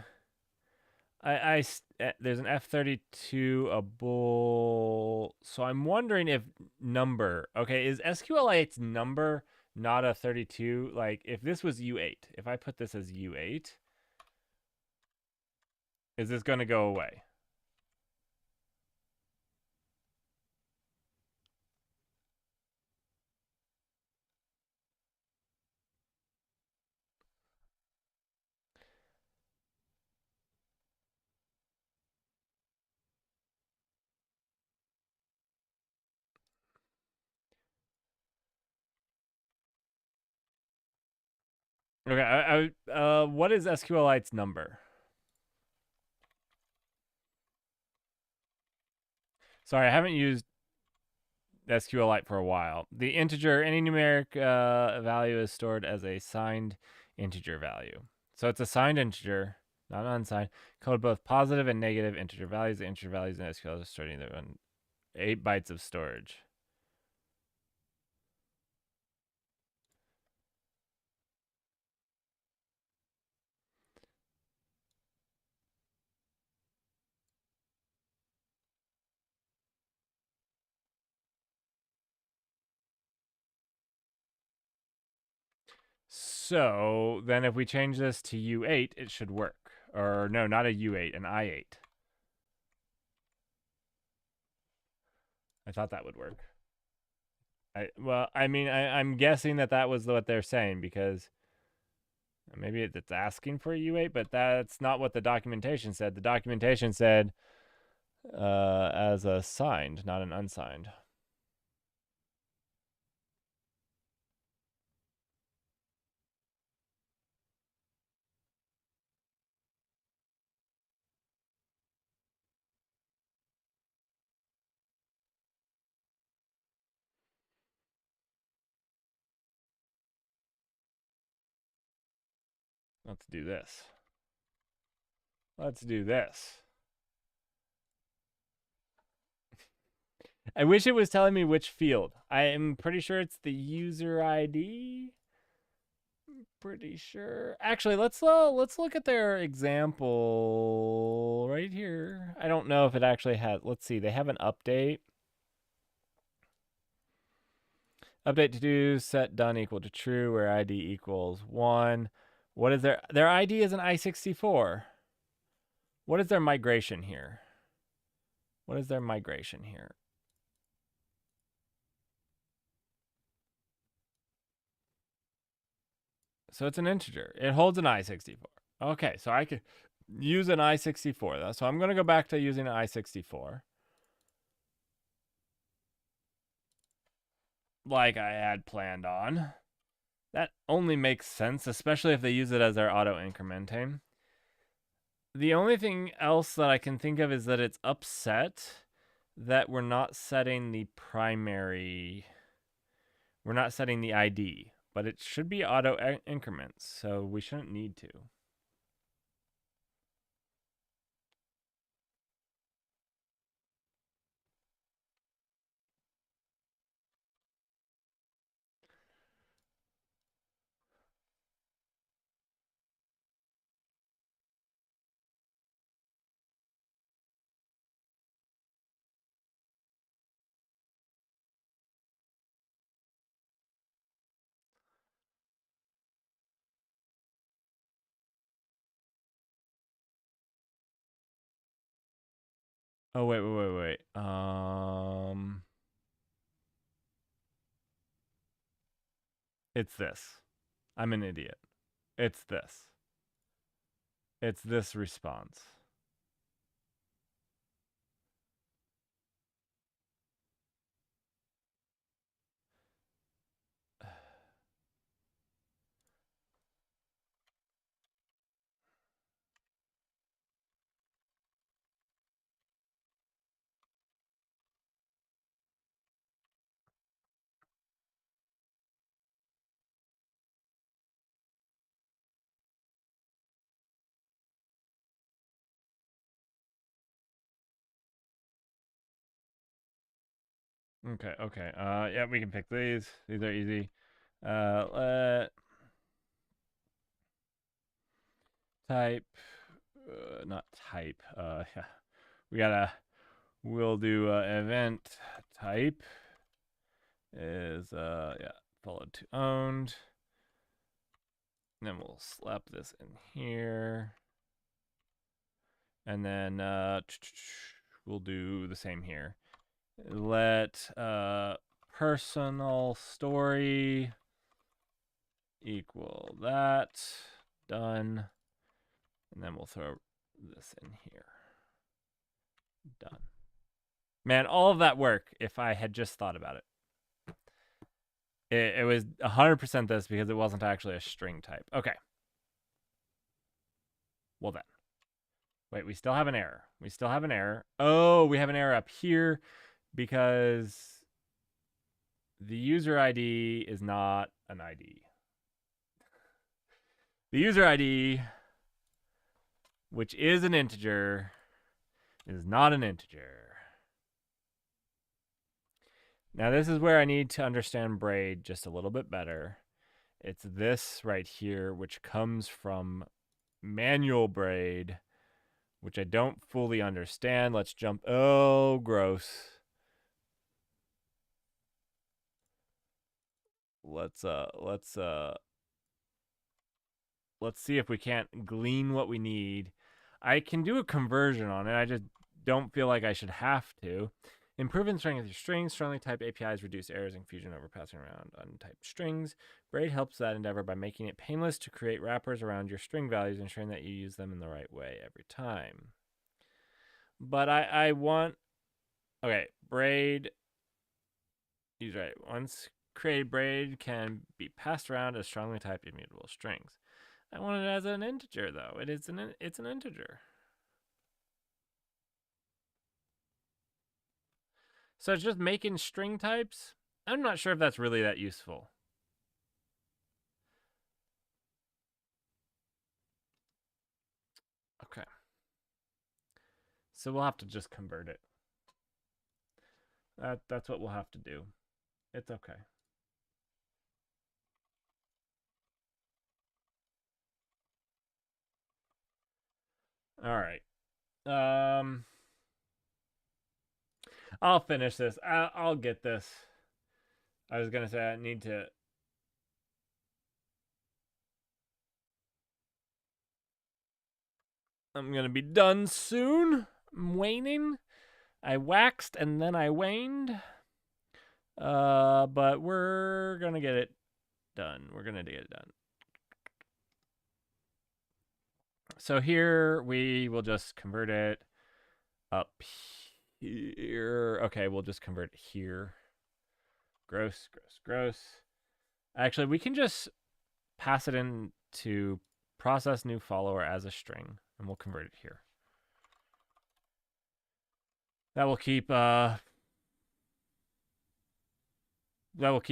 There's an F32, a bool. So I'm wondering if number. Okay, is SQLite's number not a 32? Like if this was U8, if I put this as U8, is this going to go away? Okay, what is SQLite's number? Sorry, I haven't used SQLite for a while. The integer, any numeric value is stored as a signed integer value. So it's a signed integer, not unsigned. Code both positive and negative integer values. The integer values in SQL are stored either on 8 bytes of storage. So then if we change this to U8, it should work. Or no, not a U8, an I8. I thought that would work. I'm guessing that was what they're saying because maybe it's asking for a U8, but that's not what the documentation said. The documentation said as a signed, not an unsigned. Let's do this. Let's do this. I wish it was telling me which field. I am pretty sure it's the user ID. Pretty sure. Actually, let's look at their example right here. I don't know if it actually has. Let's see. They have an update. Update to do set done equal to true where ID equals 1. What is their ID is an I64. What is their migration here? What is their migration here? So it's an integer. It holds an I64. Okay, so I could use an I64. So I'm going to go back to using an I64. Like I had planned on. That only makes sense, especially if they use it as their auto incrementing. The only thing else that I can think of is that it's upset that we're not setting the primary. We're not setting the ID, but it should be auto increments, so we shouldn't need to. Oh wait. It's this. I'm an idiot. It's this. It's this response. Okay. Yeah, we can pick these. These are easy. Let type, not type. Yeah, we gotta. We'll do event type is yeah, followed to owned. And then we'll slap this in here, and then we'll do the same here. Let personal story equal that. Done. And then we'll throw this in here. Done. Man, all of that work if I had just thought about it. It was 100% this because it wasn't actually a string type. Okay. Well then. Wait, we still have an error. Oh, we have an error up here because the user ID is not an ID. The user ID, which is an integer, is not an integer. Now this is where I need to understand braid just a little bit better. It's this right here, which comes from manual braid, which I don't fully understand. Let's jump. Oh, gross. Let's see if we can't glean what we need. I can do a conversion on it. I just don't feel like I should have to. Improving strength of your strings. Strongly typed APIs reduce errors in Fusion over passing around untyped strings. Braid helps that endeavor by making it painless to create wrappers around your string values, ensuring that you use them in the right way every time. But I want... Okay, braid... He's right. Once created, braid can be passed around as strongly typed immutable strings. I want it as an integer, though. It's an integer. So it's just making string types. I'm not sure if that's really that useful. Okay. So we'll have to just convert it. That's what we'll have to do. It's okay. All right. I'll finish this. I'll get this. I was gonna say I need to. I'm gonna be done soon. I'm waning. I waxed and then I waned. But we're gonna get it done. We're gonna get it done. So here we will just convert it up here. Okay, we'll just convert it here. Gross. Actually, we can just pass it in to process new follower as a string. and we'll convert it here. That will keep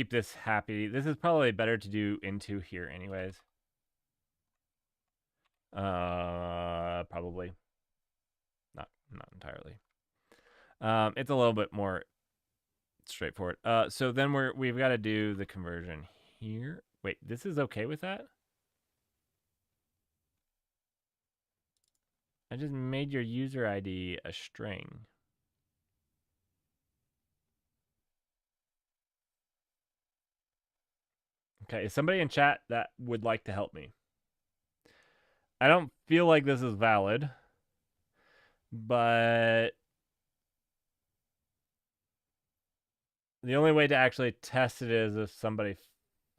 this happy. This is probably better to do into here anyways. Probably. Not entirely. It's a little bit more straightforward. So then we've got to do the conversion here. Wait, this is okay with that? I just made your user ID a string. Okay, is somebody in chat that would like to help me? I don't feel like this is valid, but the only way to actually test it is if somebody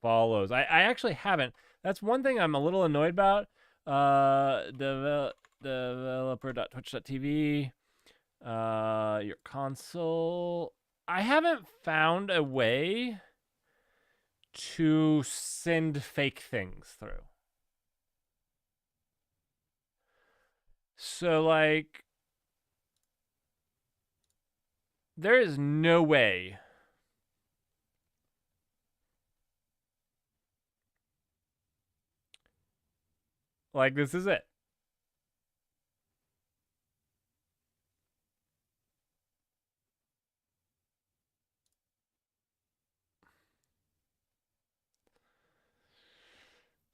follows. I actually haven't. That's one thing I'm a little annoyed about. Developer.twitch.tv, your console. I haven't found a way to send fake things through. So, like, there is no way. Like, this is it.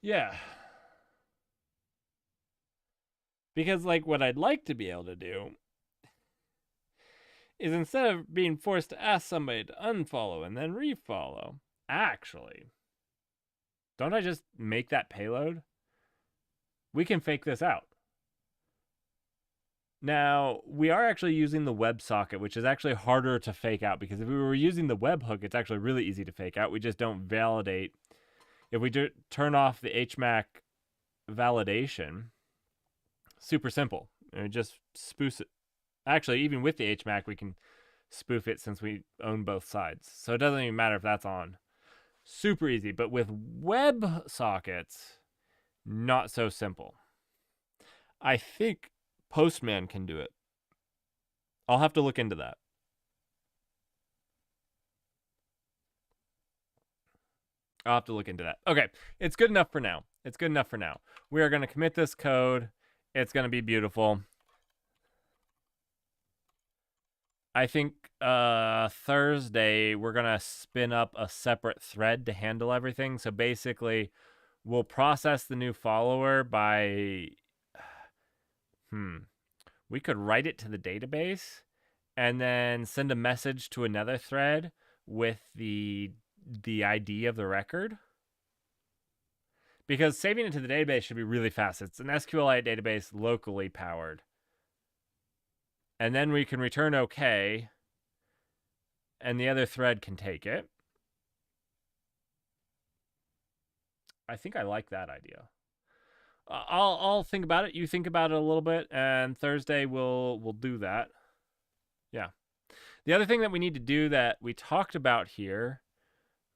Yeah. Because, like, what I'd like to be able to do is instead of being forced to ask somebody to unfollow and then refollow, actually, don't I just make that payload? We can fake this out. Now, we are actually using the WebSocket, which is actually harder to fake out because if we were using the webhook, it's actually really easy to fake out. We just don't validate. If we turn off the hmac validation, super simple. It just spoofs it. Actually, even with the hmac, we can spoof it since we own both sides. So it doesn't even matter if that's on. Super easy. But with WebSockets, not so simple. I think Postman can do it. I'll have to look into that. I'll have to look into that. Okay, it's good enough for now. It's good enough for now. We are going to commit this code. It's going to be beautiful. I think Thursday we're going to spin up a separate thread to handle everything. So basically, we'll process the new follower by we could write it to the database and then send a message to another thread with the ID of the record. Because saving it to the database should be really fast. It's an SQLite database locally powered. And then we can return OK, and the other thread can take it. I think I like that idea. I'll think about it. You think about it a little bit, and Thursday we'll do that. Yeah. The other thing that we need to do that we talked about here,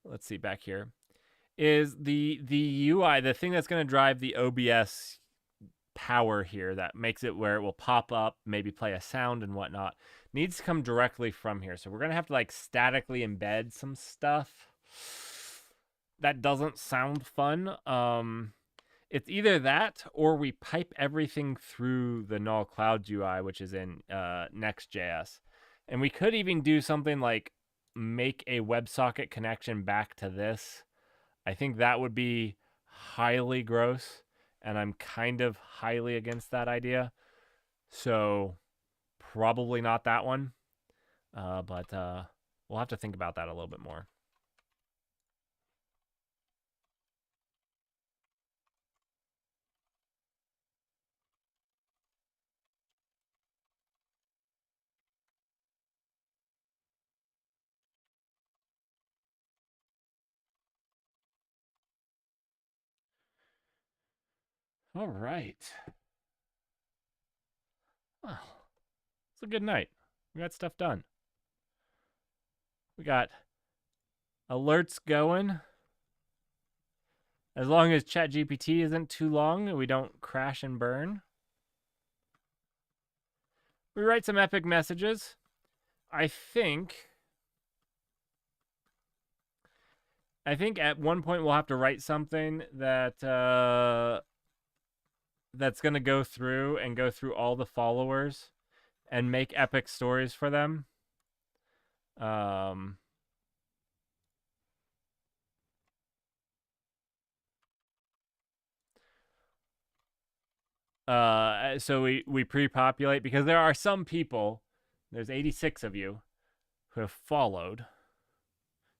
let's see back here, is the UI, the thing that's going to drive the OBS power here that makes it where it will pop up, maybe play a sound and whatnot, needs to come directly from here. So we're going to have to like statically embed some stuff. That doesn't sound fun. It's either that or we pipe everything through the Null Clouds UI, which is in Next.js. And we could even do something like make a WebSocket connection back to this. I think that would be highly gross, and I'm kind of highly against that idea. So probably not that one, but we'll have to think about that a little bit more. All right. Well, it's a good night. We got stuff done. We got alerts going. As long as ChatGPT isn't too long and we don't crash and burn. we write some epic messages. I think at one point we'll have to write something that that's going to go through all the followers and make epic stories for them. Um, so we pre-populate because there are some people. There's 86 of you who have followed,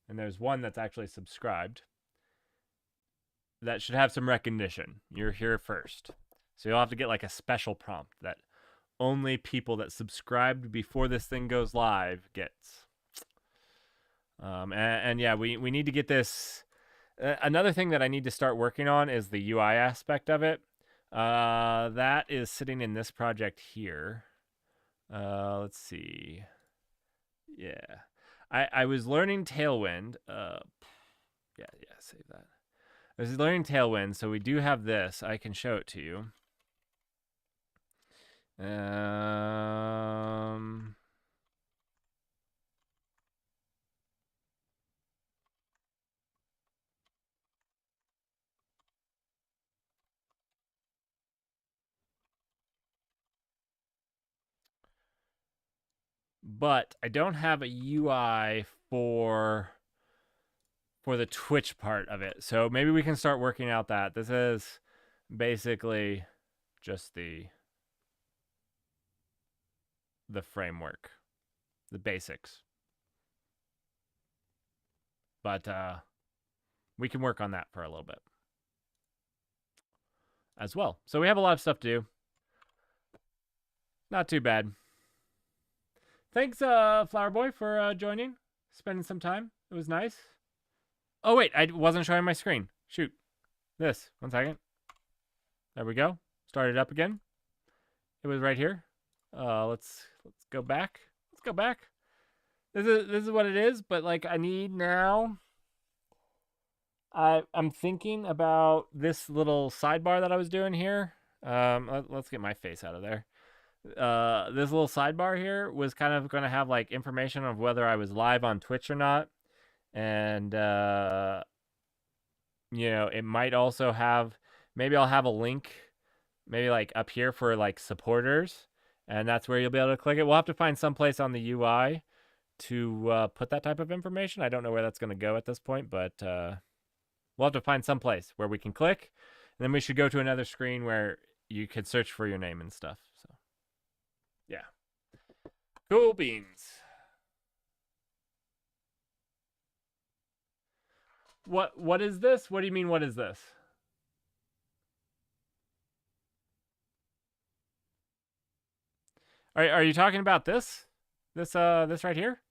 and there's one that's actually subscribed. That should have some recognition. You're here first, so you'll have to get like a special prompt that only people that subscribed before this thing goes live gets. And yeah, we need to get this. Another thing that I need to start working on is the UI aspect of it. That is sitting in this project here. Let's see. Yeah, I was learning Tailwind. Yeah, save that. I was learning Tailwind, so we do have this. I can show it to you. But I don't have a UI for the Twitch part of it. So maybe we can start working out that. This is basically just the framework, the basics. But we can work on that for a little bit as well. So we have a lot of stuff to do. Not too bad. Thanks, Flower Boy, for joining, spending some time. It was nice. Oh, wait, I wasn't showing my screen. Shoot. This. 1 second. There we go. Start it up again. It was right here. Let's go back. Let's go back. This is what it is, but like I need now. I'm thinking about this little sidebar that I was doing here. Let's get my face out of there. This little sidebar here was kind of going to have like information of whether I was live on Twitch or not, and it might also have, maybe I'll have a link, maybe like up here for like supporters, and that's where you'll be able to click it. We'll have to find some place on the UI to put that type of information. I don't know where that's going to go at this point, but we'll have to find some place where we can click, and then we should go to another screen where you could search for your name and stuff. So yeah, cool beans. What is this? What do you mean, what is this? Are you talking about this? This right here?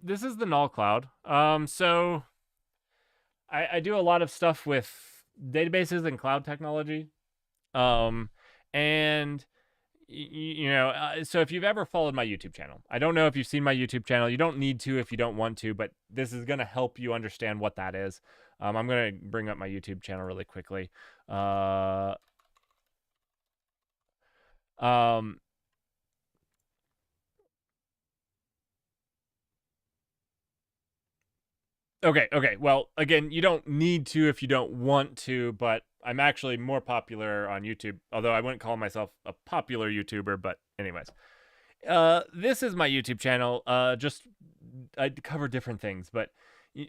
This is the null cloud. So I do a lot of stuff with databases and cloud technology. And so if you've ever followed my YouTube channel, I don't know if you've seen my YouTube channel. You don't need to if you don't want to, but this is going to help you understand what that is. I'm going to bring up my YouTube channel really quickly. Okay. Well, again, you don't need to if you don't want to, but I'm actually more popular on YouTube, although I wouldn't call myself a popular YouTuber, but anyways. This is my YouTube channel. Just I cover different things, but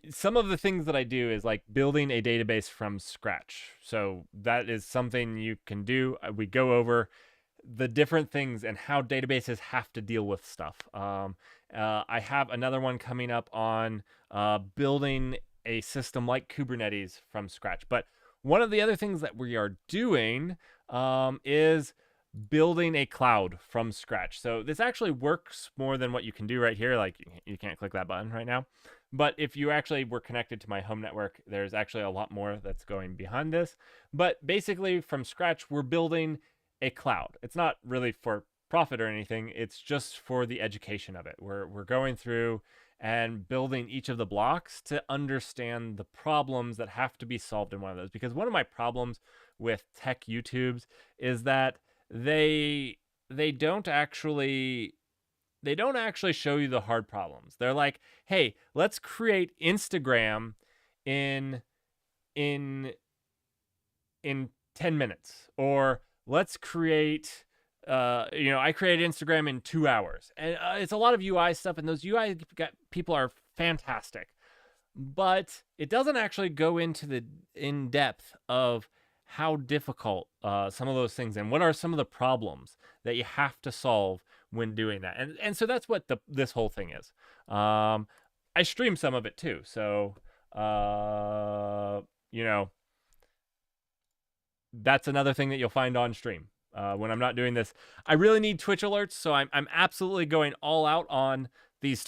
some of the things that I do is like building a database from scratch. So that is something you can do. We go over the different things and how databases have to deal with stuff. I have another one coming up on building a system like Kubernetes from scratch. But one of the other things that we are doing is building a cloud from scratch. So this actually works more than what you can do right here. Like you can't click that button right now. But if you actually were connected to my home network, there's actually a lot more that's going behind this. But basically from scratch, we're building a cloud. It's not really for profit or anything. It's just for the education of it. We're going through and building each of the blocks to understand the problems that have to be solved in one of those. Because one of my problems with tech YouTubes is that they they don't actually they don't actually show you the hard problems. They're like, "Hey, let's create Instagram in in in 10 minutes," or let's create I created Instagram in 2 hours, and it's a lot of UI stuff, and those UI people are fantastic, but it doesn't actually go into the in depth of how difficult some of those things and what are some of the problems that you have to solve when doing that. And so that's what this whole thing is. I stream some of it too, so you know, that's another thing that you'll find on stream when I'm not doing this. I really need Twitch alerts, so I'm absolutely going all out on these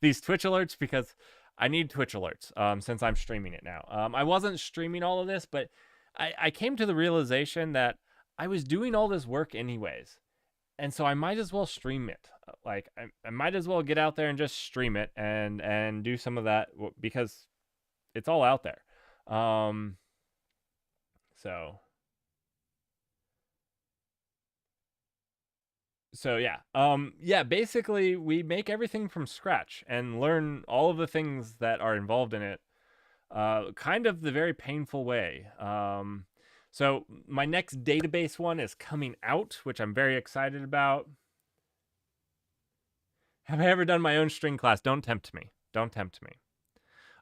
these Twitch alerts because I need Twitch alerts since I'm streaming it now. I wasn't streaming all of this, but I came to the realization that I was doing all this work anyways, and so I might as well stream it. Like I might as well get out there and just stream it and do some of that because it's all out there. So yeah, basically we make everything from scratch and learn all of the things that are involved in it, kind of the very painful way. So my next database one is coming out, which I'm very excited about. Have I ever done my own string class? Don't tempt me. Don't tempt me.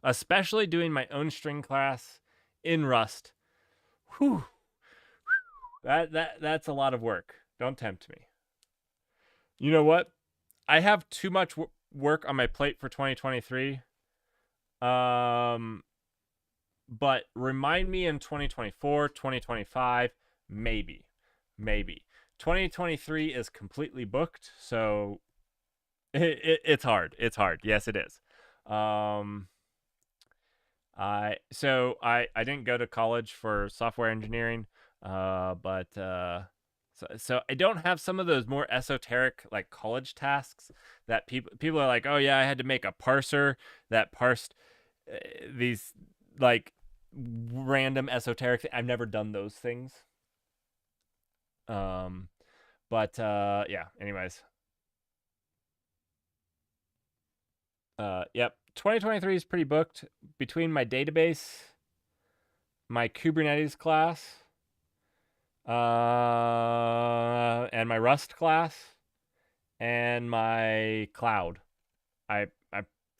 Especially doing my own string class in Rust. Whew. That's a lot of work. Don't tempt me. You know what? I have too much work on my plate for 2023. But remind me in 2024, 2025, maybe. 2023 is completely booked, so it's hard. It's hard. Yes, it is. I didn't go to college for software engineering, but so I don't have some of those more esoteric like college tasks that people are like, oh yeah, I had to make a parser that parsed these like random esoteric I've never done those things. But yeah, anyways. Yep. 2023 is pretty booked between my database, my Kubernetes class, and my Rust class, and my cloud. I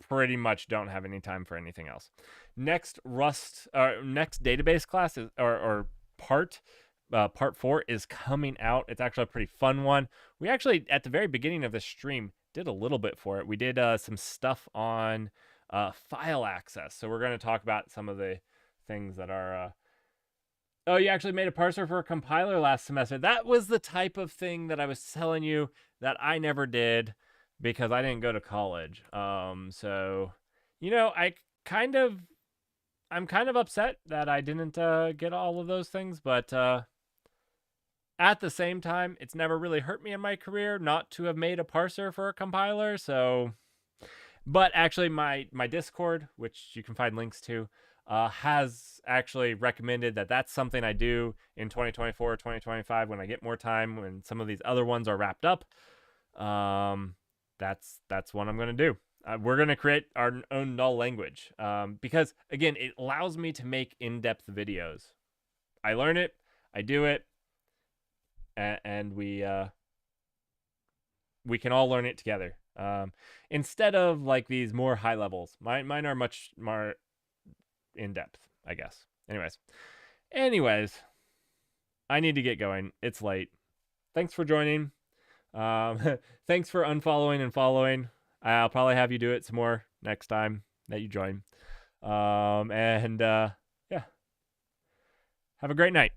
pretty much don't have any time for anything else. Next next database class is or part 4 is coming out. It's actually a pretty fun one. We actually at the very beginning of the stream did a little bit for it. We did some stuff on file access. So we're going to talk about some of the things that are oh, you actually made a parser for a compiler last semester. That was the type of thing that I was telling you that I never did because I didn't go to college. So, I'm kind of upset that I didn't get all of those things, but at the same time, it's never really hurt me in my career not to have made a parser for a compiler. So, but actually, my Discord, which you can find links to, has actually recommended that that's something I do in 2024 or 2025 when I get more time, when some of these other ones are wrapped up. That's what I'm going to do. We're going to create our own null language because, again, it allows me to make in-depth videos. I learn it, I do it, and we can all learn it together. Instead of like these more high levels. Mine are much more in-depth, I guess. Anyways, I need to get going. It's late. Thanks for joining. Thanks for unfollowing and following. I'll probably have you do it some more next time that you join. Yeah. Have a great night.